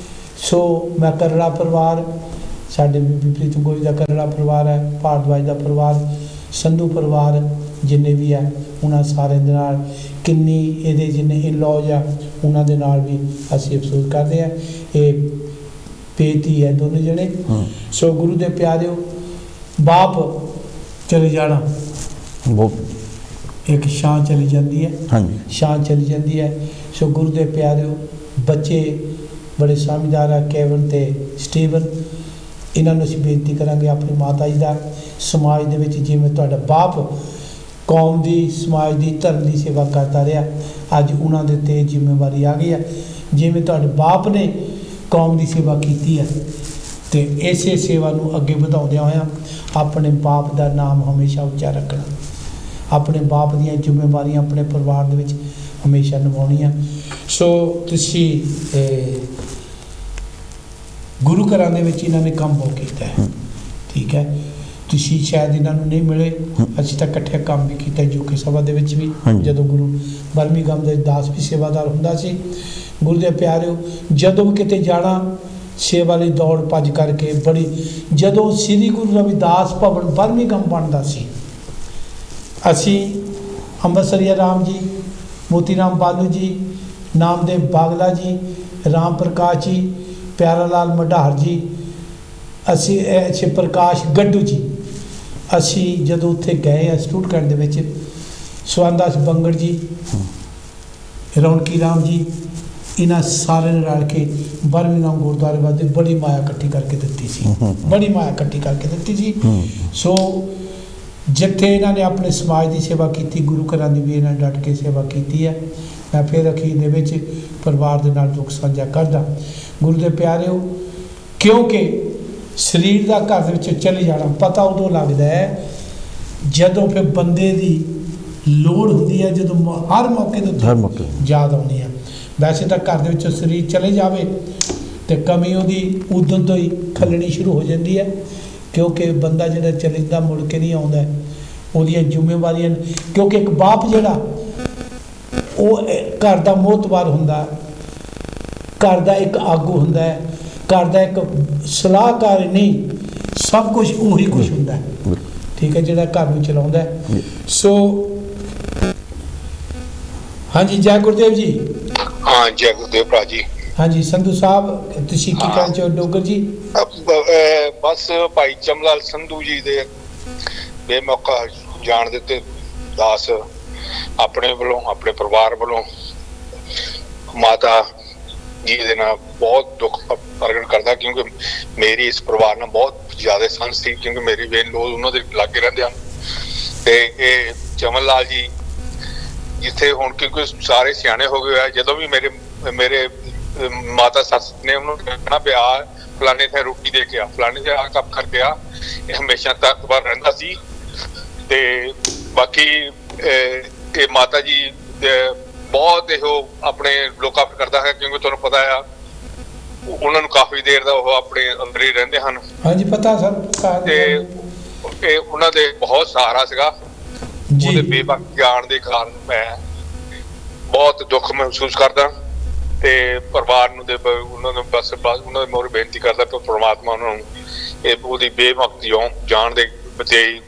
S1: ਸੋ ਮੈਂ ਕਰੜਾ ਪਰਿਵਾਰ, ਸਾਡੇ ਬੀਬੀ ਪ੍ਰੀਤਮ ਗੋਰੀ ਦਾ ਕਰੜਾ ਪਰਿਵਾਰ ਹੈ, ਭਾਰਦਵਾਜ ਦਾ ਪਰਿਵਾਰ, ਸੰਧੂ ਪਰਿਵਾਰ ਜਿੰਨੇ ਵੀ ਹੈ ਉਹਨਾਂ ਸਾਰਿਆਂ ਦੇ ਨਾਲ, ਕਿੰਨੀ ਇਹਦੇ ਜਿੰਨੇ ਇਨ-ਲॉज ਆ ਉਹਨਾਂ ਦੇ ਨਾਲ ਵੀ ਅਸੀਂ ਅਫਸੋਸ ਕਰਦੇ ਹਾਂ। ਇਹ ਬੇਟੀ ਹੈ ਦੋਨੇ ਜਣੇ। ਸੋ ਗੁਰੂ ਦੇ ਪਿਆਰਿਓ, ਬਾਪ ਚਲੇ ਜਾਣਾ ਇੱਕ ਸ਼ਾਨ ਚਲੀ ਜਾਂਦੀ ਹੈ,
S2: ਹਾਂਜੀ
S1: ਸ਼ਾਨ ਚਲੀ ਜਾਂਦੀ ਹੈ। ਸੋ ਗੁਰੂ ਦੇ ਪਿਆਰਿਓ, ਬੱਚੇ ਬੜੇ ਸਮਝਦਾਰ ਆ, ਕੇਵਨ ਤੇ ਸਟੀਵਨ, ਇਹਨਾਂ ਨੂੰ ਅਸੀਂ ਬੇਨਤੀ ਕਰਾਂਗੇ ਆਪਣੀ ਮਾਤਾ ਜੀ ਦਾ ਸਮਾਜ ਦੇ ਵਿੱਚ ਜਿਵੇਂ ਤੁਹਾਡਾ ਬਾਪ ਕੌਮ ਦੀ, ਸਮਾਜ ਦੀ, ਧਰਮ ਦੀ ਸੇਵਾ ਕਰਦਾ ਰਿਹਾ, ਅੱਜ ਉਹਨਾਂ ਦੇ ਉੱਤੇ ਜ਼ਿੰਮੇਵਾਰੀ ਆ ਗਈ ਹੈ। ਜਿਵੇਂ ਤੁਹਾਡੇ ਬਾਪ ਨੇ ਕੌਮ ਦੀ ਸੇਵਾ ਕੀਤੀ ਹੈ ਤੇ ਇਸੇ ਸੇਵਾ ਨੂੰ ਅੱਗੇ ਵਧਾਉਂਦਿਆਂ ਹੋਇਆਂ ਆਪਣੇ ਬਾਪ ਦਾ ਨਾਮ ਹਮੇਸ਼ਾ ਉੱਚਾ ਰੱਖਣਾ, ਆਪਣੇ ਬਾਪ ਦੀਆਂ ਜ਼ਿੰਮੇਵਾਰੀਆਂ ਆਪਣੇ ਪਰਿਵਾਰ ਦੇ ਵਿੱਚ ਹਮੇਸ਼ਾ ਨਿਭਾਉਣੀਆਂ। ਸੋ ਤੁਸੀਂ ਗੁਰੂ ਘਰਾਂ ਦੇ ਵਿੱਚ ਇਹਨਾਂ ਨੇ ਕੰਮ ਬਹੁਤ ਕੀਤਾ ਹੈ, ਠੀਕ ਹੈ। ਤੁਸੀਂ ਸ਼ਾਇਦ ਇਹਨਾਂ ਨੂੰ ਨਹੀਂ ਮਿਲੇ, ਅਸੀਂ ਤਾਂ ਇਕੱਠੇ ਕੰਮ ਵੀ ਕੀਤਾ ਯੂਕੇ ਸਭਾ ਦੇ ਵਿੱਚ ਵੀ, ਜਦੋਂ ਗੁਰੂ ਬਰਮਿੰਘਮ ਦੇ ਦਾਸ ਵੀ ਸੇਵਾਦਾਰ ਹੁੰਦਾ ਸੀ। ਗੁਰੂ ਦੇ ਪਿਆਰਿਓ, ਜਦੋਂ ਵੀ ਕਿਤੇ ਜਾਣਾ ਸੇਵਾ ਲਈ ਦੌੜ ਭੱਜ ਕਰਕੇ ਬੜੀ, ਜਦੋਂ ਸ੍ਰੀ ਗੁਰੂ ਰਵਿਦਾਸ ਭਵਨ ਬਰਮਿੰਘਮ ਬਣਦਾ ਸੀ, ਅਸੀਂ ਅੰਮ੍ਰਿਤਸਰੀਆ ਰਾਮ ਜੀ, ਮੋਤੀ ਰਾਮ ਬਾਲੂ ਜੀ, ਨਾਮਦੇਵ ਬਾਗਲਾ ਜੀ, ਰਾਮ ਪ੍ਰਕਾਸ਼ ਜੀ, ਪਿਆਰਾ ਲਾਲ ਮਢਾਰ ਜੀ, ਅਸੀਂ ਅੱਛੇ ਪ੍ਰਕਾਸ਼ ਗੱਡੂ ਜੀ, ਅਸੀਂ ਜਦੋਂ ਉੱਥੇ ਗਏ ਇੰਸਟੀਚਿਊਟ ਕਰਨ ਦੇ ਵਿੱਚ, ਸਵੰਦਾਸ ਬੰਗੜ ਜੀ, ਰੌਣਕੀ ਰਾਮ ਜੀ, ਇਹਨਾਂ ਸਾਰਿਆਂ ਨੇ ਰਲ ਕੇ ਬਰਮਿੰਘਮ ਗੁਰਦੁਆਰੇ ਵਾਸਤੇ ਬੜੀ ਮਾਇਆ ਇਕੱਠੀ ਕਰਕੇ ਦਿੱਤੀ ਸੀ, ਬੜੀ ਮਾਇਆ ਇਕੱਠੀ ਕਰਕੇ ਦਿੱਤੀ ਸੀ। ਸੋ ਜਿੱਥੇ ਇਹਨਾਂ ਨੇ ਆਪਣੇ ਸਮਾਜ ਦੀ ਸੇਵਾ ਕੀਤੀ, ਗੁਰੂ ਘਰਾਂ ਦੀ ਵੀ ਇਹਨਾਂ ਨੇ ਡਟ ਕੇ ਸੇਵਾ ਕੀਤੀ ਹੈ। ਮੈਂ ਫਿਰ ਅਖੀਰ ਦੇ ਵਿੱਚ ਪਰਿਵਾਰ ਦੇ ਨਾਲ ਦੁੱਖ ਸਾਂਝਾ ਕਰਦਾ। ਗੁਰੂ ਦੇ ਪਿਆਰਿਓ, ਕਿਉਂਕਿ ਸਰੀਰ ਦਾ ਘਰ ਦੇ ਵਿੱਚ ਚਲੇ ਜਾਣਾ ਪਤਾ ਉਦੋਂ ਲੱਗਦਾ ਹੈ ਜਦੋਂ ਫਿਰ ਬੰਦੇ ਦੀ ਲੋੜ ਹੁੰਦੀ ਹੈ, ਜਦੋਂ ਹਰ ਮੌਕੇ ਤੇ ਯਾਦ ਆਉਂਦੀ ਹੈ। ਵੈਸੇ ਤਾਂ ਘਰ ਦੇ ਵਿੱਚੋਂ ਸਰੀਰ ਚਲੇ ਜਾਵੇ ਤੇ ਕਮੀ ਉਹਦੀ ਉਦੋਂ ਤੋਂ ਹੀ ਖੱਲਣੀ ਸ਼ੁਰੂ ਹੋ ਜਾਂਦੀ ਹੈ, ਕਿਉਂਕਿ ਬੰਦਾ ਜਿਹੜਾ ਚਲੇ ਜਾਂਦਾ ਮੁੜ ਕੇ ਨਹੀਂ ਆਉਂਦਾ, ਉਹਦੀਆਂ ਜ਼ਿੰਮੇਵਾਰੀਆਂ। ਕਿਉਂਕਿ ਇੱਕ ਬਾਪ ਜਿਹੜਾ ਉਹ ਘਰ ਦਾ ਮੋਹਤਬਾਰ ਹੁੰਦਾ, ਘਰ ਦਾ ਇੱਕ ਆਗੂ ਹੁੰਦਾ ਹੈ, ਘਰ ਦਾ ਇੱਕ ਸਲਾਹਕਾਰ ਨਹੀਂ, ਸਭ ਕੁਝ ਉਹੀ ਕੁਝ ਹੁੰਦਾ ਹੈ, ਠੀਕ ਹੈ, ਜਿਹੜਾ ਘਰ ਨੂੰ ਚਲਾਉਂਦਾ ਹੈ। ਸੋ ਹਾਂਜੀ, ਜੈ ਗੁਰਦੇਵ ਜੀ।
S3: ਹਾਂ, ਜੈ ਗੁਰਦੇਵ ਭਰਾ ਜੀ।
S1: ਹਾਂਜੀ ਸੰਧੂ ਸਾਹਿਬ, ਤੁਸੀਂ ਕੀ ਕਹਿਣਾ ਚਾਹੋ? ਡੋਗਰ ਜੀ।
S3: ਬਸ ਭਾਈ ਚਮਲਾਲ ਸੰਧੂ ਜੀ ਦੇ ਬੇਮੌਕਾ ਜਾਣ ਦਿੱਤੇ ਦਾਸ ਆਪਣੇ ਵੱਲੋਂ, ਆਪਣੇ ਪਰਿਵਾਰ ਵੱਲੋਂ ਮਾਤਾ ਜੀ ਦੇ ਨਾਲ ਬਹੁਤ ਦੁੱਖ ਪ੍ਰਗਟ ਕਰਦਾ, ਕਿਉਂਕਿ ਮੇਰੀ ਇਸ ਪਰਿਵਾਰ ਨਾਲ ਬਹੁਤ ਜ਼ਿਆਦਾ ਸੰਬੰਧ ਸੀ, ਕਿਉਂਕਿ ਮੇਰੀ ਵੇਨ ਲੋਕ ਉਹਨਾਂ ਦੇ ਲਾਗੇ ਰਹਿੰਦੇ ਹਨ। ਤੇ ਇਹ ਚਮਨ ਲਾਲ ਜੀ ਜਿੱਥੇ ਹੁਣ ਕਿਉਂਕਿ ਸਾਰੇ ਸਿਆਣੇ ਹੋ ਗਏ, ਜਦੋਂ ਵੀ ਮੇਰੇ ਮਾਤਾ ਸੱਸ ਨੇ ਉਹਨੂੰ ਕਹਿਣਾ ਪਿਆ ਫਲਾਣੇ ਤੇ ਰੋਟੀ ਦੇ ਕੇ ਆ, ਫਲਾਣੇ ਤੇ ਆ ਕੰਮ ਕਰਕੇ ਆ, ਇਹ ਹਮੇਸ਼ਾ ਤਖਤਵਾਰ ਰਹਿੰਦਾ ਸੀ। ਤੇ ਬਾਕੀ ਇਹ ਮਾਤਾ ਜੀ ਬਹੁਤ ਇਹੋ ਆਪਣੇ ਲੋਕਾਂ ਕਰਦਾ ਹੈ, ਕਿਉਂਕਿ ਤੁਹਾਨੂੰ ਪਤਾ ਆ ਉਹਨਾਂ ਨੂੰ ਕਾਫੀ ਦੇਰ ਦਾ ਉਹ ਆਪਣੇ ਅੰਦਰ ਹੀ ਰਹਿੰਦੇ ਹਨ।
S1: ਹਾਂਜੀ ਪਤਾ ਸਰ।
S3: ਤੇ ਇਹ ਉਹਨਾਂ ਦੇ ਬਹੁਤ ਸਹਾਰਾ ਸੀਗਾ, ਉਹਦੇ ਬੇਬਕ ਜਾਣ ਦੇ ਕਾਰਨ ਮੈਂ ਬਹੁਤ ਦੁੱਖ ਮਹਿਸੂਸ ਕਰਦਾ ਤੇ ਪਰਿਵਾਰ ਨੂੰ ਉਹਨਾਂ ਨੂੰ ਬਸ ਉਹਨਾਂ ਦੇ ਮੋਰੇ ਬੇਨਤੀ ਕਰਦਾ ਕਿ ਪ੍ਰਮਾਤਮਾ ਉਹਨਾਂ ਨੂੰ ਇਹ ਉਹਦੀ ਬੇਮੁਕਤ ਜਾਣ ਦੇ ਬਜਾਏ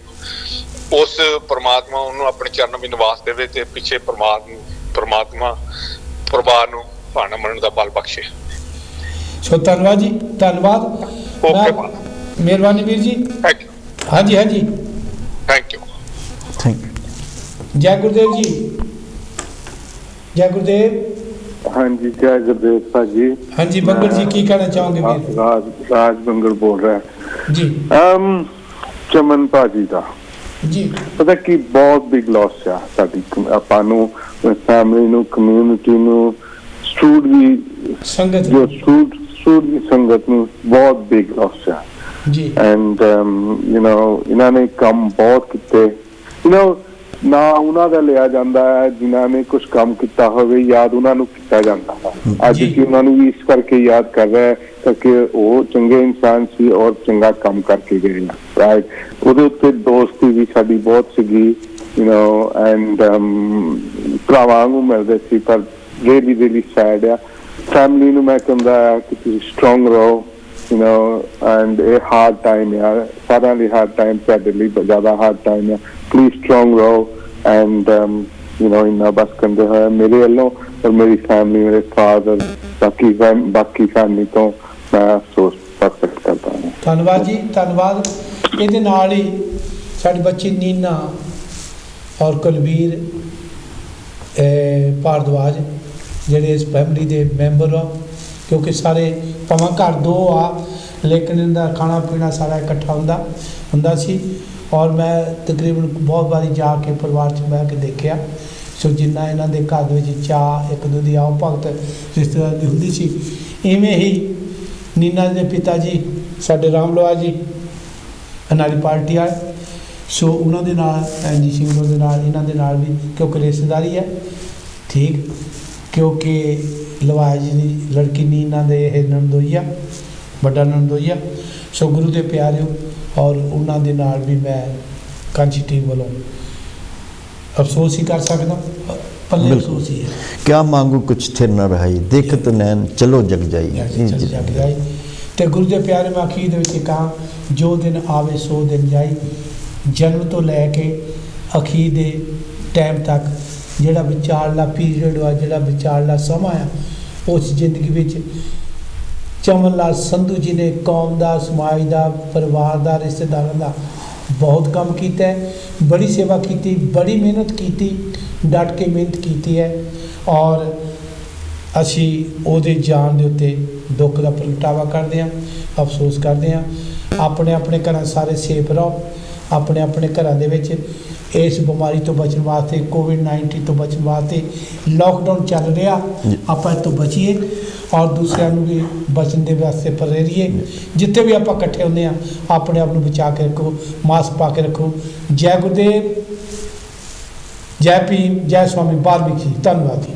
S3: ਉਸ ਪ੍ਰਮਾਤਮਾ ਉਹਨੂੰ ਆਪਣੇ ਚਰਨ ਵਿੱਚ ਨਿਵਾਸ ਦੇਵੇ ਤੇ ਪਿੱਛੇ ਪ੍ਰਮਾਤਮਾ ਪਰਿਵਾਰ ਨੂੰ ਭਾਣਾ ਮੰਨਣ ਦਾ ਬਲ ਬਖਸ਼ੇ।
S1: ਸੋ ਧੰਨਵਾਦ ਜੀ, ਧੰਨਵਾਦ, ਮਿਹਰਬਾਨੀ ਵੀਰ ਜੀ।
S3: Thank you.
S1: ਹਾਂਜੀ ਹਾਂਜੀ,
S3: ਥੈਂਕ ਯੂ।
S1: ਜੈ ਗੁਰਦੇਵ ਜੀ। ਜੈ ਗੁਰਦੇਵ।
S10: ਹਾਂਜੀ, ਜੈ ਗੁਰਦੇਵ ਭਾਜੀ।
S1: ਹਾਂਜੀ ਬੰਗੜ ਜੀ, ਕੀ ਕਹਿਣਾ ਚਾਹੋਗੇ ਵੀਰ?
S10: ਰਾਜ ਬੰਗੜ ਬੋਲ ਰਿਹਾ
S1: ਜੀ।
S10: ਚਮਨ ਭਾਜੀ ਦਾ
S1: ਜੀ
S10: ਪਤਾ ਕੀ ਬਹੁਤ ਬਿਗ ਲਾਸ ਆ ਸਾਡੀ, ਆਪਾਂ ਨੂੰ, ਫੈਮਿਲੀ ਨੂੰ, ਕਮਿਊਨਿਟੀ ਨੂੰ, ਸਟੂਡ ਦੀ
S1: ਸੰਗਤ,
S10: ਜੋ ਸਟੂਡ ਦੀ ਸੰਗਤ ਨੂੰ ਬਹੁਤ ਬਿਗ ਲਾਸ ਆ
S1: ਜੀ।
S10: ਐਂਡ ਇਹਨਾਂ ਨੇ ਕੰਮ ਬਹੁਤ ਕੀਤੇ, ਨਾ ਉਹਨਾਂ ਦਾ ਲਿਆ ਜਾਂਦਾ ਹੈ, ਜਿਨ੍ਹਾਂ ਨੇ ਕੁਝ ਕੰਮ ਕੀਤਾ ਹੋਵੇ ਯਾਦ ਉਹਨਾਂ ਨੂੰ ਕੀਤਾ ਜਾਂਦਾ ਹੈ। ਅੱਜ ਅਸੀਂ ਉਹਨਾਂ ਨੂੰ ਵੀ ਇਸ ਕਰਕੇ ਯਾਦ ਕਰ ਰਹੇ ਕਿਉਂਕਿ ਉਹ ਚੰਗੇ ਇਨਸਾਨ ਸੀ ਔਰ ਚੰਗਾ ਕੰਮ ਕਰਕੇ ਗਏ ਆ। ਉਹਦੇ ਉੱਤੇ ਦੋਸਤੀ ਵੀ ਸਾਡੀ ਬਹੁਤ ਸੀਗੀ, ਐਂਡ ਭਰਾਵਾਂ ਨੂੰ ਮਿਲਦੇ ਸੀ, ਪਰ really really sad ਆ ਫੈਮਿਲੀ ਨੂੰ ਮੈਂ ਕਹਿੰਦਾ ਆ ਕਿ ਤੁਸੀਂ ਸਟਰੋਂਗ ਰਹੋ, ਐਂਡ ਇਹ ਹਾਰਡ ਟਾਈਮ ਆ, ਸਾਰਿਆਂ ਲਈ ਹਾਰਡ ਟਾਈਮ, ਸਾਡੇ ਲਈ ਜ਼ਿਆਦਾ ਹਾਰਡ ਟਾਈਮ ਆ। ਪਲੀਜ਼ ਸਟਰੋਂਗ ਰਹੋ ਐਂਡ ਇੰਨਾ ਬਸ ਕਹਿੰਦੇ ਹੋਏ ਮੇਰੇ ਵੱਲੋਂ ਔਰ ਮੇਰੀ ਫੈਮਿਲੀ, ਮੇਰੇ ਫਾਦਰ, ਬਾਕੀ ਫੈਮਿਲੀ ਤੋਂ ਮੈਂ ਅਫਸੋਸ ਪ੍ਰਗਟ ਕਰਦਾ ਹਾਂ।
S1: ਧੰਨਵਾਦ ਜੀ, ਧੰਨਵਾਦ। ਇਹਦੇ ਨਾਲ ਹੀ ਸਾਡੀ ਬੱਚੀ ਨੀਨਾ ਔਰ ਕੁਲਵੀਰ ਭਾਰਦਵਾਜ ਜਿਹੜੇ ਇਸ ਫੈਮਿਲੀ ਦੇ ਮੈਂਬਰ ਆ, ਕਿਉਂਕਿ ਸਾਰੇ ਭਾਵੇਂ ਘਰ ਦੋ ਆ ਲੇਕਿਨ ਇਹਦਾ ਖਾਣਾ ਪੀਣਾ ਸਾਰਾ ਇਕੱਠਾ ਹੁੰਦਾ ਸੀ। ਔਰ ਮੈਂ ਤਕਰੀਬਨ ਬਹੁਤ ਵਾਰੀ ਜਾ ਕੇ ਪਰਿਵਾਰ 'ਚ ਬਹਿ ਕੇ ਦੇਖਿਆ। ਸੋ ਜਿੰਨਾ ਇਹਨਾਂ ਦੇ ਘਰ ਦੇ ਵਿੱਚ ਚਾਹ ਇੱਕ ਦੂਜੇ ਦੀ ਆਓ ਭਗਤ ਰਿਸ਼ਤੇਦਾਰ ਦੀ ਹੁੰਦੀ ਸੀ, ਇਵੇਂ ਹੀ ਨੀਨਾ ਦੇ ਪਿਤਾ ਜੀ ਸਾਡੇ ਰਾਮ ਲੋਹਾ ਜੀ ਅਨਾਲੀ ਪਾਰਟੀ ਵਾਲੇ, ਸੋ ਉਹਨਾਂ ਦੇ ਨਾਲ ਐਨ ਜੀ ਸਿੰਘ ਦੇ ਨਾਲ ਇਹਨਾਂ ਦੇ ਨਾਲ ਵੀ ਕਿਉਂਕਿ ਰਿਸ਼ਤੇਦਾਰੀ ਹੈ ਠੀਕ, ਕਿਉਂਕਿ ਲਵਾਇਆ ਜੀ ਦੀ ਲੜਕੀ ਨੀਨਾ ਦੇ ਇਹ ਨਣਦੋਈਆ, ਵੱਡਾ ਨਣਦੋਈਆ। ਸੋ ਗੁਰੂ ਦੇ ਪਿਆਰਿਓ, ਔਰ ਉਹਨਾਂ ਦੇ ਨਾਲ ਵੀ ਮੈਂ ਕਾਂਚੀ ਟੀਮ ਵੱਲੋਂ ਅਫਸੋਸ ਹੀ ਕਰ ਸਕਦਾ, ਪੱਲੇ ਅਫਸੋਸ ਹੀ ਹੈ।
S2: ਕਿਆ ਮੰਗੂ ਕੁਛ ਥਿਰ ਨਾ ਰਹਾਈ, ਦੇਖਤ ਨੈਣ ਚਲੋ ਜਗ ਜਾਈ।
S1: ਤੇ ਗੁਰੂ ਦੇ ਪਿਆਰੇ ਮੈਂ ਅਖੀਰ ਦੇ ਵਿੱਚ ਕਹਾਂ, ਜੋ ਦਿਨ ਆਵੇ ਸੋ ਦਿਨ ਜਾਈ। ਜਨਮ ਤੋਂ ਲੈ ਕੇ ਅਖੀਰ ਦੇ ਟਾਈਮ ਤੱਕ ਜਿਹੜਾ ਵਿਚਾਰਲਾ ਪੀਰੀਅਡ ਆ, ਜਿਹੜਾ ਵਿਚਾਰਲਾ ਸਮਾਂ ਆ, ਉਸ ਜ਼ਿੰਦਗੀ ਵਿੱਚ ਚਮਨ ਲਾਲ ਸੰਧੂ ਜੀ ਨੇ ਕੌਮ ਦਾ, ਸਮਾਜ ਦਾ, ਪਰਿਵਾਰ ਦਾ, ਰਿਸ਼ਤੇਦਾਰਾਂ ਦਾ ਬਹੁਤ ਕੰਮ ਕੀਤਾ ਹੈ, ਬੜੀ ਸੇਵਾ ਕੀਤੀ, ਬੜੀ ਮਿਹਨਤ ਕੀਤੀ, ਡਟ ਕੇ ਮਿਹਨਤ ਕੀਤੀ ਹੈ। ਔਰ ਅਸੀਂ ਉਹਦੇ ਜਾਣ ਦੇ ਉੱਤੇ ਦੁੱਖ ਦਾ ਪ੍ਰਗਟਾਵਾ ਕਰਦੇ ਹਾਂ, ਅਫਸੋਸ ਕਰਦੇ ਹਾਂ। ਆਪਣੇ ਆਪਣੇ ਘਰਾਂ ਸਾਰੇ ਸੇਫ ਰਹੋ, ਆਪਣੇ ਆਪਣੇ ਘਰਾਂ ਦੇ ਵਿੱਚ ਇਸ ਬਿਮਾਰੀ ਤੋਂ ਬਚਣ ਵਾਸਤੇ, ਕੋਵਿਡ-19 ਤੋਂ ਬਚਣ ਵਾਸਤੇ ਲਾਕਡਾਊਨ ਚੱਲ ਰਿਹਾ, ਆਪਾਂ ਇਸ ਤੋਂ ਬਚੀਏ ਔਰ ਦੂਸਰਿਆਂ ਨੂੰ ਵੀ ਬਚਣ ਦੇ ਵਾਸਤੇ ਪ੍ਰੇਰੀਏ। ਜਿੱਥੇ ਵੀ ਆਪਾਂ ਇਕੱਠੇ ਹੁੰਦੇ ਹਾਂ ਆਪਣੇ ਆਪ ਨੂੰ ਬਚਾ ਕੇ ਰੱਖੋ, ਮਾਸਕ ਪਾ ਕੇ ਰੱਖੋ। ਜੈ ਗੁਰਦੇਵ, ਜੈ ਭੀਮ, ਜੈ ਸਵਾਮੀ ਵਾਲਮੀਕੀ ਜੀ। ਧੰਨਵਾਦ ਜੀ।